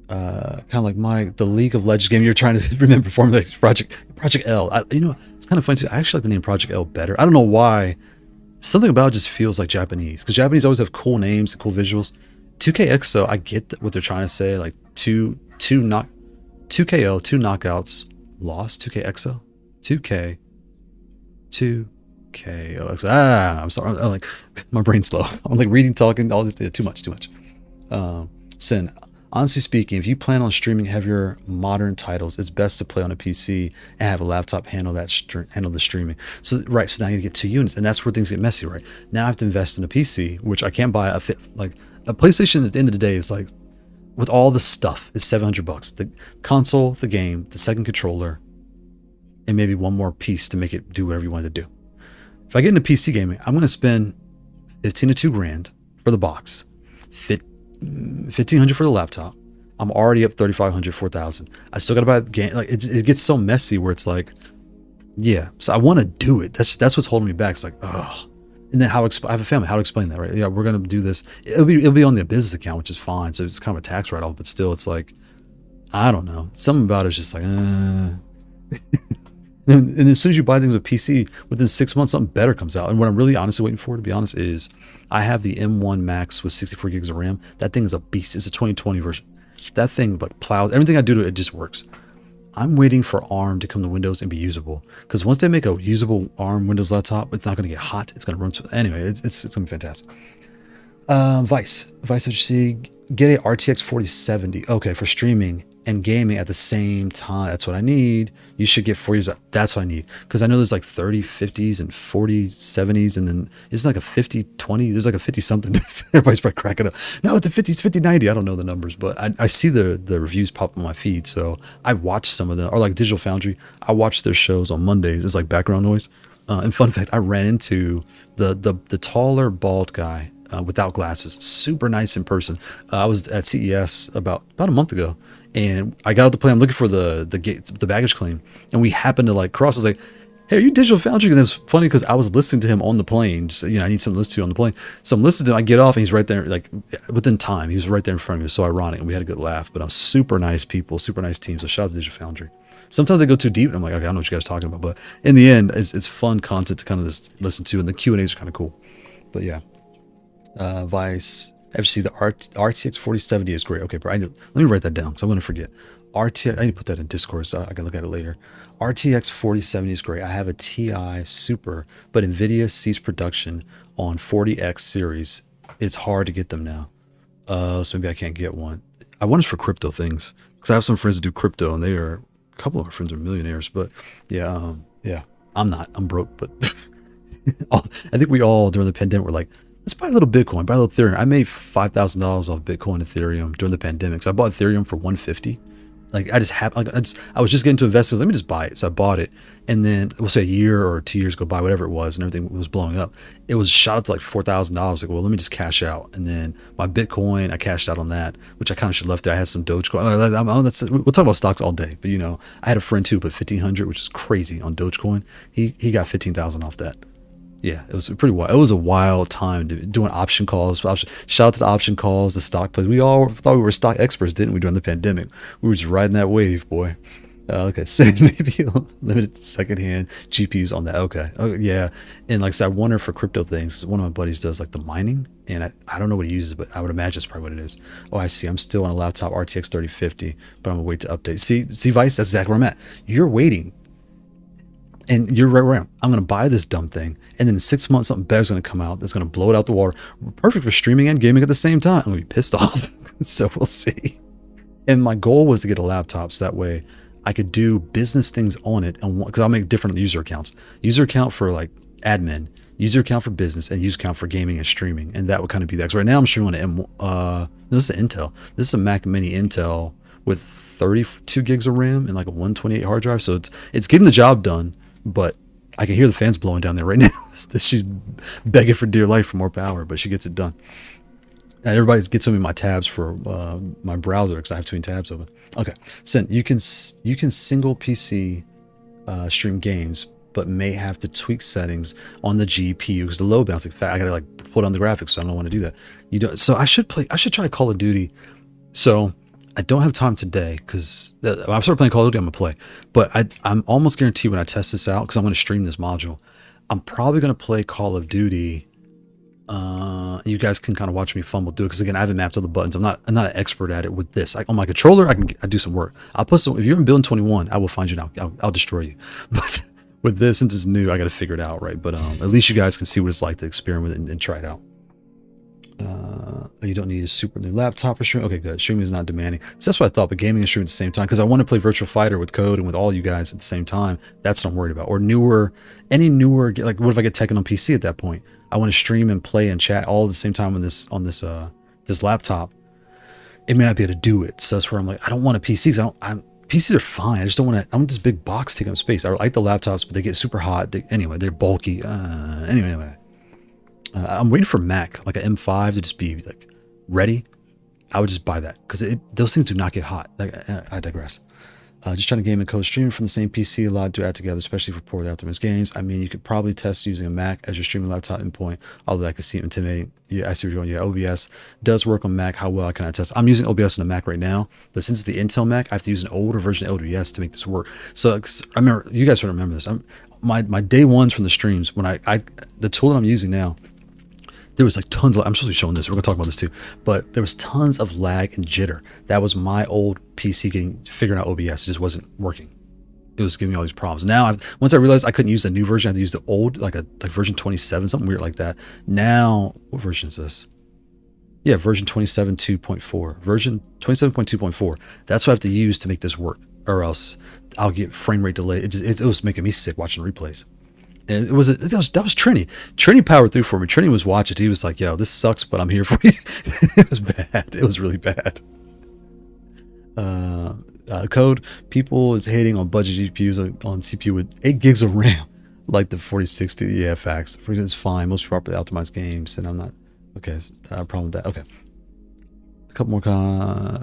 Kind of like the League of Legends game you're trying to remember, Formula Project L. It's kind of funny too. I actually like the name Project L better. I don't know why. Something about it just feels like Japanese because Japanese always have cool names and cool visuals. 2KXO, I get what they're trying to say, like 2KO, 2 knockouts lost. 2KXO, 2K. I'm sorry. I'm like, my brain's slow. I'm like reading, talking, all this. Too much. Sin. Honestly speaking, if you plan on streaming heavier modern titles, it's best to play on a PC and have a laptop handle the streaming. So right, so now you get 2 units, and that's where things get messy, right? Now I have to invest in a PC, which I can't buy like a PlayStation. At the end of the day, is like with all the stuff is $700. The console, the game, the second controller, and maybe one more piece to make it do whatever you want it to do. If I get into PC gaming, I'm going to spend 15 to $2 grand for the box, $1,500 for the laptop. I'm already up $3,500, $4,000. I still got to buy the game. Like it gets so messy where it's like, yeah. So I want to do it. That's what's holding me back. It's like, oh. And then I have a family. How to explain that, right? Yeah, we're going to do this. It'll be on the business account, which is fine. So it's kind of a tax write-off, but still, it's like, I don't know. Something about it's just like, And as soon as you buy things with PC, within 6 months, something better comes out. And what I'm really honestly waiting for, to be honest, is I have the M1 Max with 64 gigs of RAM. That thing is a beast. It's a 2020 version. That thing, but plows everything I do to it, just works. I'm waiting for ARM to come to Windows and be usable. Because once they make a usable ARM Windows laptop, it's not going to get hot. It's going to run to anyway. It's going to be fantastic. Vice FGC, get a RTX 4070. Okay, for streaming and gaming at the same time. That's what I need. You should get 4 years. That's what I need. Because I know there's like 30 50s and 40 70s, and then it's like a 50 20. There's like a 50 something. Everybody's probably cracking up. No, it's a 50, it's 50 90. I don't know the numbers, but I see the reviews pop on my feed. So I watch some of them, or like Digital Foundry. I watch their shows on Mondays. It's like background noise. And fun fact, I ran into the taller bald guy without glasses. Super nice in person. I was at CES about a month ago, and I got out the plane. I'm looking for the baggage claim, and we happened to like cross. I was like, "Hey, are you Digital Foundry?" And it was funny because I was listening to him on the plane. Just, I need something to listen to on the plane. So I'm listening to him. I get off, and he's right there, like within time. He was right there in front of me. It was so ironic, and we had a good laugh. But super nice people, super nice team. So shout out to Digital Foundry. Sometimes they go too deep, and I'm like, okay, I don't know what you guys are talking about. But in the end, it's fun content to kind of just listen to, and the Q&As are kind of cool. But yeah. Vice FGC, the RTX 4070 is great. Okay, bro, let me write that down because I'm going to forget. RTX, I need to put that in Discord so I can look at it later. RTX 4070 is great. I have a TI Super, but NVIDIA ceased production on 40 X series. It's hard to get them now. So maybe I can't get one. I want it for crypto things because I have some friends that do crypto, and a couple of my friends are millionaires. But yeah, I'm not. I'm broke, but I think we all during the pandemic were like, let's buy a little Bitcoin, buy a little Ethereum. I made $5,000 off Bitcoin and Ethereum during the pandemic. So I bought Ethereum for $150. Like I was just getting to invest. Let me just buy it. So I bought it, and then we'll say a year or 2 years go by, whatever it was, and everything was blowing up. It was shot up to like $4,000. Like, well, let me just cash out. And then my Bitcoin, I cashed out on that, which I kind of should have left there. I had some Dogecoin. We'll talk about stocks all day, but I had a friend too, put 1,500, which is crazy on Dogecoin. He got 15,000 off that. Yeah, it was pretty wild. It was a wild time doing option calls. Shout out to the option calls, the stock plays. We all thought we were stock experts, didn't we, during the pandemic? We were just riding that wave, boy. Okay, so maybe limited secondhand GPUs on that. Okay, yeah. And like I said, I wonder for crypto things. One of my buddies does like the mining, and I don't know what he uses, but I would imagine it's probably what it is. Oh, I see. I'm still on a laptop RTX 3050, but I'm gonna wait to update. See, Vice, that's exactly where I'm at. You're waiting. And you're right where I am. I'm going to buy this dumb thing, and then in 6 months, something better's going to come out that's going to blow it out the water. Perfect for streaming and gaming at the same time. I'm going to be pissed off. So we'll see. And my goal was to get a laptop so that way I could do business things on it. And because I'll make different user accounts. User account for like admin, user account for business, and user account for gaming and streaming. And that would kind of be that. So right now I'm streaming on this is an Intel. This is a Mac Mini Intel with 32 gigs of RAM and like a 128 hard drive. So it's getting the job done. But I can hear the fans blowing down there right now. She's begging for dear life for more power, but she gets it done. And everybody gets me my tabs for my browser because I have 2 tabs open. Okay, so you can single PC stream games, but may have to tweak settings on the GPU because the load balancing. I gotta like put on the graphics, so I don't want to do that. You don't. So I should try Call of Duty. So I don't have time today because I started playing Call of Duty. I'm gonna play, but I'm almost guaranteed when I test this out because I'm gonna stream this module. I'm probably gonna play Call of Duty. You guys can kind of watch me fumble do it because again I haven't mapped all the buttons. I'm not an expert at it with this. On my controller, I do some work. I'll put some. If you're in building 21, I will find you now. I'll destroy you. But with this, since it's new, I got to figure it out, right? But at least you guys can see what it's like to experiment and try it out. You don't need a super new laptop for streaming. Okay, good. Streaming is not demanding. So that's what I thought, but gaming and streaming at the same time, because I want to play Virtual Fighter with Code and with all you guys at the same time. That's what I'm worried about. Or newer, like what if I get Tekken on PC at that point? I want to stream and play and chat all at the same time on this laptop. It may not be able to do it. So that's where I'm like, I don't want a PC. PCs are fine. I just don't want to. I want this big box taking up space. I like the laptops, but they get super hot. Anyway, they're bulky. Anyway. I'm waiting for Mac, like an M5 to just be like ready. I would just buy that because those things do not get hot. I digress. Just trying to game and code streaming from the same PC, a lot to add together, especially for poorly optimized games. I mean, you could probably test using a Mac as your streaming laptop endpoint, although I could see it intimidating. Yeah, I see where you're going. Yeah, OBS does work on Mac. How well can I test? I'm using OBS on a Mac right now, but since it's the Intel Mac, I have to use an older version of OBS to make this work. So I remember, you guys remember this. My day ones from the streams, when the tool that I'm using now, there was like tons of, I'm supposed to be showing this, we're gonna talk about this too, but there was tons of lag and jitter. That was my old PC figuring out OBS. It just wasn't working. It was giving me all these problems. Now, once I realized I couldn't use the new version, I had to use the old, like version 27, something weird like that. Now, what version is this? Yeah, version 27.2.4. Version 27.2.4. That's what I have to use to make this work, or else I'll get frame rate delay. It was making me sick watching replays. And that was Trini. Trini powered through for me. Trini was watching it. He was like, yo, this sucks, but I'm here for you. It was bad. It was really bad. Code. People is hating on budget GPUs on CPU with 8 gigs of RAM, like the 4060. Yeah, facts. It's fine. Most properly optimized games, and I'm not. Okay, problem with that. Okay. A couple more.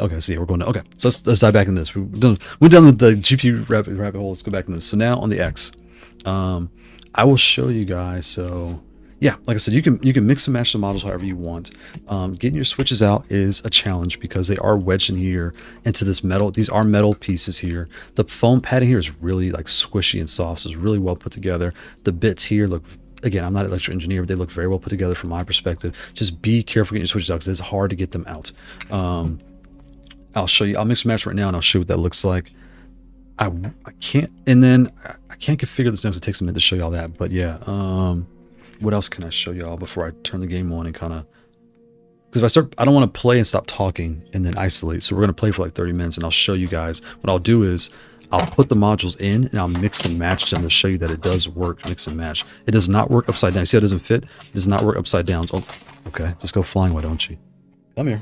Okay, so yeah, we're going to. Okay, so let's dive back in this. We're done with the GPU rabbit hole. Let's go back in this. So now on the X. I will show you guys. So yeah, like I said, you can mix and match the models however you want. Getting your switches out is a challenge because they are wedged in here into this metal. These are metal pieces here. The foam padding here is really like squishy and soft, so it's really well put together. The bits here look, again, I'm not an electrical engineer, but they look very well put together from my perspective. Just be careful getting your switches out because it's hard to get them out. I'll show you. I'll mix and match right now, and I'll show you what that looks like. I can't, and then I can't configure this next. It takes a minute to show you all that, but yeah. What else can I show y'all before I turn the game on and kind of, because if I start, I don't want to play and stop talking and then isolate. So we're going to play for like 30 minutes, and I'll show you guys. What I'll do is I'll put the modules in and I'll mix and match them to show you that it does work. Mix and match. It does not work upside down. See how it doesn't fit? It does not work upside down. So, okay, just go flying, why don't you? Come here.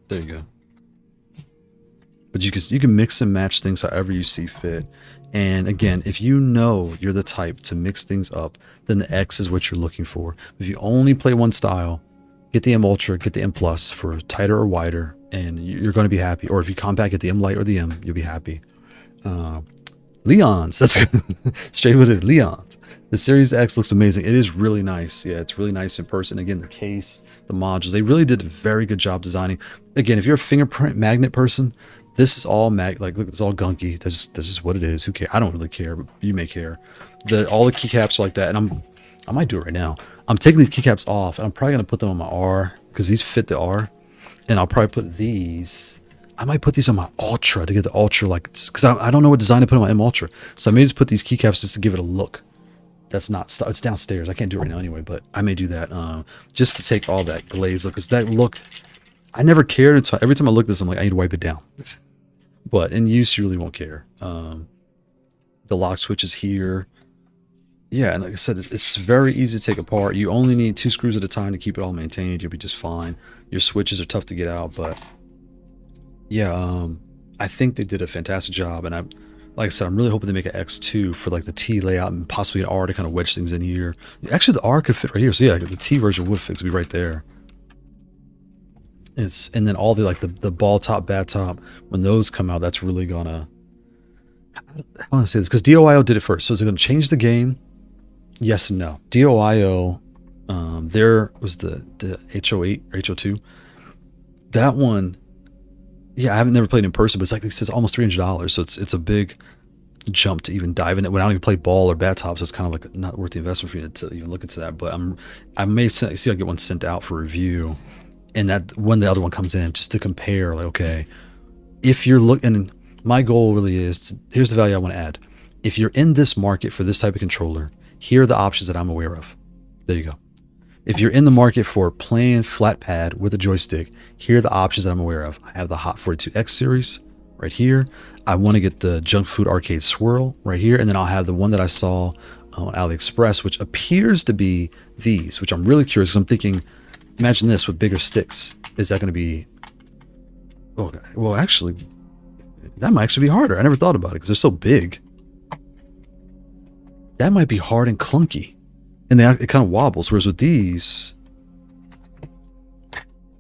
There you go. But you can mix and match things however you see fit. And again, if you know you're the type to mix things up, then the X is what you're looking for. If you only play one style, get the M Ultra, get the M Plus for tighter or wider, and you're going to be happy. Or if you compact, get the M Lite or the M, you'll be happy. Leon's, that's straight with it. Leon's. The Series X looks amazing. It is really nice. Yeah, it's really nice in person. Again, the case, the modules, they really did a very good job designing. Again, if you're a fingerprint magnet person, this is all look, it's all gunky. This is what it is. Who cares? I don't really care, but you may care. All the keycaps are like that, and I might do it right now. I'm taking these keycaps off, and I'm probably gonna put them on my R because these fit the R, and I'll probably put these. I might put these on my Ultra to get the Ultra, like, because I don't know what design to put on my M Ultra, so I may just put these keycaps just to give it a look. That's not, it's downstairs. I can't do it right now anyway, but I may do that just to take all that glaze look, because that look, I never cared until every time I look at this, I'm like, I need to wipe it down. But in use, you really won't care. The lock switch is here. Yeah, and like I said, it's very easy to take apart. You only need 2 screws at a time to keep it all maintained. You'll be just fine. Your switches are tough to get out, but yeah, I think they did a fantastic job. And like I said, I'm really hoping they make an X2 for like the T layout and possibly an R to kind of wedge things in here. Actually, the R could fit right here. So yeah, the T version would fit, be right there. And then all the ball top, bat top, when those come out, that's really gonna, I want to say this because DOIO did it first. So is it going to change the game? Yes and no. DOIO, there was the H08 or H02. That one, yeah, I haven't never played in person, but it's like it says almost $300. So it's a big jump to even dive in it. When I don't even play ball or bat tops, it's kind of like not worth the investment for you to even look into that. But I may see I'll get one sent out for review. And that when the other one comes in, just to compare, like, okay, if you're looking, My goal really is here's the value I want to add. If you're in this market for this type of controller, here are the options that I'm aware of. There you go. If you're in the market for plain flat pad with a joystick, here are the options that I'm aware of. I have the Haute42 X Series right here. I want to get the Junk Food Arcade Swirl right here. And then I'll have the one that I saw on AliExpress, which appears to be these, which I'm really curious because I'm thinking, imagine this with bigger sticks. Is that going to be... Oh, well, actually, that might actually be harder. I never thought about it because they're so big. That might be hard and clunky. And it kind of wobbles. Whereas with these,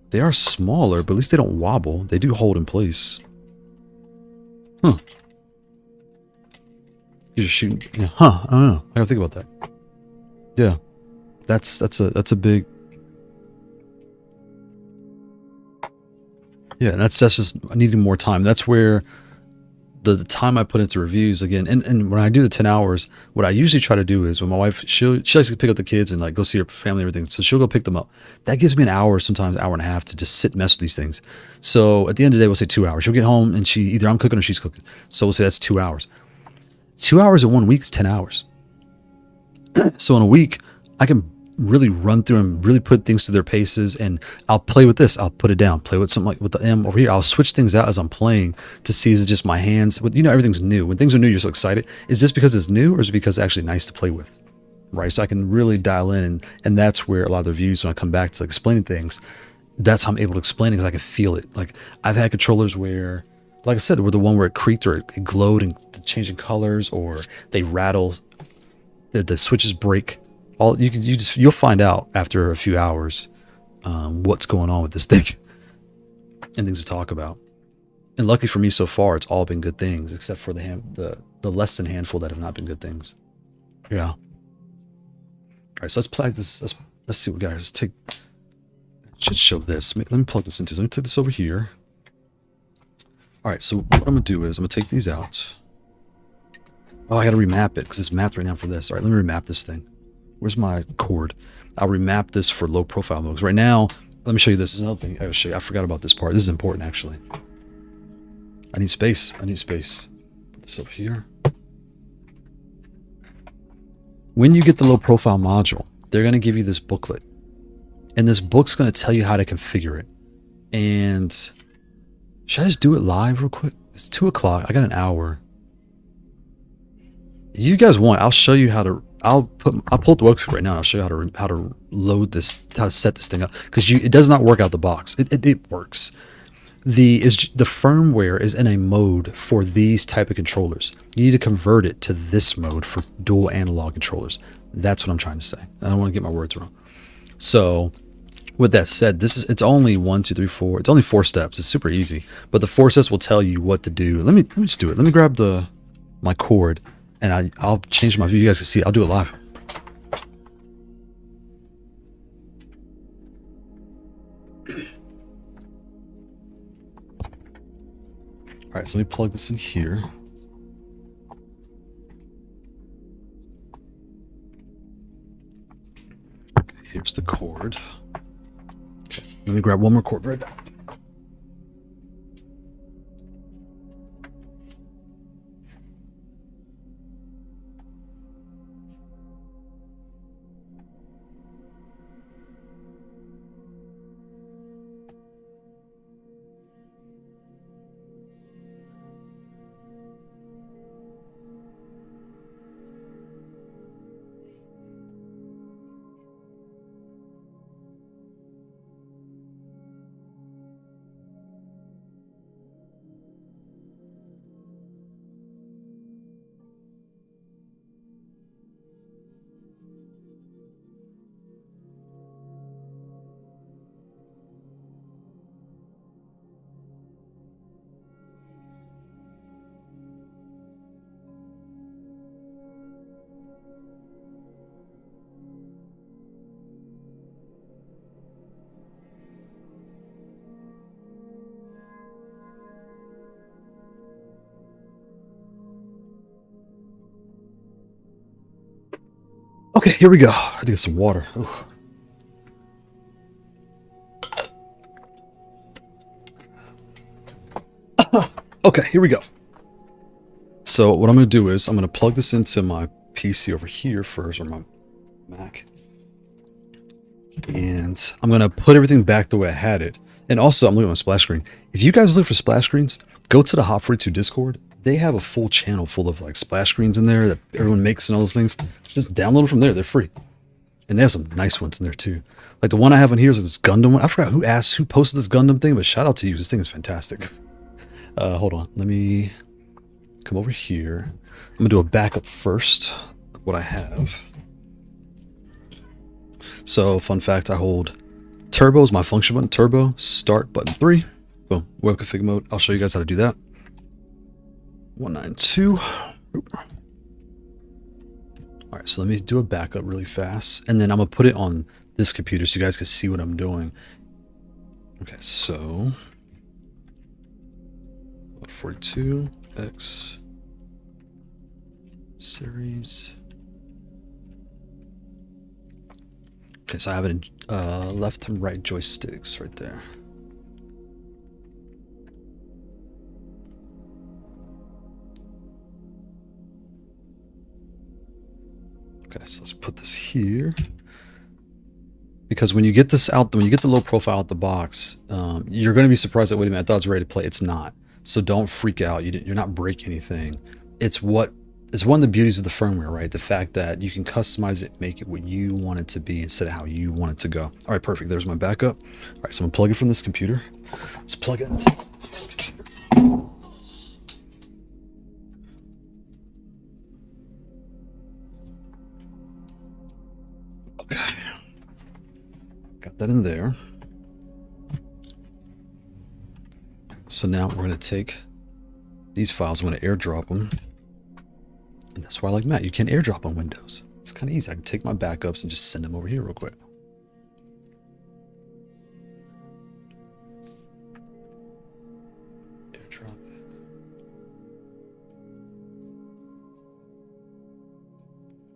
they are smaller, but at least they don't wobble. They do hold in place. Huh. You're just shooting. Yeah, huh. I don't know. I gotta think about that. Yeah. That's a big... Yeah, that's just needing more time. That's where the time I put into reviews again, and when I do the 10 hours, what I usually try to do is when my wife, she likes to pick up the kids and like go see her family and everything. So she'll go pick them up. That gives me an hour, sometimes an hour and a half to just sit and mess with these things. So at the end of the day, we'll say 2 hours. She'll get home and either I'm cooking or she's cooking. So we'll say that's 2 hours. 2 hours in 1 week is 10 hours. So in a week, I can really run through and really put things to their paces, and I'll play with this, I'll put it down, play with something like with the M over here. I'll switch things out as I'm playing to see, is it just my hands? You know, everything's new. When things are new, you're so excited. Is this because it's new, or is it because it's actually nice to play with? Right? So I can really dial in, and that's where a lot of the reviews, when I come back to like explaining things, that's how I'm able to explain it, because I can feel it. Like I've had controllers where, like I said, where the one where it creaked or it glowed and changing colors, or they rattle, the switches break. You'll find out after a few hours what's going on with this thing and things to talk about. And luckily for me so far, it's all been good things, except for the less than handful that have not been good things. Yeah. All right, so let's plug this. Let's see what we got. Let's take. Should show this. Let me plug this into. Let me take this over here. All right. So what I'm gonna do is I'm gonna take these out. Oh, I gotta remap it because it's mapped right now for this. All right, let me remap this thing. Where's my cord? I'll remap this for low profile mode. Right now, let me show you this. This is another thing I gotta show you. I forgot about this part. This is important actually. I need space. Put this over here. When you get the low profile module, they're gonna give you this booklet. And this book's gonna tell you how to configure it. And should I just do it live real quick? It's 2 o'clock. I got an hour. You guys want, I'll show you how to, I'll pull up the website right now. I'll show you how to load this, how to set this thing up, because it does not work out the box. It works. The firmware is in a mode for these type of controllers. You need to convert it to this mode for dual analog controllers. That's what I'm trying to say. I don't want to get my words wrong. So with that said, it's only 1, 2, 3, 4. It's only 4 steps. It's super easy, but the 4 steps will tell you what to do. Let me just do it. Let me grab my cord. And I'll change my view. You guys can see it. I'll do it live. All right, so let me plug this in here. Okay, here's the cord. Okay, let me grab one more cord right back. Okay, here we go. I have to get some water. Ooh. Okay, here we go. So what I'm going to do is I'm going to plug this into my PC over here first, or my Mac. And I'm going to put everything back the way I had it. And also, I'm looking at my splash screen. If you guys look for splash screens, go to the Haute42 Discord. They have a full channel full of like splash screens in there that everyone makes and all those things. Just download them from there. They're free. And they have some nice ones in there too. Like the one I have on here is this Gundam one. I forgot who posted this Gundam thing, but shout out to you. This thing is fantastic. Hold on. Let me come over here. I'm going to do a backup first of what I have. So, fun fact, I hold turbo is my function button. Turbo, start, button 3. Boom. Web config mode. I'll show you guys how to do that. 192. Oop. All right, so let me do a backup really fast. And then I'm going to put it on this computer so you guys can see what I'm doing. Okay, so R16 X Series. Okay, so I have it in left and right joysticks right there. Okay, so let's put this here. Because when you get this out, when you get the low profile out the box, you're going to be surprised that, wait a minute, I thought it was ready to play. It's not. So don't freak out. You're not breaking anything. It's one of the beauties of the firmware, right? The fact that you can customize it, make it what you want it to be instead of how you want it to go. All right, perfect. There's my backup. All right, so I'm going to plug it from this computer. Let's plug it into this computer. Okay. Got that in there. So now we're going to take these files. I'm going to airdrop them. And that's why I like Matt. You can airdrop on Windows. It's kind of easy. I can take my backups and just send them over here real quick. Airdrop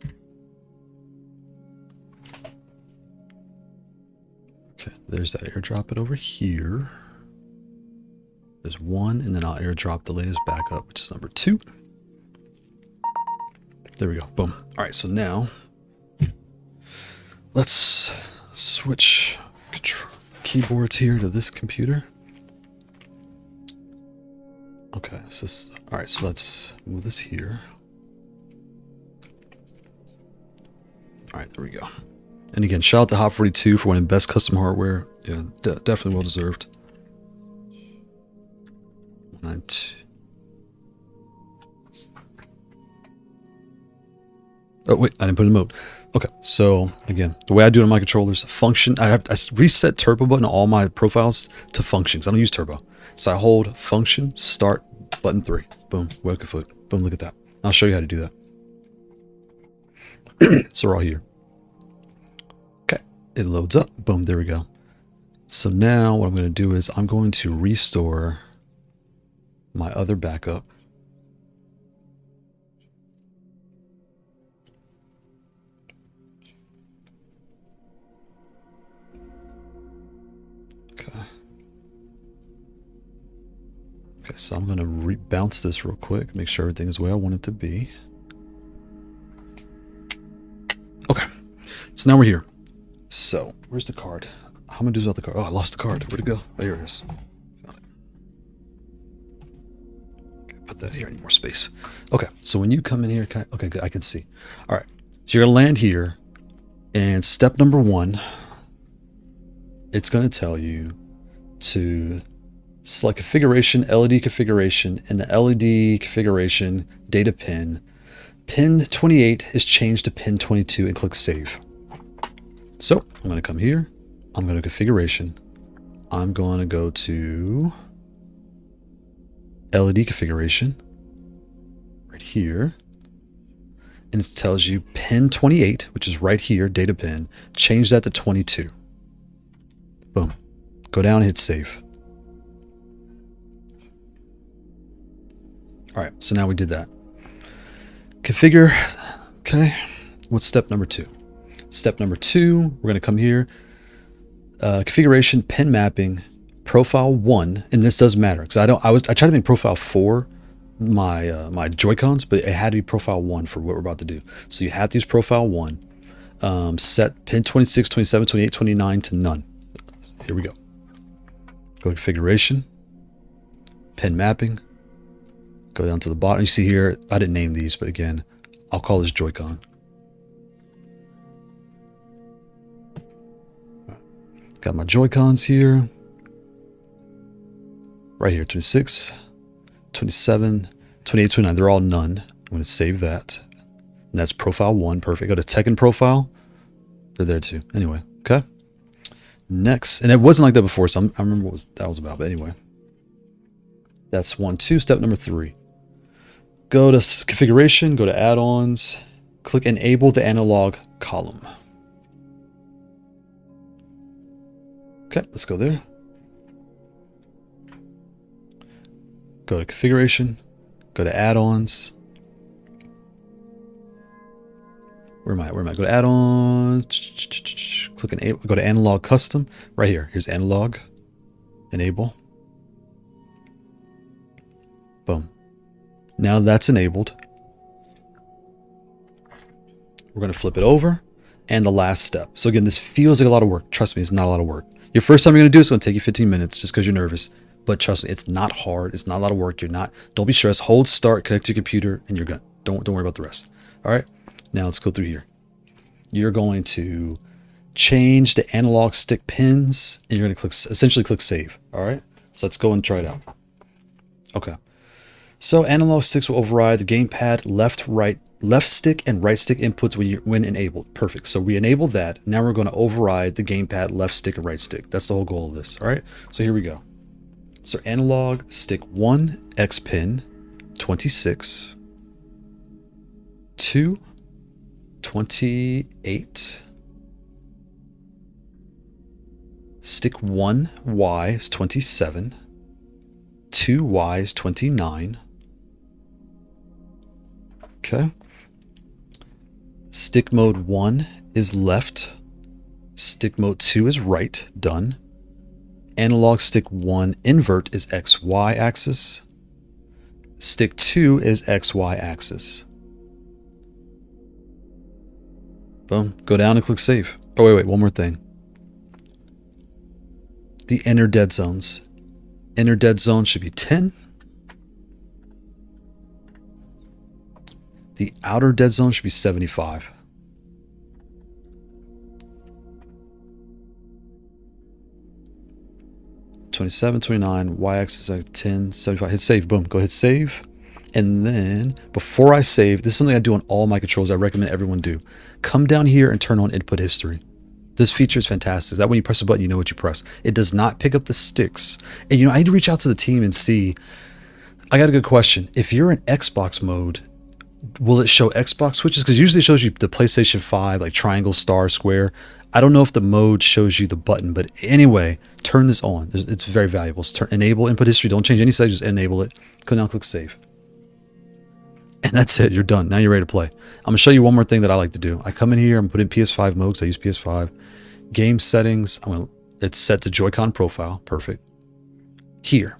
it. Okay, there's that. Airdrop it over here. There's one, and then I'll airdrop the latest backup, which is number 2. There we go. Boom. All right, so now let's switch keyboards here to this computer. Okay, so this, all right, so let's move this here. All right, there we go. And again, shout out to Haute42 for winning best custom hardware. Yeah, definitely well deserved. 192. Oh wait, I didn't put it in mode. Okay, so again, the way I do it on my controllers, function. I reset turbo button on all my profiles to functions. I don't use turbo, so I hold function, start, button 3. Boom, welcome foot. Boom, look at that. I'll show you how to do that. So we're all here. Okay, it loads up. Boom, there we go. So now what I'm going to do is I'm going to restore my other backup. Okay, so I'm going to bounce this real quick, make sure everything is the way I want it to be. Okay, so now we're here. So, where's the card? How am I going to do without the card? Oh, I lost the card. Where'd it go? Oh, here it is. Found it. Okay, put that here, I need more space. Okay, so when you come in here, okay, good, I can see. All right, so you're going to land here, and step number 1, it's going to tell you to select configuration, LED configuration, and the LED configuration data pin. Pin 28 is changed to pin 22 and click save. So I'm going to come here. I'm going to configuration. I'm going to go to LED configuration right here. And it tells you pin 28, which is right here, data pin. Change that to 22. Boom. Go down and hit save. All right, so now we did that. Configure, okay. What's step number 2? Step number 2, we're going to come here. Configuration, pin mapping, profile 1, and this does matter because I tried to make profile 4 my Joy-Cons, but it had to be profile 1 for what we're about to do. So you have to use profile 1. Set pin 26, 27, 28, 29 to none. Here we go. Go to configuration, pin mapping, go down to the bottom. You see here, I didn't name these, but again, I'll call this Joy-Con. Got my Joy-Cons here. Right here, 26, 27, 28, 29. They're all none. I'm going to save that. And that's profile 1. Perfect. Go to Tekken profile. They're there too. Anyway, okay. Next, and it wasn't like that before, so I remember what that was about. But anyway, that's 1, 2. Step number 3. Go to configuration, go to add-ons, click enable the analog column. Okay, let's go there. Go to configuration, go to add-ons. Where am I? Go to add-ons, click enable, go to analog custom. Right here, here's analog, enable. Boom. Now that's enabled. We're going to flip it over. And the last step. So again, this feels like a lot of work. Trust me, it's not a lot of work. Your first time you're going to do it, it's going to take you 15 minutes just because you're nervous. But trust me, it's not hard. It's not a lot of work. Don't be stressed. Hold start, connect to your computer, and you're good. Don't worry about the rest. All right. Now let's go through here. You're going to change the analog stick pins, and you're going to essentially click save. All right. So let's go and try it out. Okay. So analog sticks will override the gamepad left stick and right stick inputs when enabled. Perfect. So we enabled that. Now we're going to override the gamepad left stick and right stick. That's the whole goal of this. All right. So here we go. So analog stick 1 X pin 26 2 28 stick 1 Y is 27 2 Y is 29. Okay. Stick mode 1 is left. Stick mode 2 is right. Done. Analog stick 1 invert is XY axis. Stick 2 is XY axis. Boom. Go down and click save. Oh, wait. One more thing. The inner dead zones. Inner dead zone should be 10. The outer dead zone should be 75. $27, $29, y-axis like 10, 75. Hit save. Boom. Go hit save. And then before I save, this is something I do on all my controls. I recommend everyone do. Come down here and turn on input history. This feature is fantastic. That when you press a button, you know what you press. It does not pick up the sticks. And I need to reach out to the team and see. I got a good question. If you're in Xbox mode, will it show Xbox switches? Because usually it shows you the PlayStation 5, like triangle, star, square. I don't know if the mode shows you the button, but anyway, turn this on. It's very valuable. So enable input history. Don't change any settings, just enable it. Go down, click save. And that's it. You're done. Now you're ready to play. I'm going to show you one more thing that I like to do. I come in here, I'm putting PS5 mode because I use PS5. Game settings. It's set to Joy-Con profile. Perfect. Here,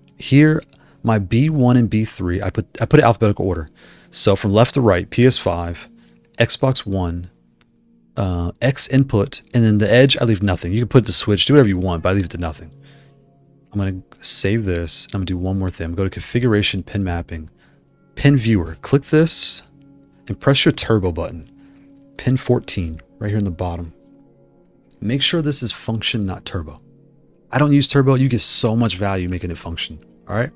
my B1 and B3, I put it alphabetical order. So from left to right, PS5, Xbox One, X input, and then the edge, I leave nothing. You can put the switch, do whatever you want, but I leave it to nothing. I'm going to save this. I'm going to do one more thing. I'm going to go to configuration, pin mapping, pin viewer. Click this and press your turbo button. Pin 14, right here in the bottom. Make sure this is function, not turbo. I don't use turbo. You get so much value making it function. All right.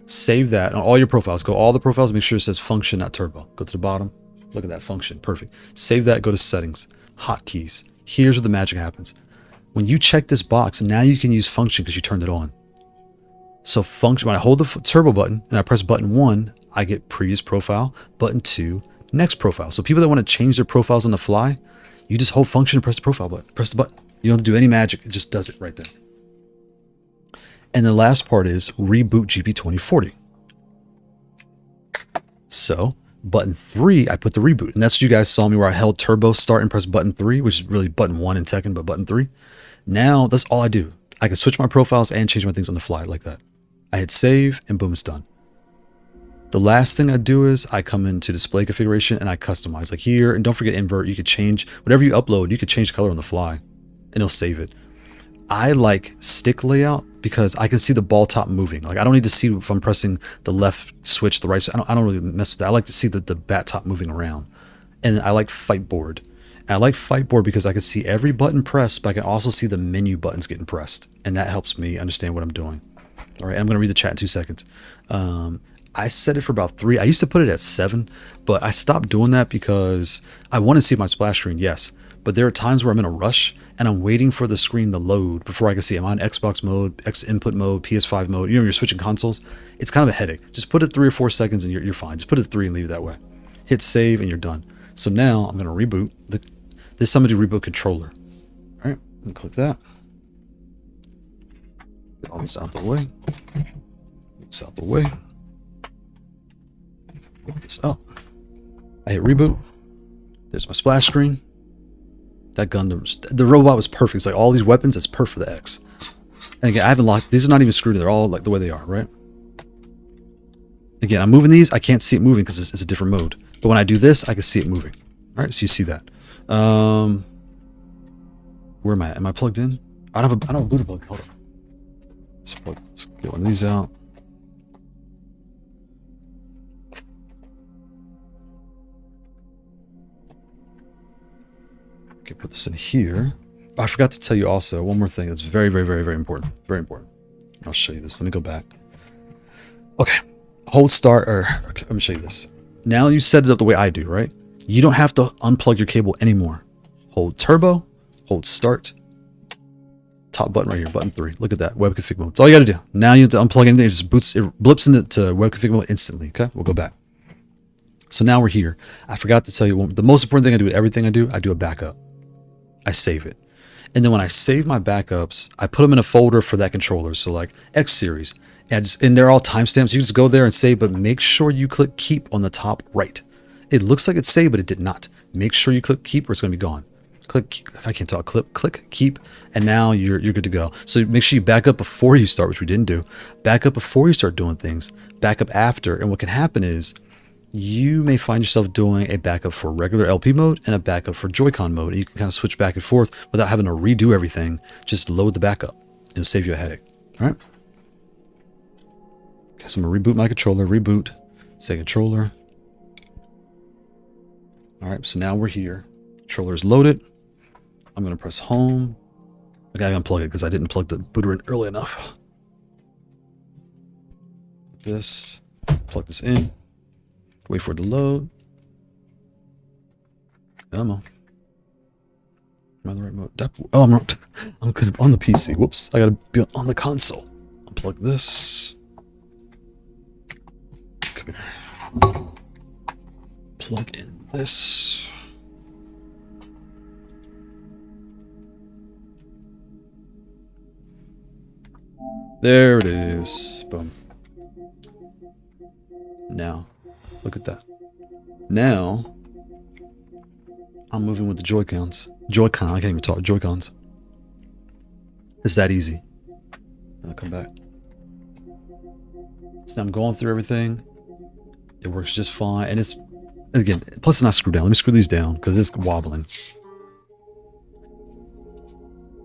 Save that on all your profiles. Go all the profiles. Make sure it says function, not turbo. Go to the bottom. Look at that function. Perfect. Save that. Go to settings. Hotkeys. Here's where the magic happens. When you check this box, now you can use function because you turned it on. So function, when I hold the turbo button and I press button 1, I get previous profile. Button 2, next profile. So people that want to change their profiles on the fly, you just hold function and press the profile button. Press the button. You don't have to do any magic. It just does it right there. And the last part is reboot GP2040. So button 3, I put the reboot. And that's what you guys saw me where I held turbo start and press button 3, which is really button 1 in Tekken, but button 3. Now that's all I do. I can switch my profiles and change my things on the fly like that. I hit save and boom, it's done. The last thing I do is I come into display configuration and I customize like here. And don't forget invert. You could change whatever you upload. You could change color on the fly and it'll save it. I like stick layout because I can see the ball top moving. Like I don't need to see if I'm pressing the left switch, the right switch. I don't really mess with that. I like to see the bat top moving around. And I like fight board. And I like fight board because I can see every button pressed, but I can also see the menu buttons getting pressed. And that helps me understand what I'm doing. All right, I'm going to read the chat in 2 seconds. I set it for about 3. I used to put it at 7, but I stopped doing that because I want to see my splash screen, yes. But there are times where I'm in a rush and I'm waiting for the screen to load before I can see it. I'm on Xbox mode, X input mode, PS5 mode. You know, you're switching consoles. It's kind of a headache. Just put it 3 or 4 seconds and you're fine. Just put it 3 and leave it that way. Hit save and you're done. So now I'm going to reboot. This time I'm going to reboot controller. All right, I'm going to click that. Get all this out the way. Get this out the way. Get this out. I hit reboot. There's my splash screen. That Gundam, the robot was perfect. It's like all these weapons, it's perfect for the X. And again, I haven't locked, these are not even screwed. They're all like the way they are, right? Again, I'm moving these. I can't see it moving because it's a different mode. But when I do this, I can see it moving. All right, so you see that. Where am I? Am I plugged in? I don't have a Bluetooth plug. Hold on. Let's get one of these out. Okay, put this in here. Oh, I forgot to tell you also one more thing that's very, very, very, very important. Very important. I'll show you this. Let me go back. Okay. Hold start, or okay, let me show you this. Now you set it up the way I do, right? You don't have to unplug your cable anymore. Hold turbo, hold start. Top button right here, button 3. Look at that, web config mode. That's all you gotta do. Now you have to unplug anything, it just boots, it blips into web config mode instantly, okay? We'll go back. So now we're here. I forgot to tell you, the most important thing I do with everything I do a backup. I save it. And then when I save my backups, I put them in a folder for that controller. So like X series, and they're all timestamps. You just go there and save, but make sure you click keep on the top right. It looks like it's saved, but it did not. Make sure you click keep or it's going to be gone. Click, I can't talk, click keep, and now you're good to go. So make sure you back up before you start, which we didn't do. Back up before you start doing things, back up after. And what can happen is you may find yourself doing a backup for regular LP mode and a backup for Joy-Con mode. And you can kind of switch back and forth without having to redo everything. Just load the backup. It'll save you a headache. All right. Okay, so I'm going to reboot my controller. Reboot. Say controller. All right, so now we're here. Controller is loaded. I'm going to press home. Okay, I gotta unplug it because I didn't plug the booter in early enough. This. Plug this in. Wait for it to load. Come on. Am I in the right mode? Oh, I'm on the PC. Whoops. I gotta be on the console. Unplug this. Come here. Plug in this. There it is. Boom. Now. Look at that. Now, I'm moving with the Joy-Cons. Joy-Con, I can't even talk. Joy-Cons. It's that easy. I'll come back. So I'm going through everything. It works just fine. And it's, again, plus it's not screwed down. Let me screw these down because it's wobbling.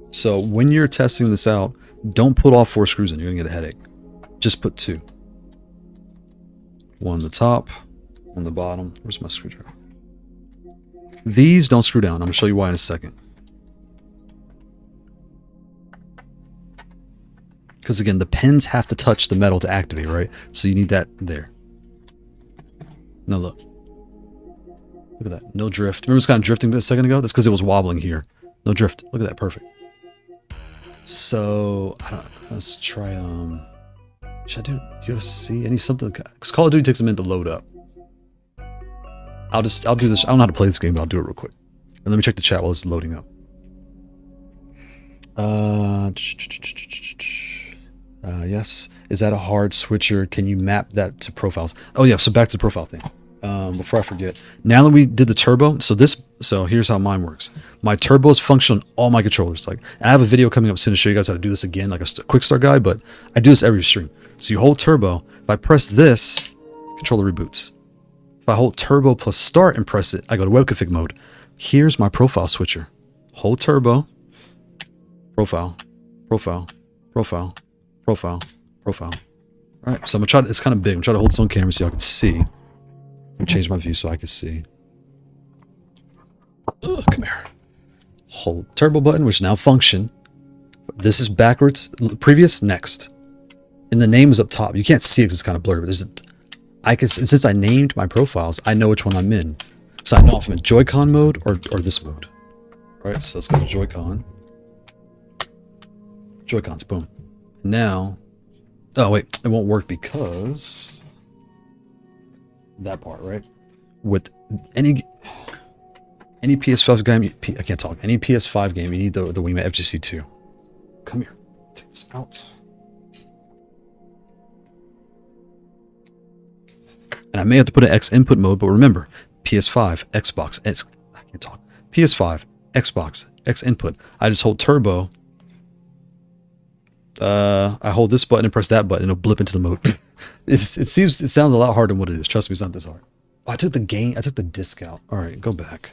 So when you're testing this out, don't put all 4 screws in. You're going to get a headache. Just put 2. One on the top. On the bottom. Where's my screwdriver? These don't screw down. I'm going to show you why in a second. Because again, the pins have to touch the metal to activate, right? So you need that there. Now look. Look at that. No drift. Remember it was kind of drifting a second ago? That's because it was wobbling here. No drift. Look at that. Perfect. So, I don't know. Let's try, should I do UFC? Any something? Because Call of Duty takes a minute to load up. I'll do this. I don't know how to play this game, but I'll do it real quick. And let me check the chat while it's loading up. Yes. Is that a hard switcher? Can you map that to profiles? Oh yeah. So back to the profile thing. Before I forget. Now that we did the turbo, so here's how mine works. My turbos function on all my controllers. Like, and I have a video coming up soon to show you guys how to do this again, like a quick start guide. But I do this every stream. So you hold turbo. If I press this, controller reboots. If I hold turbo plus start and press it, I go to web config mode. Here's my profile switcher. Hold turbo, profile, profile, profile, profile, profile. All right, so I'm gonna try to, it's kind of big. I'm trying to hold this on camera so y'all can see. Let me change my view so I can see. Ugh, come here. Hold turbo button, which now function. This is backwards, previous, next. And the name is up top. You can't see it because it's kind of blurry, but there's since I named my profiles, I know which one I'm in. So I know if I'm in Joy-Con mode or this mode. All right, so let's go to Joy-Con. Joy-Cons, boom. Now, oh wait, it won't work because that part, right? With any PS5 game, I can't talk. Any PS5 game, you need the Wingman FGC 2. Come here, take this out. And I may have to put an X input mode, but remember, PS5, Xbox, I can't talk. PS5, Xbox, X input. I just hold turbo. I hold this button and press that button, and it'll blip into the mode. it sounds a lot harder than what it is. Trust me, it's not this hard. Oh, I took the disc out. All right, go back.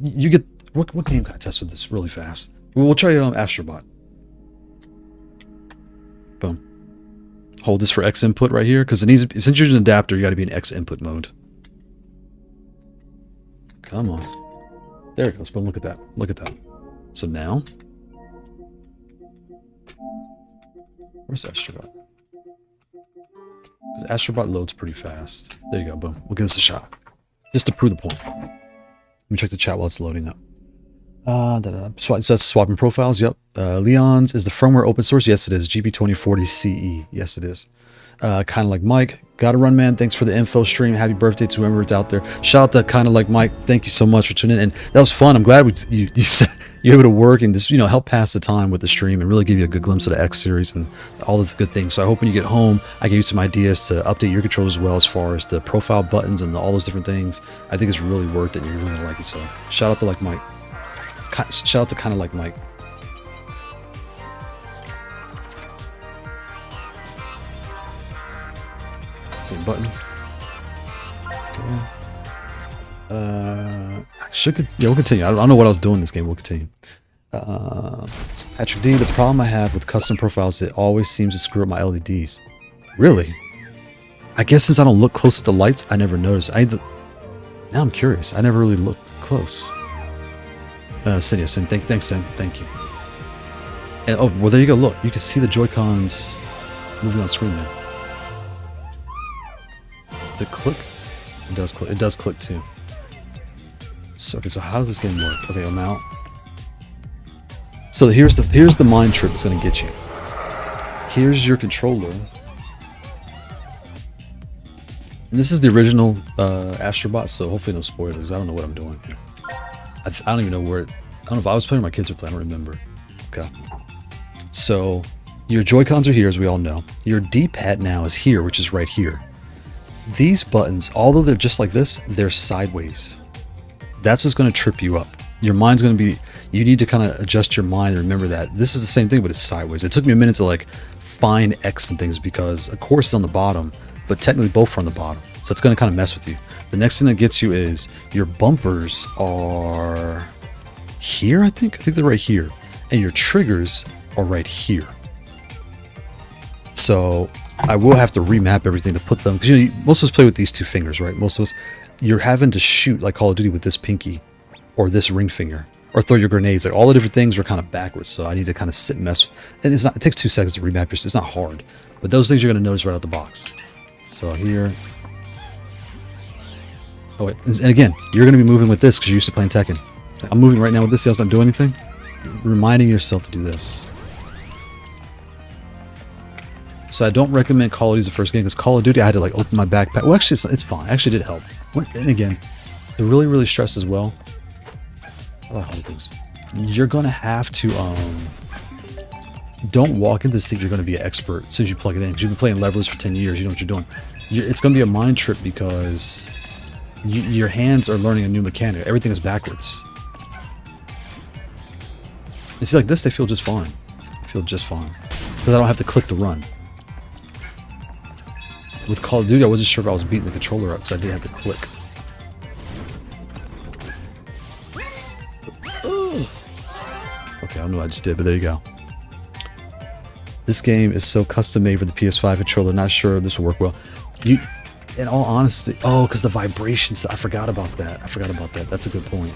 You get what game can I test with this really fast? We'll try Astrobot. Boom. Hold this for X input right here because it needs. Since you're using an adapter, you got to be in X input mode. Come on. There it goes. Boom. Look at that. Look at that. So now, where's Astrobot? Because Astrobot loads pretty fast. There you go. Boom. We'll give this a shot, just to prove the point. Let me check the chat while it's loading up. So that's swapping profiles. Yep. Leon's, is the firmware open source? Yes, it is. GB2040 CE. Yes, it is. Kind of like Mike. Gotta run, man. Thanks for the info stream. Happy birthday to whoever's out there. Shout out to Kind of Like Mike. Thank you so much for tuning in. And that was fun. I'm glad you said you're able to work and just, help pass the time with the stream and really give you a good glimpse of the X series and all the good things. So I hope when you get home, I gave you some ideas to update your controls as well as far as the profile buttons and all those different things. I think it's really worth it and you're really going to like it. So shout out to Like Mike. Shout out to Kind of Like Mike. Okay, button. We'll continue. I don't know what I was doing in this game. We'll continue. Patrick D, the problem I have with custom profiles is it always seems to screw up my LEDs. Really? I guess since I don't look close at the lights, I never noticed. Now I'm curious. I never really looked close. Sin, thanks, Sin. Thank you. And oh, well, there you go. Look, you can see the Joy-Cons moving on screen there. Does it click? It does click. It does click too. So okay, so how does this game work? Okay, I'm out. So here's the mind trick that's going to get you. Here's your controller. And this is the original Astrobot, so hopefully no spoilers. I don't know what I'm doing here. I don't even know where. I don't know if I was playing or my kids were playing. I don't remember. Okay. So your Joy-Cons are here, as we all know. Your D-pad now is here, which is right here. These buttons, although they're just like this, they're sideways. That's what's going to trip you up. Your mind's going to be. You need to kind of adjust your mind and remember that this is the same thing, but it's sideways. It took me a minute to find X and things because, of course, it's on the bottom, but technically both are on the bottom. So it's going to kind of mess with you. The next thing that gets you is your bumpers are here, I think they're right here. And your triggers are right here. So I will have to remap everything to put them, because most of us play with these two fingers, right? Most of us, you're having to shoot like Call of Duty with this pinky or this ring finger or throw your grenades. All the different things are kind of backwards. So I need to kind of sit and mess with, and it takes 2 seconds to remap it's not hard, but those things you're going to notice right out the box. So here. Oh wait, and again, you're going to be moving with this because you're used to playing Tekken. I'm moving right now with this, see how it's not doing anything? Reminding yourself to do this. So I don't recommend Call of Duty as the first game because Call of Duty I had to open my backpack. Well, actually, it's fine. Actually, it did help. And again, it really stressed as well. How do I hold things? You're going to have to, don't walk into this thing you're going to be an expert as soon as you plug it in. Because you've been playing levelers for 10 years. You know what you're doing. It's going to be a mind trip because your hands are learning a new mechanic. Everything is backwards. You see, like this, they feel just fine. feel just fine. Because I don't have to click to run. With Call of Duty, I wasn't sure if I was beating the controller up because I did have to click. Okay, I don't know what I just did, but there you go. This game is so custom made for the PS5 controller. Not sure this will work well. In all honesty, because the vibrations, I forgot about that. That's a good point.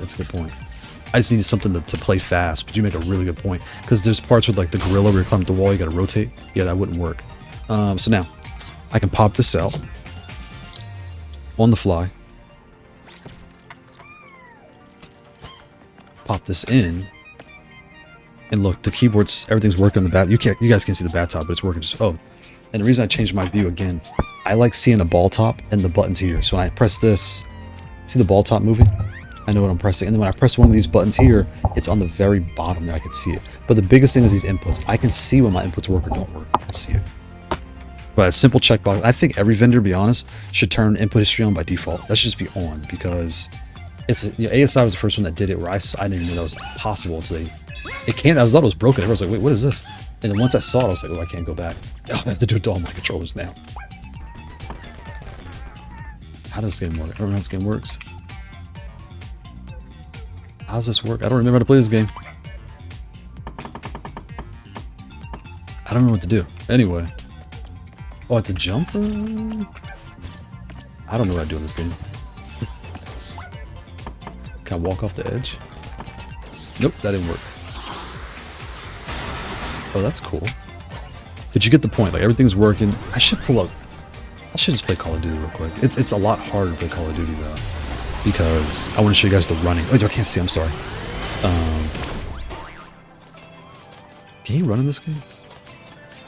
I just needed something to play fast, but you make a really good point. Because there's parts with like the gorilla where you climb the wall, you gotta rotate. Yeah, that wouldn't work. So now, I can pop this out on the fly. Pop this in. And look, the keyboards, everything's working on the bat. You guys can't see the bat top, but it's working just, and the reason I changed my view again, I like seeing a ball top and the buttons here. So when I press this, see the ball top moving? I know what I'm pressing. And then when I press one of these buttons here, it's on the very bottom there. I can see it. But the biggest thing is these inputs. I can see when my inputs work or don't work. I can see it. But a simple checkbox. I think every vendor, to be honest, should turn input history on by default. That should just be on because it's ASI was the first one that did it where I didn't even know that was possible until I thought it was broken. Everyone was like, wait, what is this? And then once I saw it, I was like, oh, I can't go back. Oh, I have to do it to all my controllers now. How does this game work? I don't know how this game works. How does this work? I don't remember how to play this game. I don't know what to do. Anyway. Oh, I have to jump? I don't know what I do in this game. Can I walk off the edge? Nope, that didn't work. Oh, that's cool. Did you get the point? Like, everything's working. I should pull up. I should just play Call of Duty real quick. It's a lot harder to play Call of Duty, though. Because I want to show you guys the running. Oh, I can't see. I'm sorry. Can he run in this game?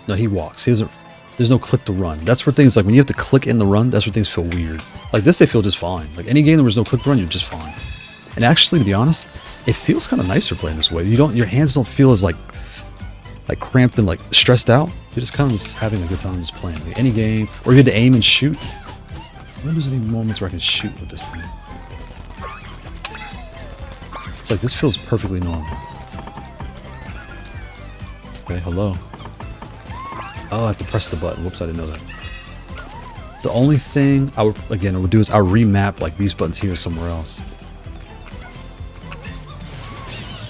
No, he walks. He doesn't. There's no click to run. That's where things, like, when you have to click in the run, that's where things feel weird. Like, this, they feel just fine. Like, any game there was no click to run, you're just fine. And actually, to be honest, it feels kind of nicer playing this way. Your hands don't feel as, like cramped and, like, stressed out. You're just kind of just having a good time just playing. Like, any game, or you had to aim and shoot. When there's any moments where I can shoot with this thing? It's like, this feels perfectly normal. Okay, hello. Oh, I have to press the button. Whoops, I didn't know that. The only thing I would do is I'll remap, like, these buttons here somewhere else.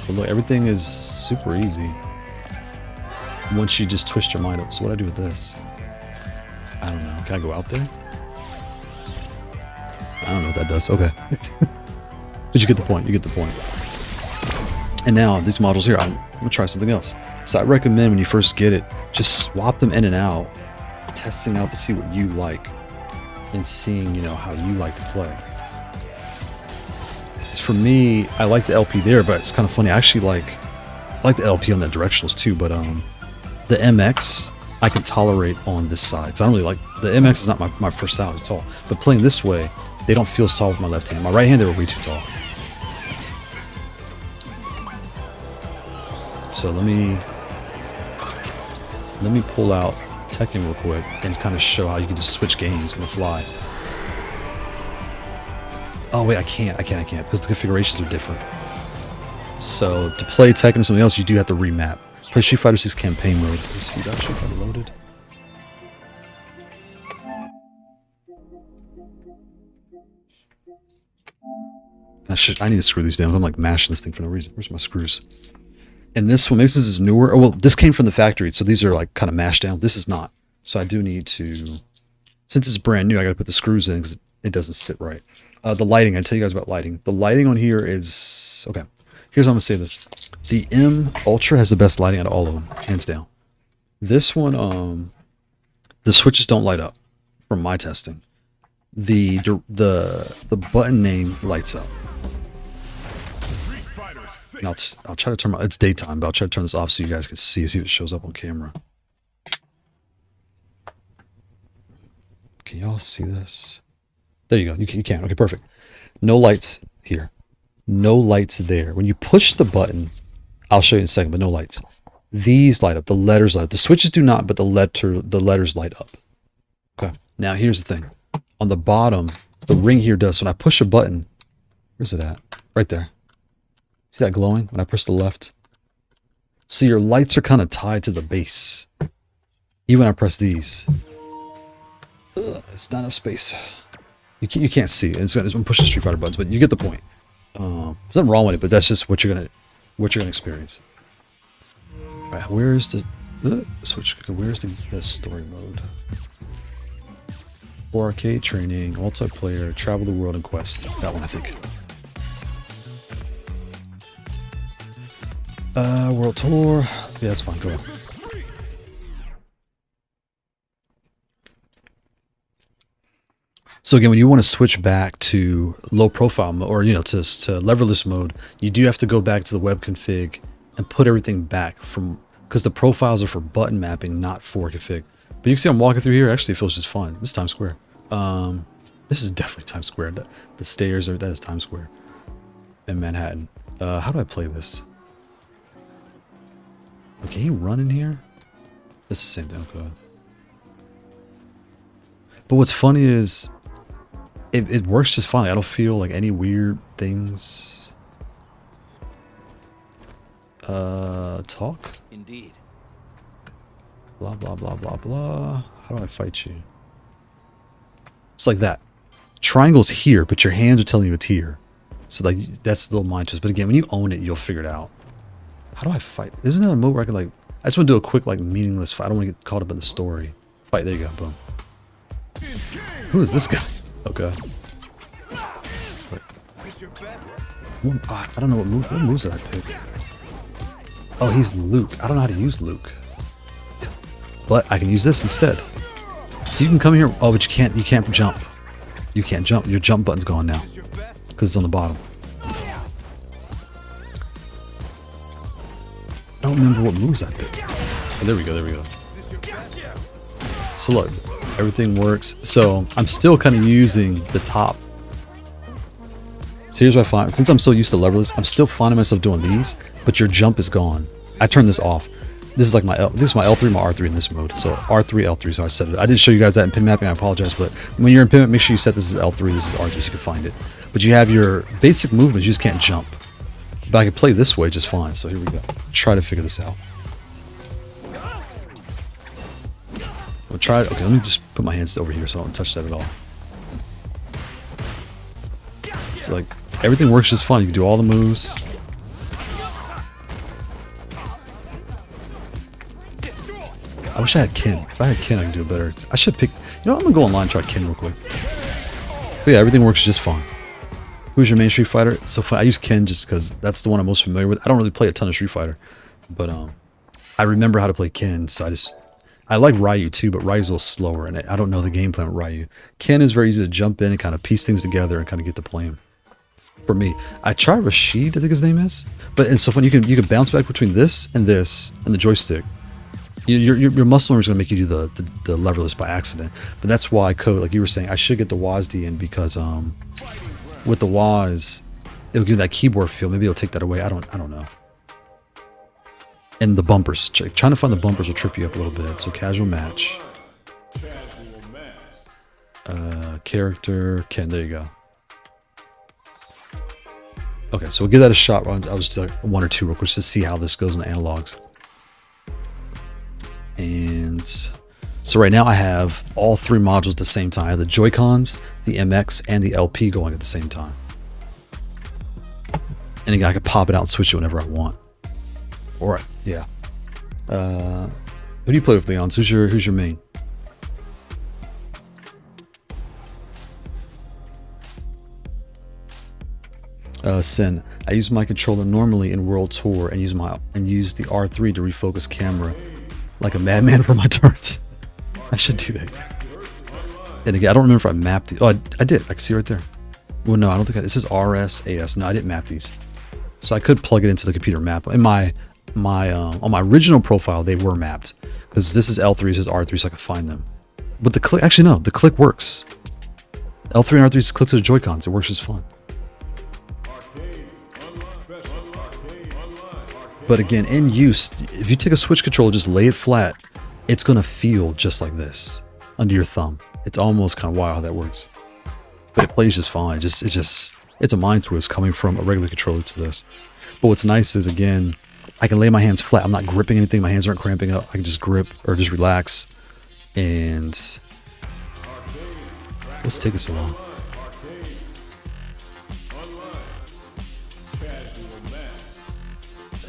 But look, everything is super easy. Once you just twist your mind up. So what do I do with this? I don't know. Can I go out there? I don't know what that does. Okay. But you get the point. You get the point. And now, these models here, I'm going to try something else. So I recommend when you first get it, just swap them in and out, testing out to see what you like, and seeing, how you like to play. Because for me, I like the LP there, but it's kind of funny. I actually like the LP on the directionals too, but the MX, I can tolerate on this side. Because I don't really like, the MX is not my first style, it's tall. But playing this way, they don't feel as tall with my left hand. My right hand, they were way too tall. So let me pull out Tekken real quick and kind of show how you can just switch games on the fly. Oh wait, I can't because the configurations are different. So to play Tekken or something else, you do have to remap. Play Street Fighter 6 campaign mode. Let's see, that Street Fighter loaded. I need to screw these down. I'm like mashing this thing for no reason. Where's my screws? And this one, maybe this is newer. Oh, well, this came from the factory, so these are like kind of mashed down. This is not. So I do need to, since it's brand new, I got to put the screws in because it doesn't sit right. The lighting, I tell you guys about lighting. The lighting on here is, okay. Here's how I'm gonna say this. The M Ultra has the best lighting out of all of them, hands down. This one, the switches don't light up from my testing. The button name lights up. And I'll try to turn it's daytime, but I'll try to turn this off so you guys can see if it shows up on camera. Can y'all see this? There you go. You can. Okay, perfect. No lights here. No lights there. When you push the button, I'll show you in a second, but no lights. These light up. The letters light up. The switches do not, but the letters light up. Okay. Now here's the thing. On the bottom, the ring here does. When I push a button, where's it at? Right there. See that glowing when I push the left? So your lights are kind of tied to the base. Even when I press these. It's not enough space. You can't see it. It's gonna push the Street Fighter buttons, but you get the point. There's nothing wrong with it, but that's just what you're gonna experience. Alright, where's the switch? Where's the story mode? For arcade training, multiplayer, travel the world, and quest. That one, I think. World tour. Yeah, that's fine. Go on. So again, when you want to switch back to low profile mode, or to leverless mode, you do have to go back to the web config and put everything back from, because the profiles are for button mapping, not for config. But you can see I'm walking through here. Actually, it feels just fine. This is Times Square. This is definitely Times Square. The stairs that is Times Square in Manhattan. How do I play this? Okay, can you run in here? It's the same thing. Okay. But what's funny is it works just fine. I don't feel like any weird things. Talk? Indeed. Blah, blah, blah, blah, blah. How do I fight you? It's like that. Triangle's here, but your hands are telling you it's here. So like that's the little mind twist. But again, when you own it, you'll figure it out. How do I fight? Isn't there a mode where I can like... I just want to do a quick like meaningless fight. I don't want to get caught up in the story. Fight, there you go, boom. Who is this guy? Okay. Wait. I don't know what moves did I pick. Oh, he's Luke. I don't know how to use Luke. But I can use this instead. So you can come here. Oh, but you can't jump. You can't jump. Your jump button's gone now. Because it's on the bottom. I don't remember what moves I picked. Oh, there we go. So look, everything works. So I'm still kind of using the top. So here's what I find. Since I'm so used to leverless, I'm still finding myself doing these, but your jump is gone. I turned this off. This is like my L3, my R3 in this mode. So R3, L3, so I set it. I didn't show you guys that in pin mapping, I apologize, but when you're in pin map, make sure you set this as L3, this is R3 so you can find it. But you have your basic movements, you just can't jump. But I can play this way just fine, so here we go. Try to figure this out. We'll try it. Okay, let me just put my hands over here so I don't touch that at all. It's like, everything works just fine. You can do all the moves. I wish I had Ken. If I had Ken, I could do it better. I should pick... You know, I'm going to go online and try Ken real quick. But yeah, everything works just fine. Who's your main Street Fighter? It's so fun. I use Ken just because that's the one I'm most familiar with. I don't really play a ton of Street Fighter. But I remember how to play Ken, so I like Ryu too, but Ryu's a little slower, and I don't know the game plan with Ryu. Ken is very easy to jump in and kind of piece things together and kind of get to play him. For me, I try Rashid, I think his name is. But it's so fun. You can bounce back between this and the joystick. Your muscle memory is going to make you do the leverless by accident. But that's why code, like you were saying, I should get the WASD in because with the WAS, it'll give that keyboard feel. Maybe it'll take that away. I don't know. And the bumpers, trying to find the bumpers will trip you up a little bit. So casual match. Character Ken. There you go. Okay, so we'll give that a shot. I'll just do like one or two real quick just to see how this goes in the analogs. And so right now I have all three modules at the same time. I have the Joy-Cons, the MX, and the LP going at the same time. And again, I can pop it out and switch it whenever I want. Alright, yeah. Who do you play with, Leon? Who's your main? Sin. I use my controller normally in World Tour and use the R3 to refocus camera like a madman for my turrets. I should do that. And again, I don't remember if I mapped these. Oh, I did. I can see right there. Well, no, I don't think this is RSAS. No, I didn't map these. So I could plug it into the computer map. In my on my original profile, they were mapped because this is L3, this is R3, so I can find them. But the click, actually no, the click works. L3 and R3 click to the Joy-Cons. It works just fine. But again, in use, if you take a Switch controller, just lay it flat, it's going to feel just like this under your thumb. It's almost kind of wild how that works. But it plays just fine. It's a mind twist coming from a regular controller to this. But what's nice is, again, I can lay my hands flat. I'm not gripping anything. My hands aren't cramping up. I can just grip or just relax. And let's take it so long.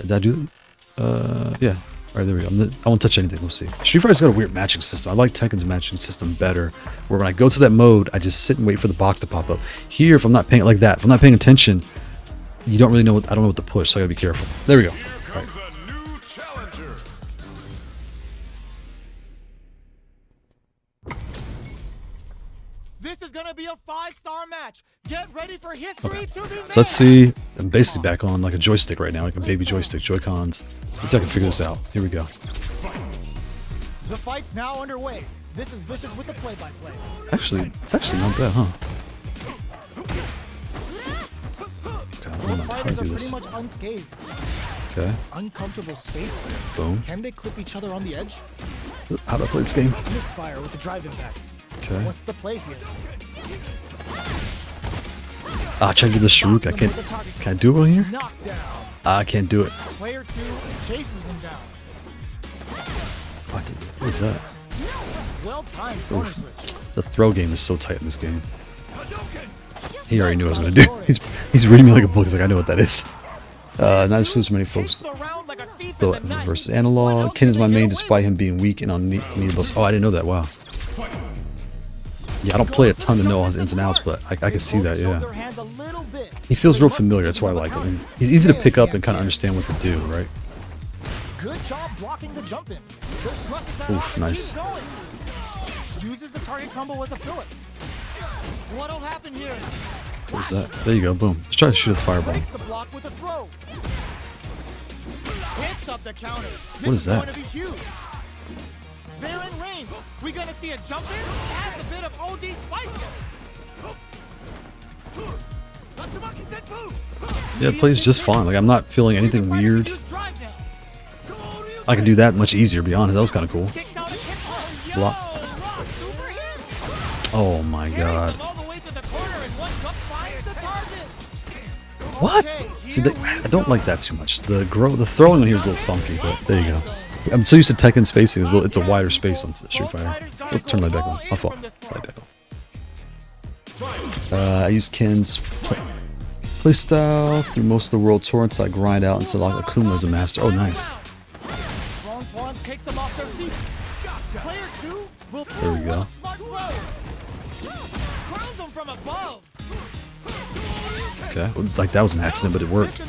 Did I do that? Yeah. All right, there we go. I won't touch anything. We'll see. Street Fighter's got a weird matching system. I like Tekken's matching system better, where when I go to that mode, I just sit and wait for the box to pop up. Here, if I'm not paying like that, if I'm not paying attention, you don't really know what, I don't know what to push, so I gotta be careful. There we go. All right. This is gonna be a 5-star match. Get ready for history to be made. So let's see. I'm basically back on like a joystick right now, like a baby joystick, Joy-Cons. Let's see if I can figure this out. Here we go. The fight's now underway. This is Vicious with the play-by-play. Actually, it's actually not bad, huh? Okay, I don't know how to Fighters do are this. pretty much unscathed. Okay, Uncomfortable space. boom. Can they clip each other on the edge? How do I play this game? Misfire with the drive impact. Okay. What's the play here? Ah, check out the Shrook. I can't. Can I do it on here? Knockdown. I can't do it. Player 2 chases them down. What is that? Well-timed corner switch. The throw game is so tight in this game. He already knew what I was gonna do. He's reading me like a book. He's like, I know what that is. Not as so many folks. The round like a thief in Though the night. versus analog. Ken is my main despite him being weak and on needless. Oh, I didn't know that. Wow. Yeah, I don't play a ton to know all his ins and outs, but I can see that. Yeah. Their hands a little bit. He feels real familiar. That's why I like him. And he's easy to pick up and kind of understand what to do, right? Good job blocking the jump in. Just brushes that Oof, off and nice. keeps going. Uses the target combo as a filler. What'll happen here? What was that? There you go. Boom. Let's try to shoot a fireball. Breaks the block with a throw. Picks up the counter. This What is going that? to be huge. They're in range. We gonna see a jump in? Adds a bit of OD spice. Yeah, it plays just fine. Like, I'm not feeling anything weird. I can do that much easier, to be honest. That was kind of cool. Block. Oh my god. What? See, I don't like that too much. The throwing on here is a little funky, but there you go. I'm so used to Tekken spacing. It's a wider space on Street Fighter. Oh, turn my back on. My fault. Light back on. I used Ken's playstyle through most of the world tour until I grind out until like Akuma as a master. Oh, nice. There we go. Okay, well, it's like that was an accident, but it worked.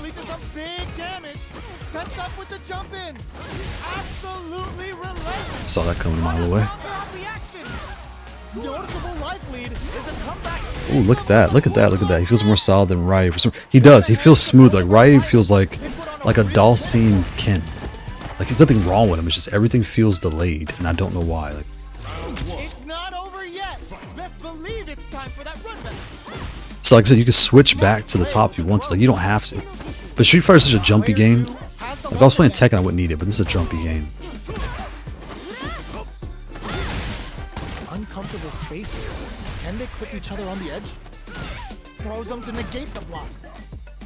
Saw that coming a mile away. Ooh, look at that! Look at that! Look at that! He feels more solid than Ryu. He does. He feels smooth. Like Ryu feels like a Dalsim Ken. Like there's nothing wrong with him. It's just everything feels delayed, and I don't know why. Like. It's not over yet. Best believe it's time for that run back. So like I said, you can switch back to the top if you want to. Like you don't have to. But Street Fighter is such a jumpy game. If I was playing Tekken, I wouldn't need it. But this is a jumpy game. Uncomfortable space. Can they clip each other on the edge? Throws them to negate the block.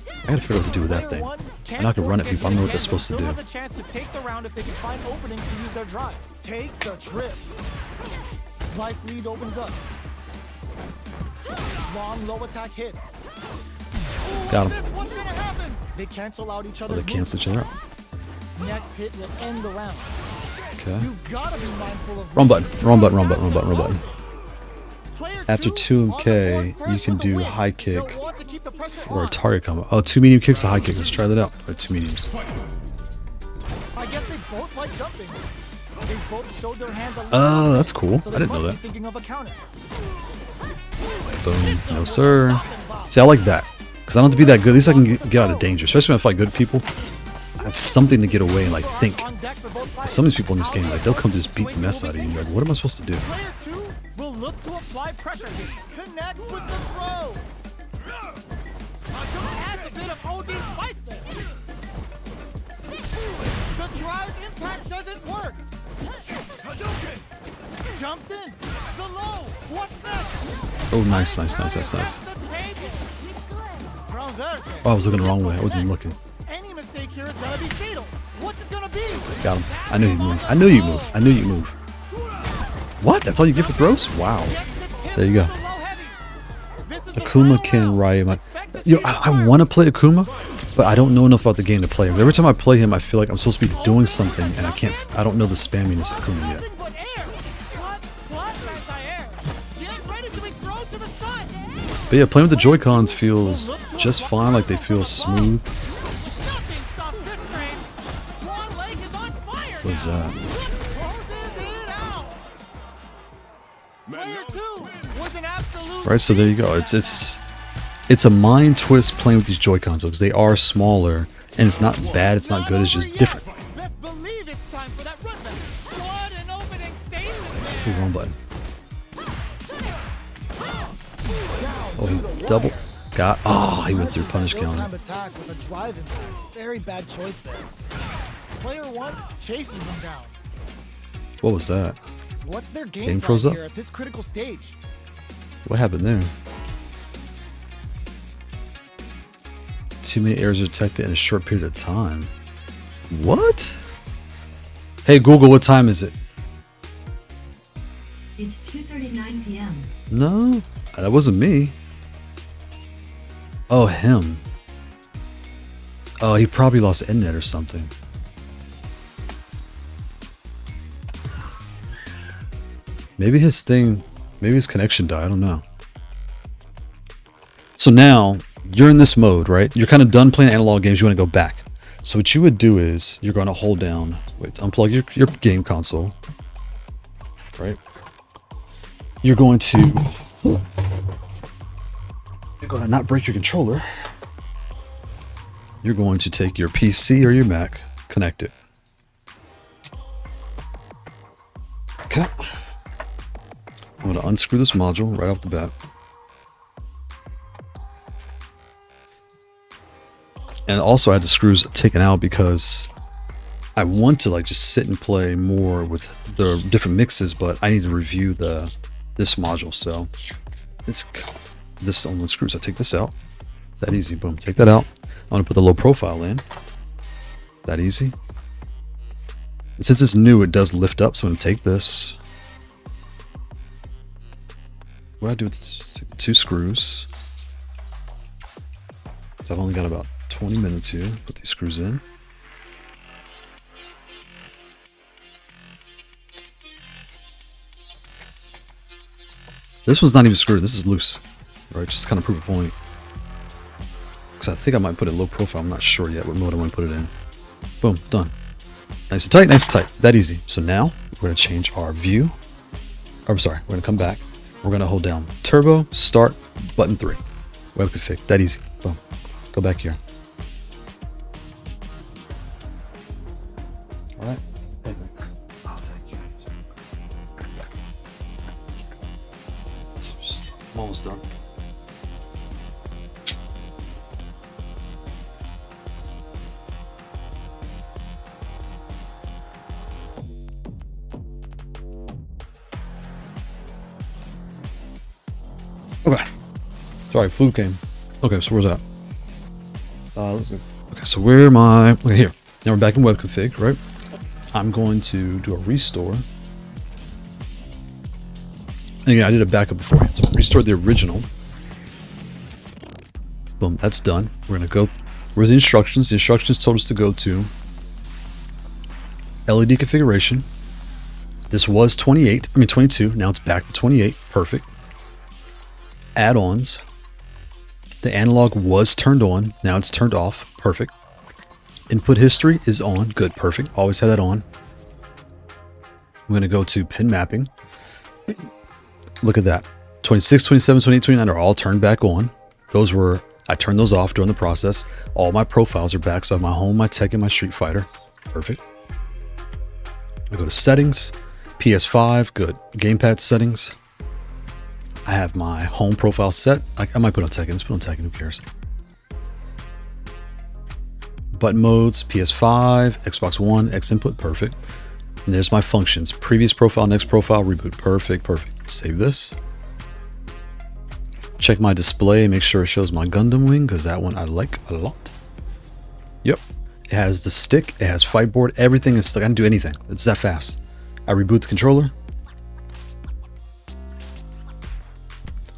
I gotta figure out what to do with that thing. I'm not gonna run at people. I don't know what they're supposed to do. Has a chance to take the round if they can find openings to use their drive. Takes a trip. Life lead opens up. Long low attack hits. Got him. What's gonna happen? They cancel out each Oh, other's they cancel each other out. moves. Next hit will end the round. Okay. You gotta be mindful of Wrong button. Wrong button. Wrong button. Wrong button. Wrong button. Player After 2 two on the MK, board you first can with the do win. high kick They'll want to keep the pressure or a on. target combo. Oh, 2 medium kicks, a high kick. Let's try that out. Or 2 mediums. I guess they both like jumping. They both showed their hands a little Oh, that's cool. so I they didn't know must that. be thinking of a counter. Boom. No, sir. See, I like that. Because I don't have to be that good. At least I can get out of danger. Especially when I fight good people. I have something to get away and, like, think. On deck for both fighters. Some of these people in this game, like, they'll come to just beat the mess out of you. Like, what am I supposed to do? Player 2 will look to apply pressure. Connects with the throw. Adds a bit of OD spice there. The drive impact doesn't work. Jumps in. The low. What's next? Oh, nice, nice, nice, nice, nice. The table. Round there. Oh, I was looking the wrong way. I wasn't even looking. Any mistake here is gonna be fatal. Got him. I knew you moved. I knew you moved. I knew you moved. What? That's all you get for throws? Wow. There you go. Akuma can ride my... Yo, I want to play Akuma, but I don't know enough about the game to play him. Every time I play him, I feel like I'm supposed to be doing something, and I don't know the spamminess of Akuma yet. But yeah, playing with the Joy-Cons feels just fine, like they feel smooth. What is that? Right, so there you go. It's a mind twist playing with these Joy-Cons because they are smaller, and it's not bad, it's not good, it's just different. Ooh, wrong button. Oh, he double got. Oh, he went through punish counter. Very bad choice there. Player 1 chases them down. What was that? What's their Game froze up? here at this critical stage? What happened there? Too many errors are detected in a short period of time. What? Hey Google, what time is it? It's 2:39 p.m. No, that wasn't me. Oh, him. Oh, he probably lost internet or something. Maybe his connection died. I don't know. So now you're in this mode, right? You're kind of done playing analog games. You want to go back. So what you would do is you're going to hold down, unplug your game console, right? You're going to not break your controller. You're going to take your PC or your Mac, connect it. Okay. I'm going to unscrew this module right off the bat. And also I had the screws taken out because I want to like just sit and play more with the different mixes, but I need to review this module. So it's this on the screws. I take this out. That easy. Boom. Take that out. I'm going to put the low profile in. That easy. And since it's new, it does lift up. So I'm going to take this. What I do is take the 2 screws. So I've only got about 20 minutes here. Put these screws in. This one's not even screwed. This is loose. Right, just kind of prove a point. Because I think I might put it low profile. I'm not sure yet what mode I want to put it in. Boom, done. Nice and tight, nice and tight. That easy. So now we're going to change our view. I'm sorry, we're going to come back. We're going to hold down turbo, start, button 3. Web config. That easy. Boom. Go back here. All right. I'm almost done. Okay. Sorry, flu came. Okay, so where's that? Okay, so where am I? Okay, here. Now we're back in web config, right? I'm going to do a restore. And again, I did a backup beforehand, so restore the original. Boom, that's done. We're gonna go. Where's the instructions? The instructions told us to go to LED configuration. This was 22. Now it's back to 28. Perfect. Add-ons. The analog was turned on. Now it's turned off. Perfect. Input history is on. Good. Perfect. Always have that on. I'm going to go to pin mapping. Look at that. 26, 27, 28, 29 are all turned back on. I turned those off during the process. All my profiles are back. So I have my home, my Tekken, my Street Fighter. Perfect. I go to settings. PS5. Good. Gamepad settings. I have my home profile set. I might put on Tekken. Let's put on Tekken. Who cares? Button modes, PS5, Xbox One, X input. Perfect. And there's my functions. Previous profile, next profile, reboot. Perfect, perfect. Save this. Check my display. Make sure it shows my Gundam wing because that one I like a lot. Yep. It has the stick, it has fight board, everything is like I can do anything. It's that fast. I reboot the controller.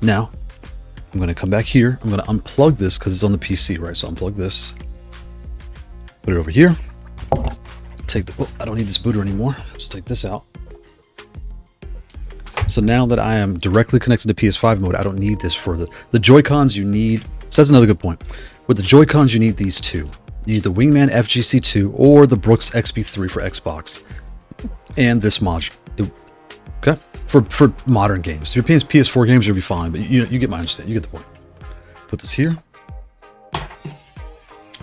Now, I'm gonna come back here. I'm gonna unplug this because it's on the PC, right? So unplug this. Put it over here. Take the, oh, I don't need this booter anymore. Just take this out. So now that I am directly connected to PS5 mode, I don't need this for the Joy-Cons you need. So that's another good point. With the Joy-Cons, you need these two. You need the Wingman FGC 2 or the Brooks XP3 for Xbox. And this module. Okay? For modern games. If you're playing PS4 games, you'll be fine. But you get my understanding. You get the point. Put this here.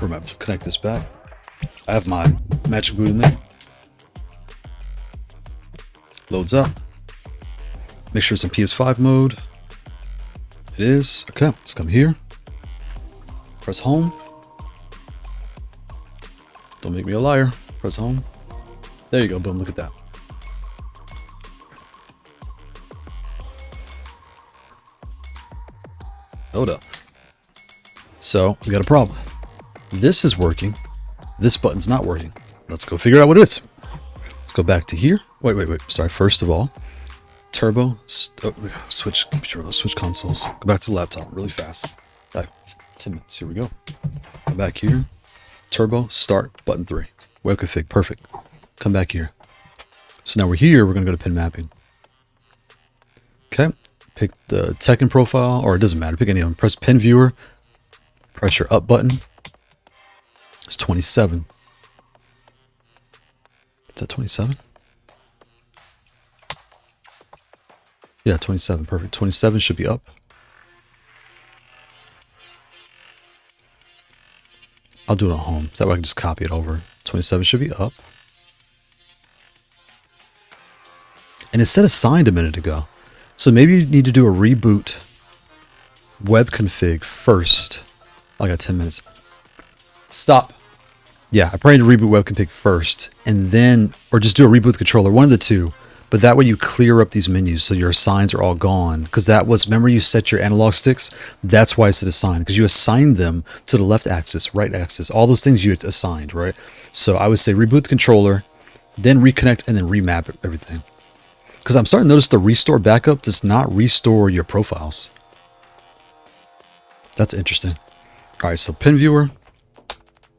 Remember, connect this back. I have my MagicBoot in there. Loads up. Make sure it's in PS5 mode. It is. Okay, let's come here. Press home. Don't make me a liar. Press home. There you go. Boom. Look at that. Hold up. So we got a problem. This is working. This button's not working. Let's go figure out what it is. Let's go back to here. Wait. Sorry. First of all, turbo. Switch computer. Switch consoles. Go back to the laptop really fast. 10 minutes. Here we go. Come back here. Turbo. Start. Button 3. Web config. Perfect. Come back here. So now we're here. We're going to go to pin mapping. Okay. Pick the Tekken profile, or it doesn't matter. Pick any of them. Press pin viewer. Press your up button. It's 27. Is that 27? Yeah, 27. Perfect. 27 should be up. I'll do it on home. So that way I can just copy it over. 27 should be up. And it said assigned a minute ago. So maybe you need to do a reboot web config first. I got 10 minutes. Stop. Yeah, I probably need to reboot web config first. And then, or just do a reboot controller. One of the two. But that way you clear up these menus so your assigns are all gone. Because that was, remember you set your analog sticks? That's why it's assigned. Because you assigned them to the left axis, right axis. All those things you had assigned, right? So I would say reboot the controller, then reconnect, and then remap everything. Because I'm starting to notice the restore backup does not restore your profiles. That's interesting. All right, so pin viewer,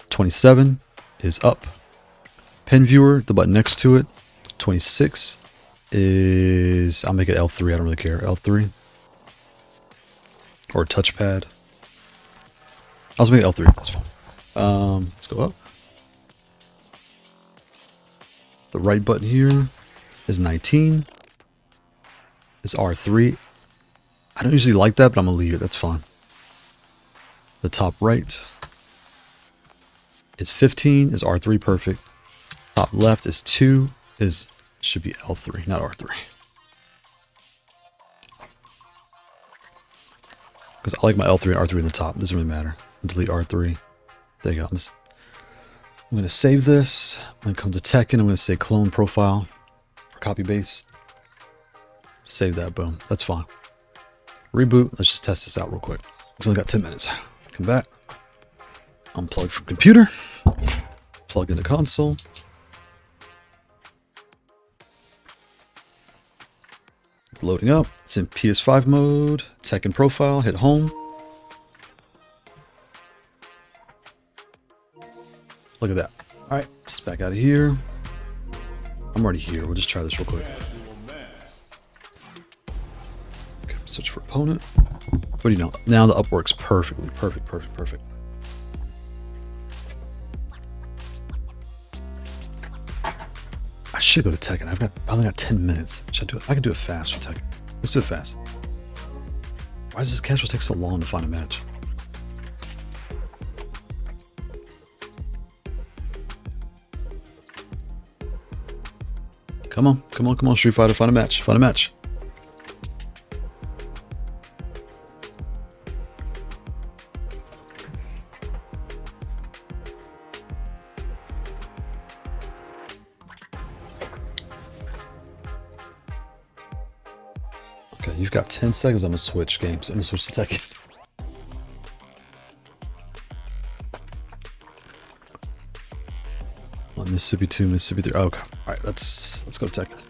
27 is up. Pin viewer, the button next to it, 26 is, I'll make it L3, I don't really care. L3. Or touchpad. I'll just make it L3, that's fine. Let's go up. The right button here is 19. Is R3. I don't usually like that, but I'm going to leave it. That's fine. The top right is 15. Is R3 perfect. Top left is 2. Should be L3, not R3. Because I like my L3 and R3 in the top. It doesn't really matter. Delete R3. There you go. I'm going to save this. I'm going to come to Tekken. I'm going to say clone profile. Copy base. Save that. Boom. That's fine. Reboot. Let's just test this out real quick. It's only got 10 minutes. Come back. Unplug from computer. Plug into console. It's loading up. It's in PS5 mode. Tekken profile. Hit home. Look at that. All right. Just back out of here. I'm already here. We'll just try this real quick. Okay, search for opponent. What do you know? Now the up works perfectly. Perfect. I should go to Tekken. I only got 10 minutes. Should I do it? I can do it fast for Tekken. Let's do it fast. Why does this casual take so long to find a match? Come on, Street Fighter, find a match. Okay, you've got 10 seconds. I'm gonna switch games. I'm gonna switch to Tekken. Mississippi 2, Mississippi 3. Oh, okay. All right, let's go to Tekken.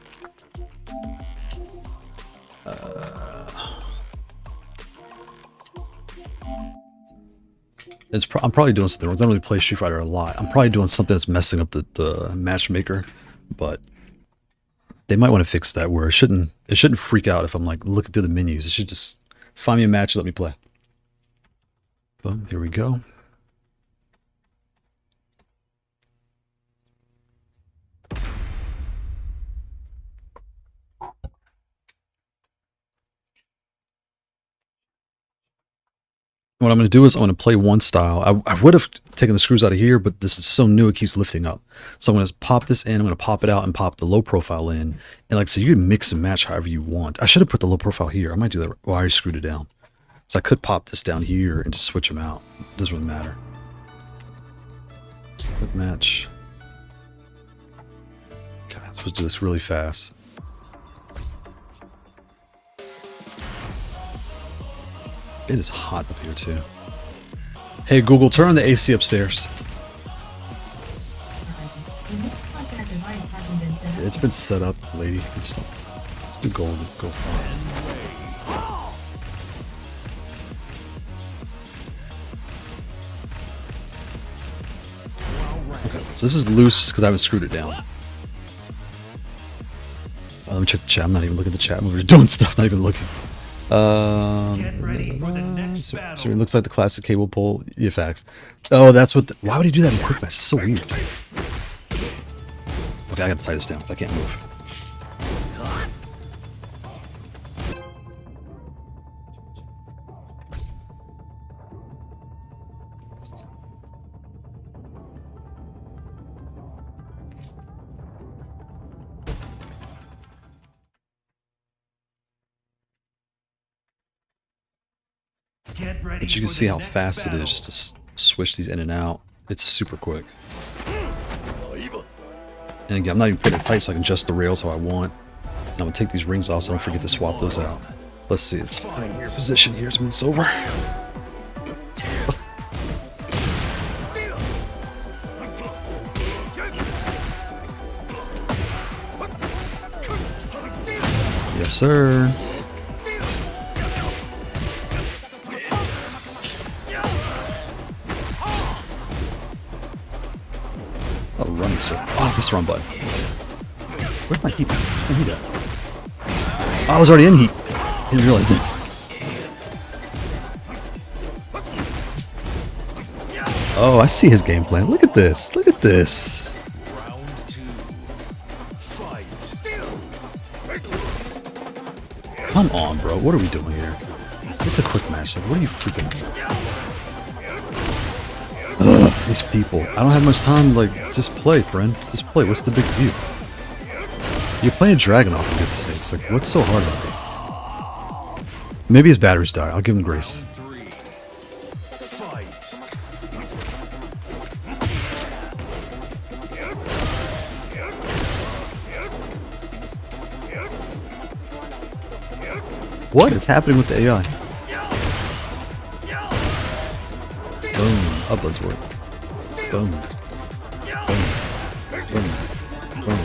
I'm probably doing something wrong. I don't really play Street Fighter a lot. I'm probably doing something that's messing up the matchmaker, but they might want to fix that where it shouldn't freak out if I'm like looking through the menus. It should just find me a match and let me play. Boom, here we go. What I'm going to do is I'm going to play one style. I would have taken the screws out of here, but this is so new it keeps lifting up. So I'm going to pop this in, I'm going to pop it out and pop the low profile in. And like so you can mix and match however you want. I should have put the low profile here. I might do that. Well, I already screwed it down. So I could pop this down here and just switch them out. It doesn't really matter. Quick match. Okay, I'm supposed to do this really fast. It is hot up here too. Hey Google, turn on the AC upstairs. It's been set up, lady. Let's do gold. Go fast. Okay, so this is loose because I haven't screwed it down. Let me check the chat. I'm not even looking at the chat. I'm doing stuff, not even looking. Get ready for the next battle. So it looks like the classic cable pull EFX. Oh, that's what. Why would he do that in quick match? It's so weird. Okay, I gotta tie this down because I can't move. But you can see how fast it is just to switch these in and out. It's super quick. And again, I'm not even putting it tight so I can adjust the rails how I want. And I'm going to take these rings off so I don't forget to swap those out. Let's see, it's in your position here. It's over. Yes, sir. Oh, running so. Oh, I pressed the wrong button. Where's my heat? Where's my heat at? Oh, I was already in heat. I didn't realize that. Oh, I see his game plan. Look at this. Look at this. Round 2. Fight. Come on, bro. What are we doing here? It's a quick match. Like, what are you freaking out? Ugh, these people. I don't have much time. Like, just play, friend. Just play. What's the big deal? You're playing Dragunov for God's sakes. Like, what's so hard about this? Maybe his batteries die. I'll give him grace. Round 3. Fight. What is happening with the AI? Boom. Uploads work. Boom. Boom. Boom. Boom.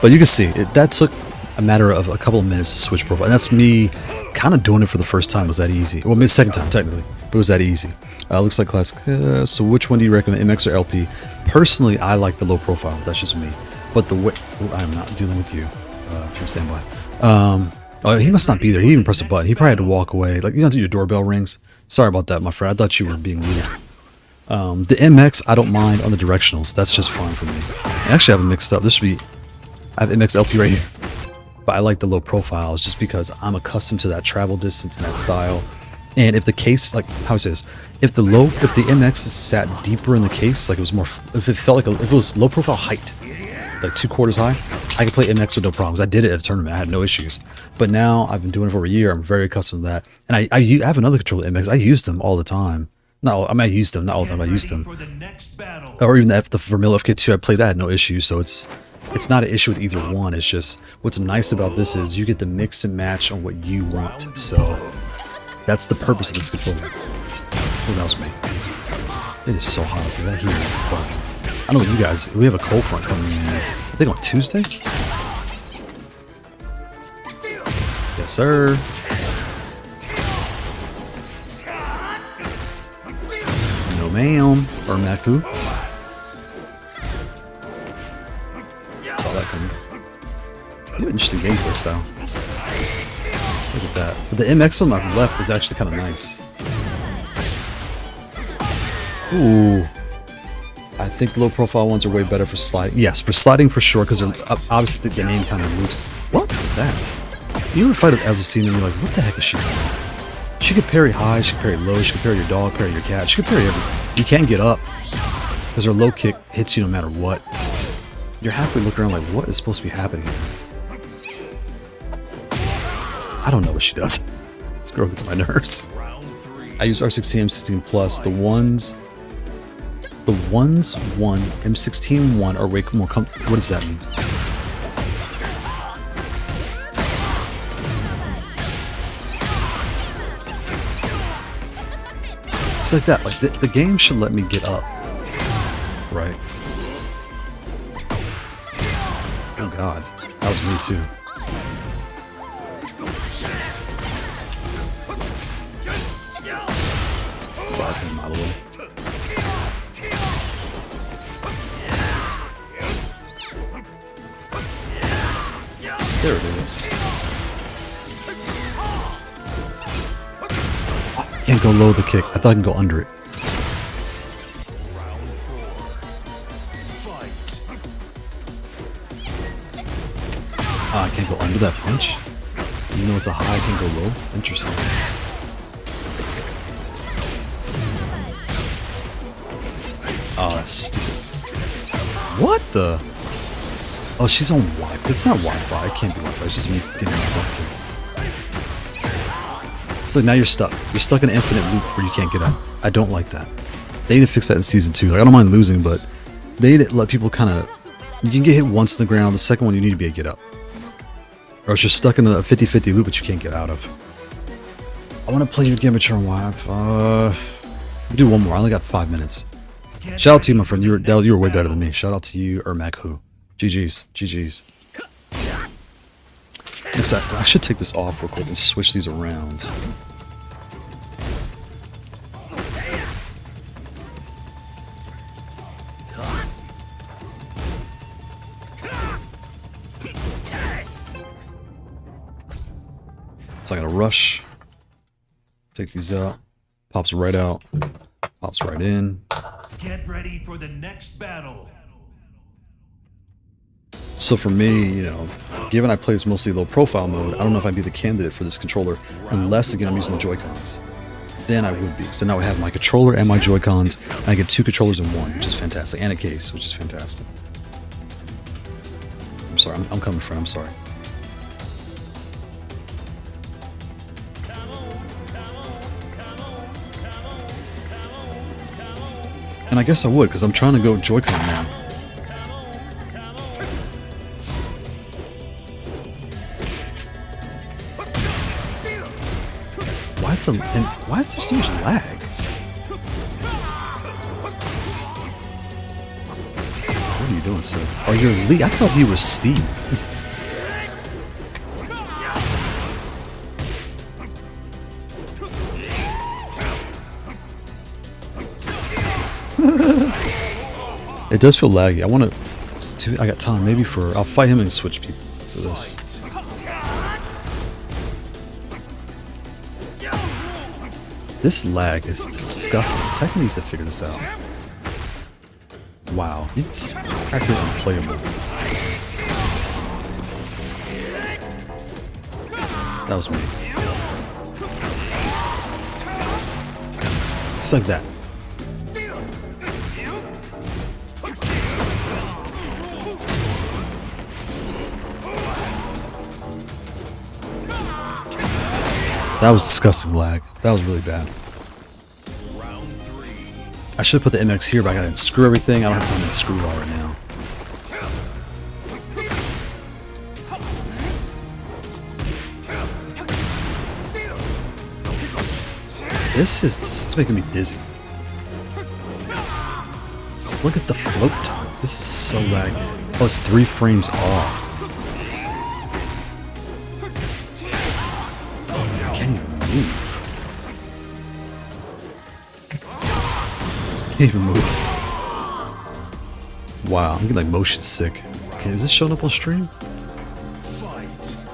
But you can see, that took a matter of a couple of minutes to switch profile. And that's me kind of doing it for the first time. It was that easy. Well, maybe second time, technically. But it was that easy. Looks like classic. So which one do you recommend, MX or LP? Personally, I like the low profile. That's just me. But the way... I'm not dealing with you. If you're standing by. Oh, he must not be there. He didn't press a button. He probably had to walk away. Like, you know, your doorbell rings. Sorry about that, my friend. I thought you were being rude. The MX, I don't mind on the directionals. That's just fine for me. I actually have it mixed up. This should be... I have MX LP right here. But I like the low profiles just because I'm accustomed to that travel distance and that style. And if the case, like, how it says, if the MX is sat deeper in the case, like it was more... If it felt like... if it was low profile height, like 2/4 high, I could play MX with no problems. I did it at a tournament. I had no issues. But now I've been doing it for a year. I'm very accustomed to that. And I have another controller MX. I use them all the time. No, I mean, I used them. Not all the time. I used them. Or even the Vermilla FK2. I play that. No issues. So it's not an issue with either one. It's just what's nice about this is you get to mix and match on what you want. So that's the purpose of this controller. Oh, that was me. It is so hot up here. That heat is buzzing. I know you guys, we have a cold front coming in, I think on Tuesday? Yes, sir. No, ma'am. Or Maku. Saw that coming. You have interesting gameplay style. Look at that. But the MX on my left is actually kind of nice. Ooh. I think low profile ones are way better for sliding. Yes, for sliding for sure, because obviously the name kind of looks. What was that? You ever fight with Azulcine and you're like, what the heck is she doing? She could parry high, she could parry low, she could parry your dog, parry your cat, she could parry everything. You can't get up, because her low kick hits you no matter what. You're halfway looking around like, what is supposed to be happening here? I don't know what she does. This girl gets on my nerves. I use R16 M16 Plus. The ones 1 M16 1 are way more comfortable. What does that mean? It's like that. Like the game should let me get up, right? Oh God, that was me too. So I hit him out a little. There it is. Oh, I can't go low the kick. I thought I can go under it. Ah, I can't go under that punch. Even though it's a high, I can go low. Interesting. Oh, that's stupid. What the? Oh, she's on Wi-Fi. It's not Wi-Fi. It can't be Wi-Fi. It's just me getting my butt kicked. It's like now you're stuck. You're stuck in an infinite loop where you can't get out. I don't like that. They need to fix that in season 2. Like, I don't mind losing, but they need to let people kind of... You can get hit once in the ground. The second one, you need to be able to get up. Or else you're stuck in a 50-50 loop that you can't get out of. I want to play your Gambit on Wi-Fi. Do one more. I only got 5 minutes. Shout out to you, my friend. You were way better than me. Shout out to you, Ermaku. GG's. GG's. Next, I should take this off real quick and switch these around. So I gotta rush. Take these out. Pops right out. Pops right in. Get ready for the next battle. So for me, you know, given I play this mostly low profile mode, I don't know if I'd be the candidate for this controller unless, again, I'm using the Joy-Cons. Then I would be. So now I have my controller and my Joy-Cons, and I get 2 controllers in one, which is fantastic, and a case, which is fantastic. I'm sorry, I'm coming for it, I'm sorry. And I guess I would, because I'm trying to go Joy-Con now. Why is there so much lag? What are you doing, sir? Oh, you're Lee. I thought he was Steve. It does feel laggy. I want to. I got time. Maybe for. I'll fight him and switch people to this. This lag is disgusting. Tekken needs to figure this out. Wow, it's practically unplayable. That was me. It's like that. That was disgusting lag. That was really bad. I should have put the MX here, but I gotta unscrew everything. I don't have time to unscrew it all right now. It's making me dizzy. Look at the float time. This is so laggy. Oh, it's 3 frames off. I can't even move. Can't even move. Wow, I'm getting like motion sick. Okay, is this showing up on stream?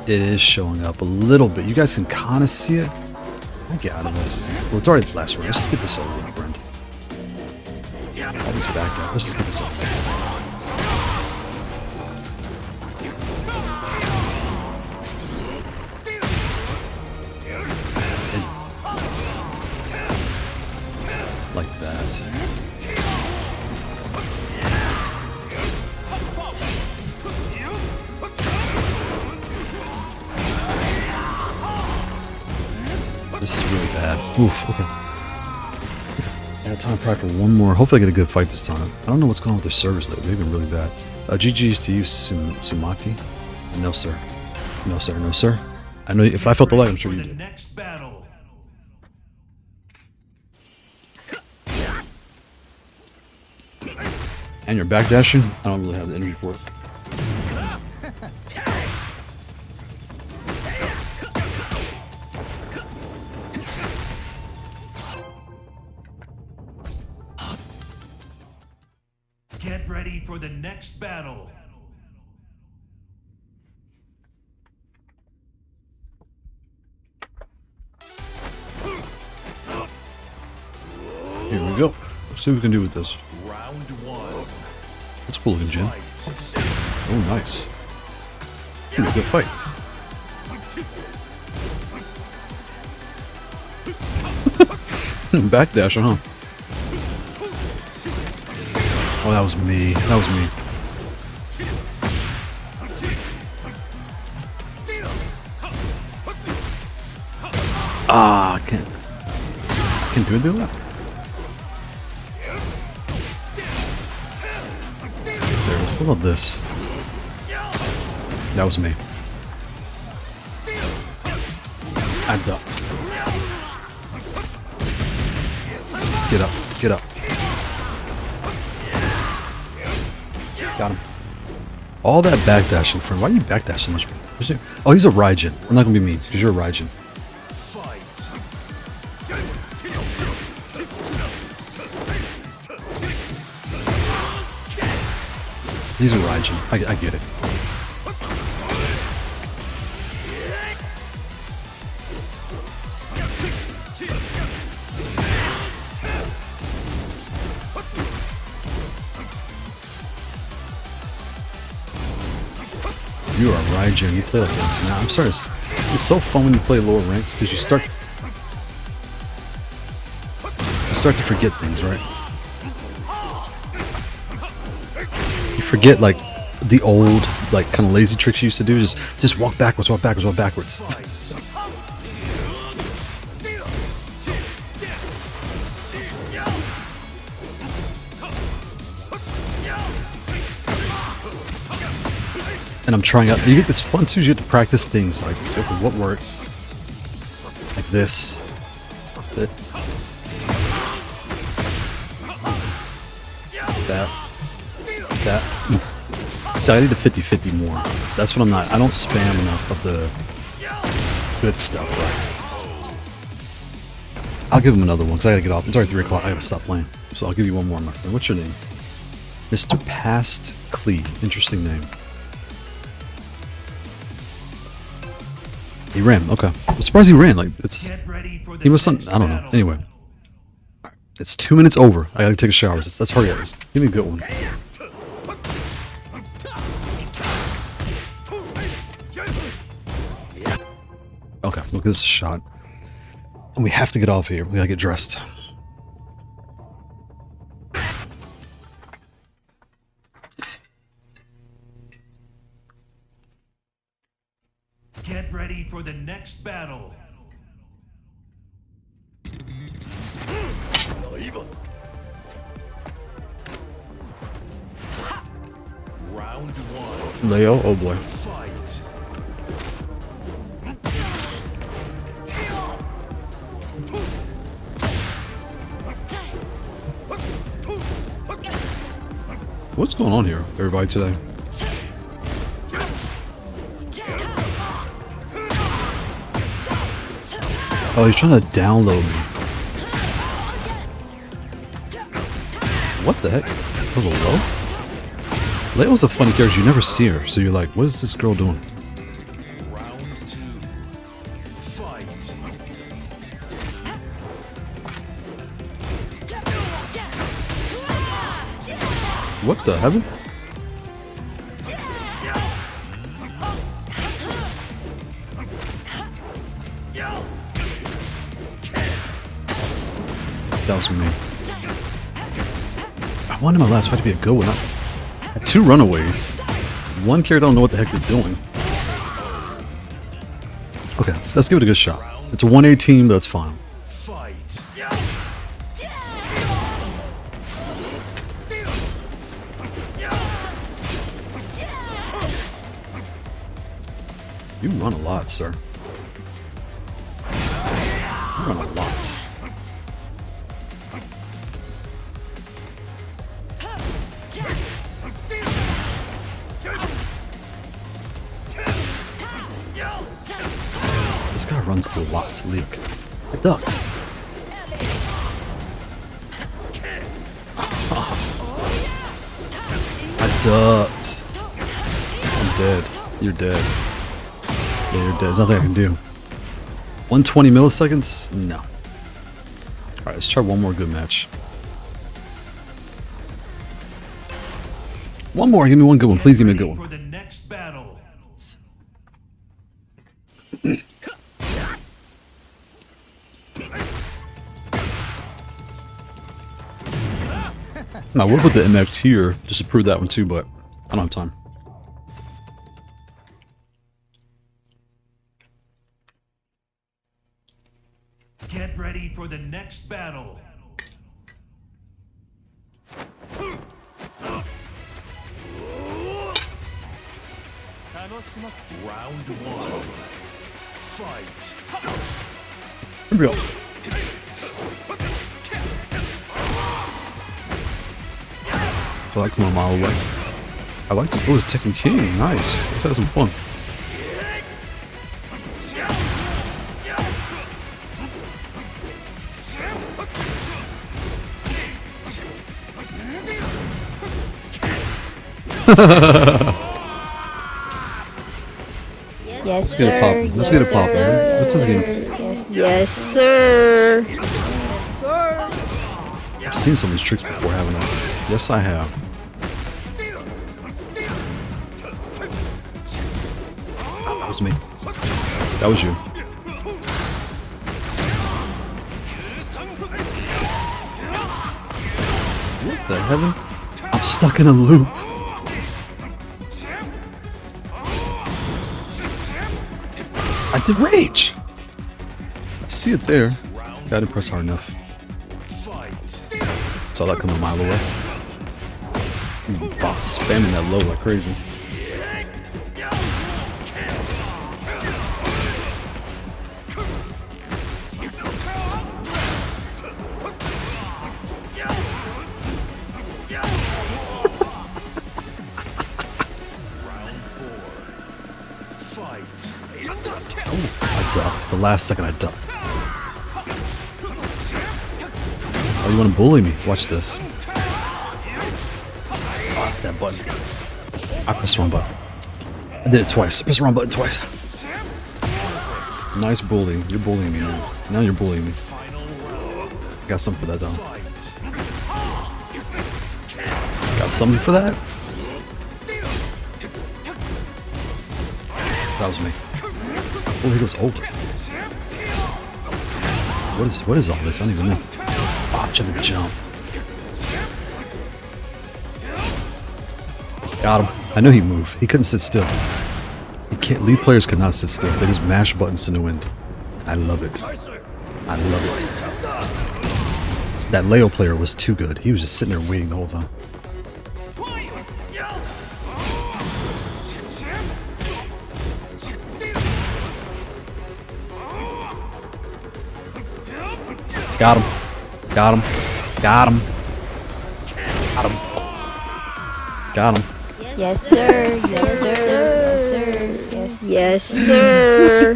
It is showing up a little bit. You guys can kind of see it. I'll get out of this. Well, it's already the last round. Let's just get this over with, friend. All this back up. Let's just get this over with. Like that. This is really bad. Oof, okay. I got time probably for one more. Hopefully I get a good fight this time. I don't know what's going on with their servers though. They've been really bad. GG's to you, Sumati. No sir. No sir, no sir. I know if I felt the light, I'm sure you did. Next battle. And you're backdashing? I don't really have the energy for it. Get ready for the next battle. Here we go. Let's see what we can do with this. Round 1. That's a cool looking gym. Oh, nice. Gonna be a good fight. Backdash, huh? Oh, that was me. That was me. Ah, I can't do it. There it is. What about this? That was me. I ducked. Get up. Get up. Got him. All that backdashing, friend. Why do you backdash so much? Oh, he's a Raijin. We're not gonna be mean because you're a Raijin. He's a Raijin. I get it. You are a Raijin. You play like that now. I'm sorry. It's so fun when you play lower ranks because you start to forget things, right? You forget like the old, like kind of lazy tricks you used to do. Just walk backwards, walk backwards, walk backwards. And I'm trying out. You get this fun too. You get to practice things like so what works, like this. That. So I need to 50-50 more. That's what I'm not. I don't spam enough of the good stuff. Right? I'll give him another one because I gotta get off. It's already 3 o'clock. I gotta stop playing. So I'll give you one more, my friend. What's your name? Mr. Past Clee. Interesting name. He ran. Okay. I'm surprised he ran. Like it's. He was something. I don't know. Anyway. It's 2 minutes over. I gotta take a shower. Let's hurry up. Give me a good one. Okay, look, this is a shot. And we have to get off here. We gotta get dressed. Get ready for the next battle. Round 1. Leo, oh boy. Fight. What's going on here, everybody, today? Oh, he's trying to download me. What the heck? That was a low? Layla's a funny character. You never see her, so you're like, what is this girl doing? Round 2. Fight. What the heaven? That was me. I wanted my last fight to be a good one. I had 2 runaways. One character, I don't know what the heck they're doing. Okay, let's give it a good shot. It's a 118, but that's fine. Fight. You run a lot, sir. You run a lot. This guy runs a lot, Leak. I ducked. I ducked. I'm dead. You're dead. Yeah, you're dead. There's nothing I can do. 120 milliseconds? No. Alright, let's try one more good match. One more. Give me one good one. Please give me a good one. For the next battle. I would put the MX here just to prove that one too, but I don't have time. Get ready for the next battle. Round 1. Fight. Here we go. I like him a mile away. I like the Bulls Tekken King. Nice. Let's have some fun. Yes, Let's get it poppin'. Let's get it poppin'. What's this game? Yes, sir. I've seen some of these tricks before, haven't I? Yes, I have. That was me. That was you. What the heaven? I'm stuck in a loop. I did rage. I see it there. Gotta press hard enough. Saw that coming a mile away. Boss spamming that low like crazy. I ducked. The last second I ducked. Oh, you want to bully me? Watch this. Oh, that button. I pressed the wrong button. I did it twice. I pressed the wrong button twice. Nice bullying. You're bullying me now. Now you're bullying me. Got something for that though. Got something for that? That was me. Oh, he goes over. What is all this? I don't even know. Oh, I'm trying to jump. Got him. I knew he'd move. He couldn't sit still. He can't. Lead players cannot sit still. They just mash buttons to the wind. I love it. I love it. That Leo player was too good. He was just sitting there waiting the whole time. Got him. Got him. Got him. Got him. Got him. Yes, sir. Yes, sir. Yes, sir. Yes, sir.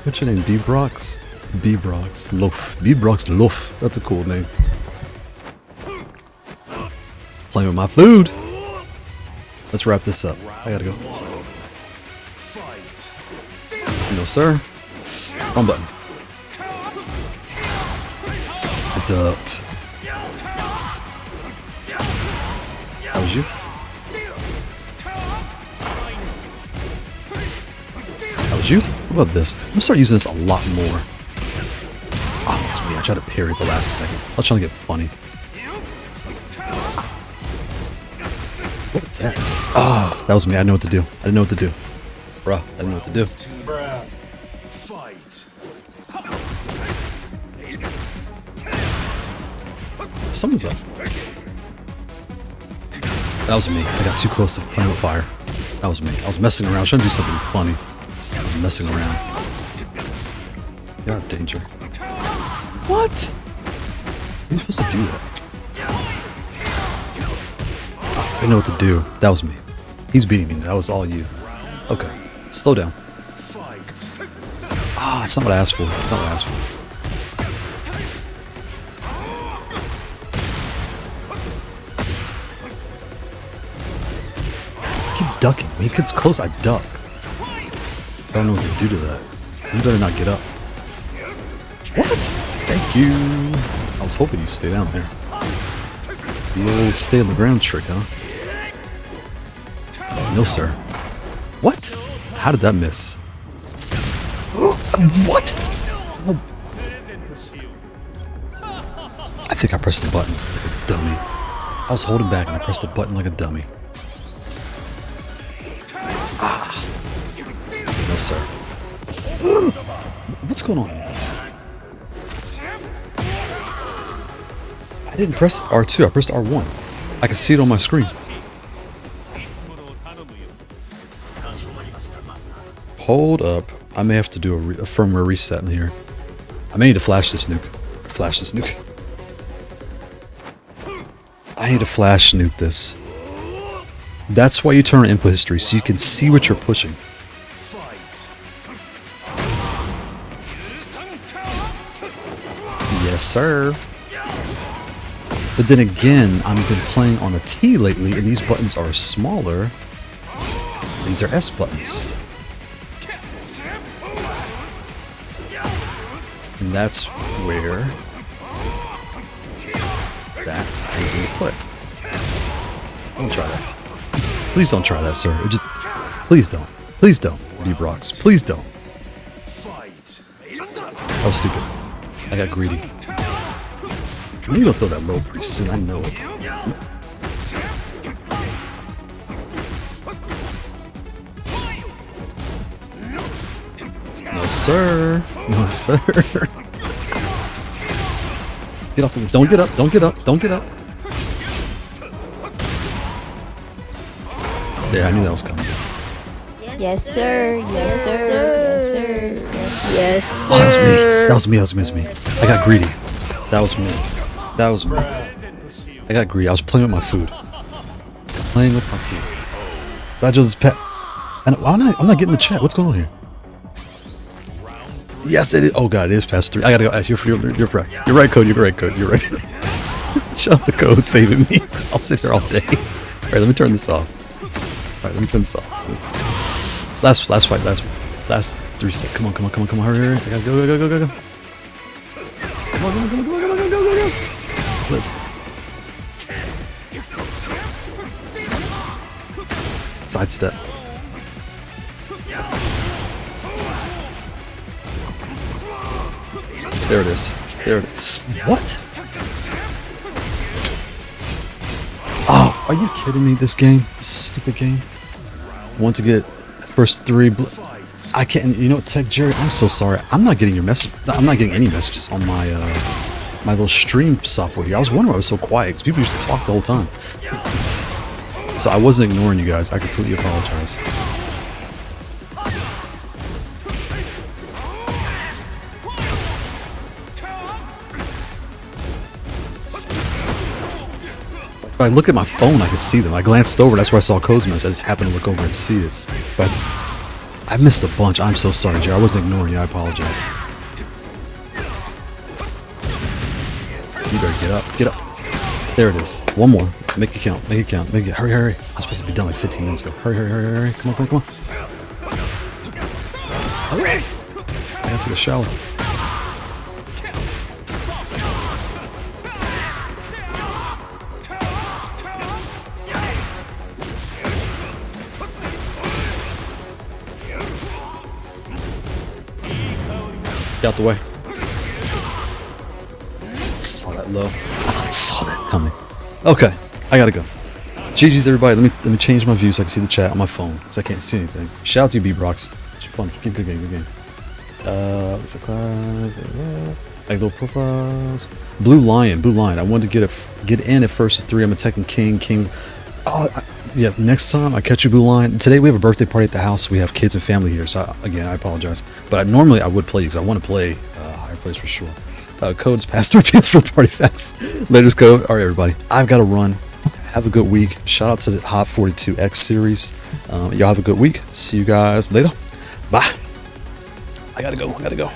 What's your name? B-Brox? B-Brox Loaf. B-Brox Loaf. That's a cool name. Playing with my food. Let's wrap this up. I gotta go. No, sir. Wrong button. I ducked. That was you? That was you? What about this? I'm gonna start using this a lot more. Oh, it's me. I tried to parry at the last second. I was trying to get funny. What's that? Ah, that was me. I know what to do. I didn't know what to do. Bruh, I didn't know what to do. Someone's up. That was me. I got too close to playing with fire. That was me. I was messing around. I was trying to do something funny. I was messing around. Get out of danger. What? Are you supposed to do that? I know what to do. That was me. He's beating me. That was all you. Okay. Slow down. Ah, it's not what I asked for. It's not what I asked for. Keep ducking. When he gets close, I duck. I don't know what to do to that. You better not get up. What? Thank you. I was hoping you'd stay down there. The old stay on the ground trick, huh? No, sir. What? How did that miss? What? Oh. I think I pressed the button like a dummy. I was holding back and I pressed the button like a dummy. Ah. No, sir. What's going on? I didn't press R2, I pressed R1. I can see it on my screen. Hold up. I may have to do a firmware reset in here. I may need to flash this nuke. Flash this nuke. I need to flash nuke this. That's why you turn on input history, so you can see what you're pushing. Yes, sir. But then again, I've been playing on a T lately, and these buttons are smaller. These are S buttons. And that's where that comes into play. Don't try that. Please don't try that, sir. It just, please don't. Please don't, D-Brox. Please don't. That was stupid. I got greedy. You're gonna throw that low pretty soon, I know it. No, sir. No, sir. Get off the... Don't get up. Don't get up. Don't get up. Yeah, I knew that was coming. Yes, sir. Yes, sir. Yes, sir. Yes, sir. Oh, that was me. That was me. That was me. That was me. I got greedy. That was me. That was me. I got greedy. I was playing with my food. Playing with my food. Glad Joe's pet. And I'm not getting the chat. What's going on here? Yes, it is. Oh god, it is past 3. I gotta go. You're right. You're right, Code. You're right, Code. You're right. Shut up, the code saving me. I'll sit here all day. All right, let me turn this off. All right, let me turn this off. Last fight. Last 3 seconds. Come on. Hurry. I gotta go. Come on. Go. Flip. Sidestep. There it is. What? Oh, are you kidding me? This game? This stupid game? Want to get first 3 I can't. You know what, Tech Jerry? I'm so sorry. I'm not getting your message. I'm not getting any messages on my my little stream software here. I was wondering why I was so quiet because people used to talk the whole time. So I wasn't ignoring you guys. I completely apologize. If I look at my phone, I can see them. I glanced over, that's where I saw Cosmox. I just happened to look over and see it. But I missed a bunch. I'm so sorry, Jerry. I wasn't ignoring you. I apologize. You better get up. Get up. There it is. One more. Make it count. Make it count. Make it. Hurry, hurry. I'm supposed to be done like 15 minutes ago. Hurry, hurry, hurry, hurry. Come on, come on, come on. Hurry! I got to take a shower. Get out the way. Saw that low. I saw that coming. Okay, I gotta go. GG's everybody. Let me change my view so I can see the chat on my phone because I can't see anything. Shout out to you, B-Brox. It's fun. Good game, good game. Looks like like little profiles. Blue Lion. I wanted to get in at first at 3. I'm a Tekken King. Oh, yeah. Next time I catch you, Blue Lion. Today we have a birthday party at the house. We have kids and family here, so again I apologize. But normally I would play you because I want to play higher plays for sure. Codes passthrough for the party facts. Latest code. All right, everybody. I've got to run. Have a good week. Shout out to the Haute42 X Series. Y'all have a good week. See you guys later. Bye. I gotta go.